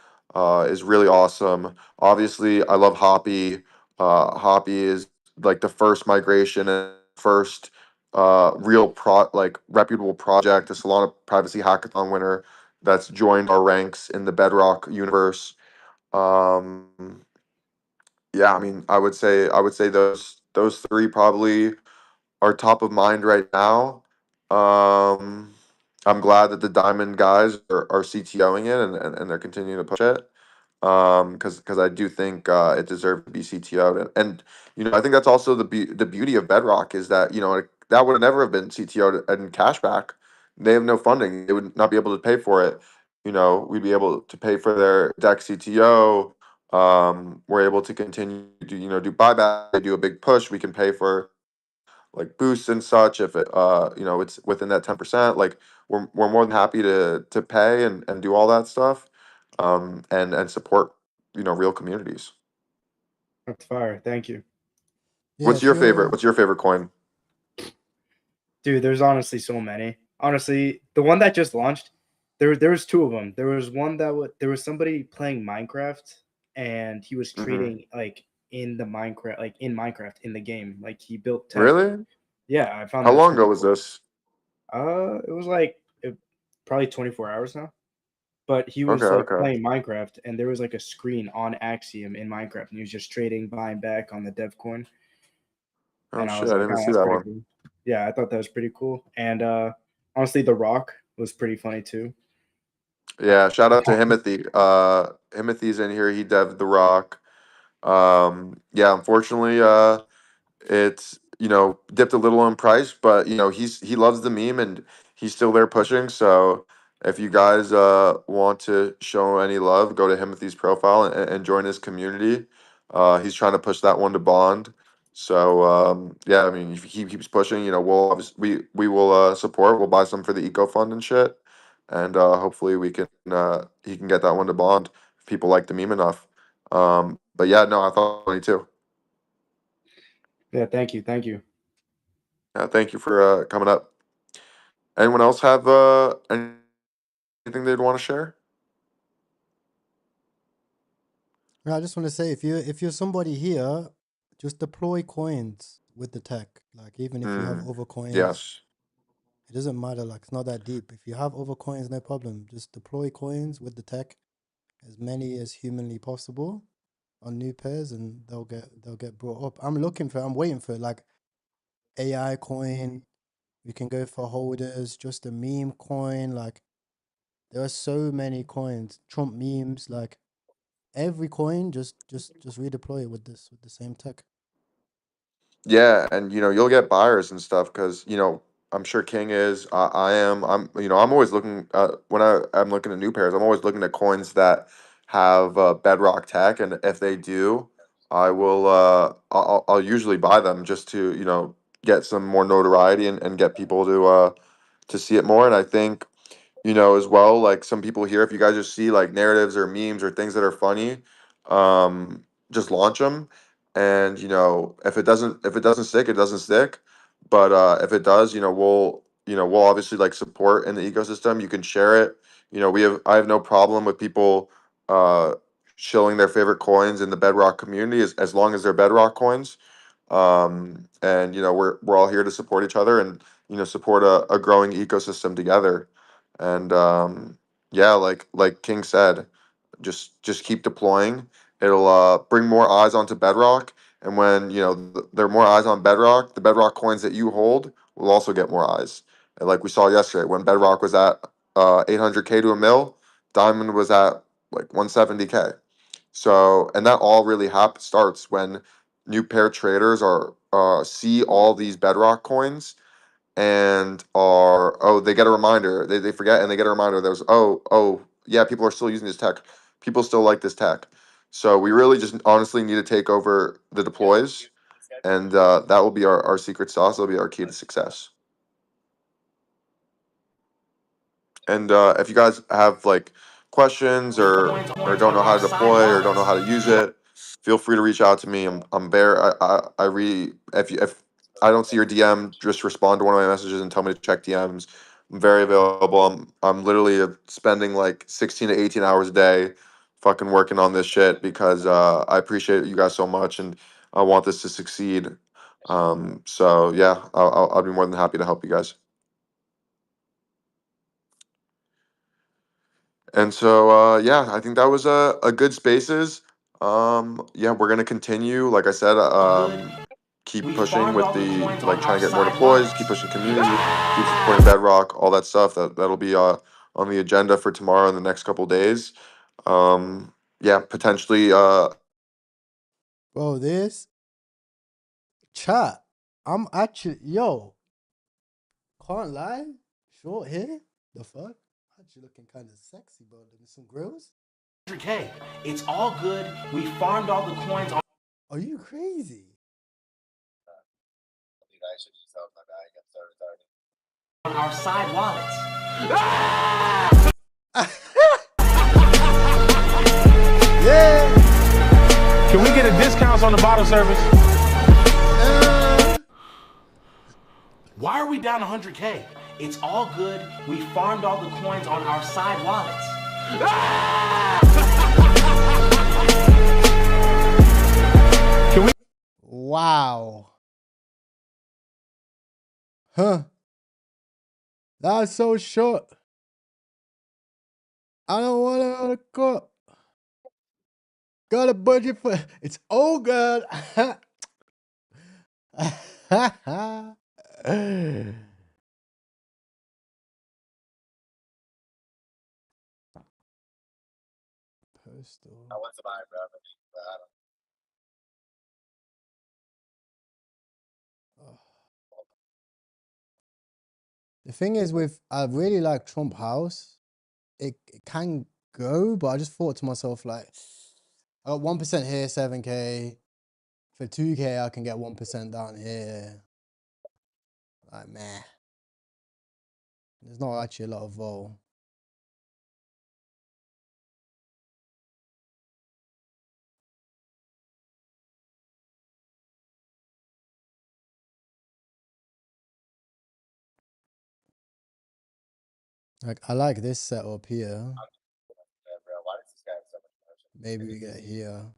is really awesome. Obviously, I love Hoppy. Hoppy is like the first migration and first reputable project, a Solana Privacy Hackathon winner that's joined our ranks in the Bedrock universe. Um, yeah, I mean, I would say those three probably are top of mind right now. Um, I'm glad that the Diamond guys are CTOing it and they're continuing to push it. Because I do think it deserved to be CTO'd, and I think that's also the beauty of Bedrock is that that would never have been CTO'd and cashback. They have no funding; they would not be able to pay for it. We'd be able to pay for their deck CTO. We're able to continue to do buyback. They do a big push. We can pay for like boosts and such if it's within that 10%. Like we're more than happy to pay and do all that stuff and support real communities. That's fire. Thank you. Yeah, if you're What's your favorite coin? Dude, there's honestly so many. Honestly, the one that just launched, there was two of them. There was one there was somebody playing Minecraft and he was trading like in Minecraft in the game. Like he built tech. Really? Yeah, I found How that long super ago was cool. this? It was probably 24 hours now. But he Okay, was like okay. playing Minecraft and there was like a screen on Axiom in Minecraft and he was just trading, buying back on the dev coin. Oh And I shit, was I like, didn't oh, see that's that pretty one. cool. Yeah, I thought that was pretty cool. And honestly, The Rock was pretty funny too. Yeah, shout out to Himothy. Himothy's in here. He dev'd the Rock. Yeah, unfortunately, it's dipped a little in price, but he loves the meme and he's still there pushing. So if you guys want to show any love, go to Himothy's profile and join his community. He's trying to push that one to bond. So yeah, I mean, if he keeps pushing, we will support. We'll buy some for the eco fund and shit, and hopefully he can get that one to bond if people like the meme enough. But yeah, no, I thought funny too. Yeah, thank you. Thank you. Thank you for coming up. Anyone else have anything they'd want to share? No, I just want to say if you're somebody here, just deploy coins with the tech. Like even if you have other coins, Yes. it doesn't matter. Like it's not that deep. If you have other coins, no problem. Just deploy coins with the tech, as many as humanly possible, on new pairs, and they'll get brought up. I'm waiting for like AI coin. We can go for holders, just a meme coin. Like there are so many coins. Trump memes, like every coin, just redeploy it with the same tech. Yeah, and you'll get buyers and stuff because I'm sure King is. I am. I'm always looking when I'm looking at new pairs. I'm always looking at coins that have Bedrock tech, and if they do, I will. I'll usually buy them just to get some more notoriety and get people to see it more. And I think as well, like some people here, if you guys just see like narratives or memes or things that are funny, just launch them. and if it doesn't stick, it doesn't stick. But if it does, we'll obviously like support in the ecosystem. You can share it. I have no problem with people shilling their favorite coins in the Bedrock community as long as they're Bedrock coins. And we're all here to support each other and support a growing ecosystem together. And yeah, like King said, just keep deploying. It'll bring more eyes onto Bedrock, and when there are more eyes on Bedrock, the Bedrock coins that you hold will also get more eyes. And like we saw yesterday, when Bedrock was at 800K to a mil, Diamond was at like 170K. So, and that all really starts when new pair traders are see all these Bedrock coins and they get a reminder. They forget and they get a reminder. There's yeah, people are still using this tech. People still like this tech. So we really just honestly need to take over the deploys, and that will be our secret sauce. That'll be our key to success. And if you guys have like questions or don't know how to deploy or don't know how to use it, feel free to reach out to me. I'm there. If I don't see your DM, just respond to one of my messages and tell me to check DMs. I'm very available. I'm literally spending like 16 to 18 hours a day fucking working on this shit because I appreciate you guys so much and I want this to succeed. So yeah, I'll be more than happy to help you guys. And so, yeah, I think that was a good spaces. Yeah, we're gonna continue. Like I said, keep pushing with the like trying to get more deploys, keep pushing community, keep supporting Bedrock, all that stuff. That'll be on the agenda for tomorrow and the next couple days. Yeah, potentially. Bro, this chat. I'm actually can't lie. Short hair. The fuck? Actually looking kind of sexy, bro. With some grills. 100K. It's all good. We farmed all the coins on. Are you crazy? On our side wallets. Yeah. Can we get a discount on the bottle service? Why are we down 100K? It's all good. We farmed all the coins on our side wallets. Can we? Wow. Huh. That's so short. I don't want to cook. Got a budget for it's all good. Postal. I want to buy it, bro. The thing is I really like Trump House. It can go, but I just thought to myself like, I got 1% here, 7K. For 2K, I can get 1% down here. Like, meh. There's not actually a lot of vol. Like, I like this setup here. Maybe we get here.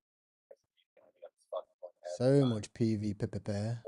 So much PV pair.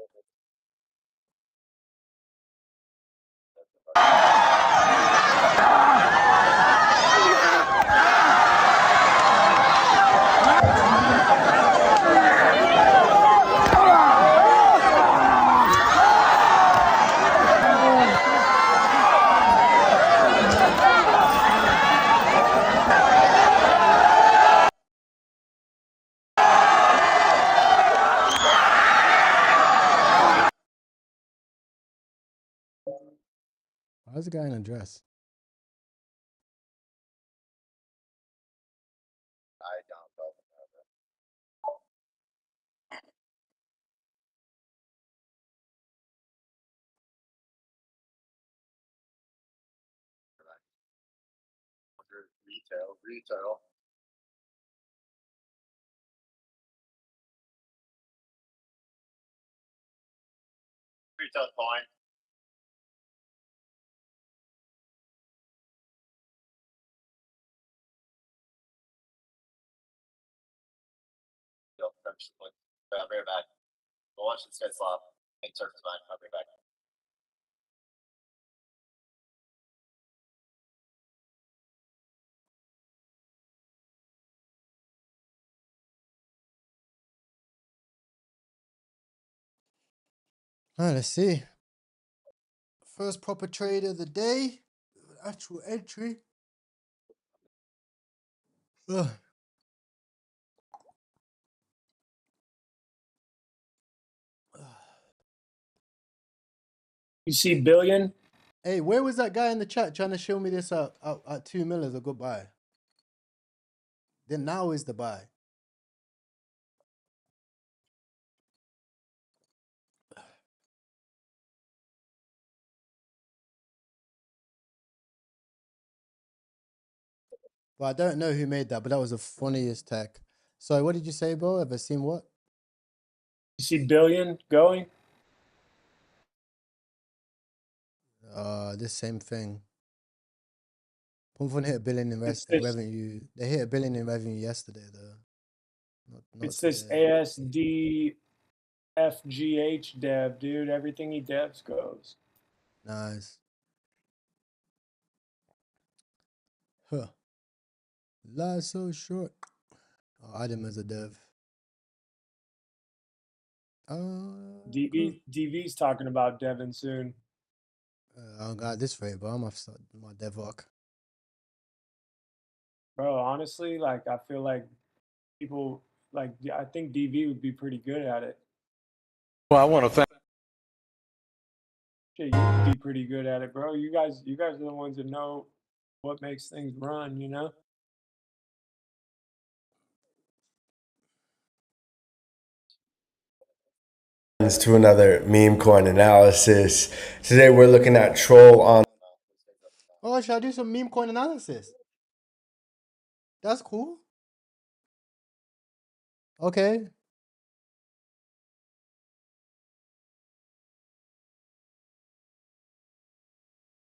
Why's the guy in a dress? Retail. All right, let's see. First proper trade of the day. Actual entry. Ugh. You see billion? Hey, where was that guy in the chat trying to show me this at 2 mil as a good buy? Then now is the buy. Well, I don't know who made that, but that was the funniest tech. So what did you say, bro? Ever seen what? You see billion going? This same thing. Pumphon hit $1 billion in revenue. They hit $1 billion in revenue yesterday, though. Not It's this today. ASD FGH dev, dude. Everything he devs goes. Nice. Huh. Life so short. Oh, Adam as a dev. DV's talking about Devin soon. I don't got this for you, bro. I'm off my Bedrock. Bro, honestly, like I feel like people like I think DV would be pretty good at it. Well, I want to thank. Shit, you'd be pretty good at it, bro. You guys are the ones that know what makes things run, you know? To another meme coin analysis. Today we're looking at troll on. Oh, should I do some meme coin analysis? That's cool. Okay.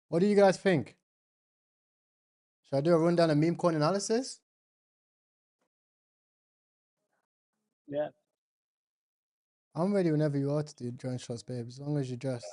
What do you guys think? Should I do a rundown of meme coin analysis? Yeah. I'm ready whenever you are to do joint shots, babe, as long as you're dressed.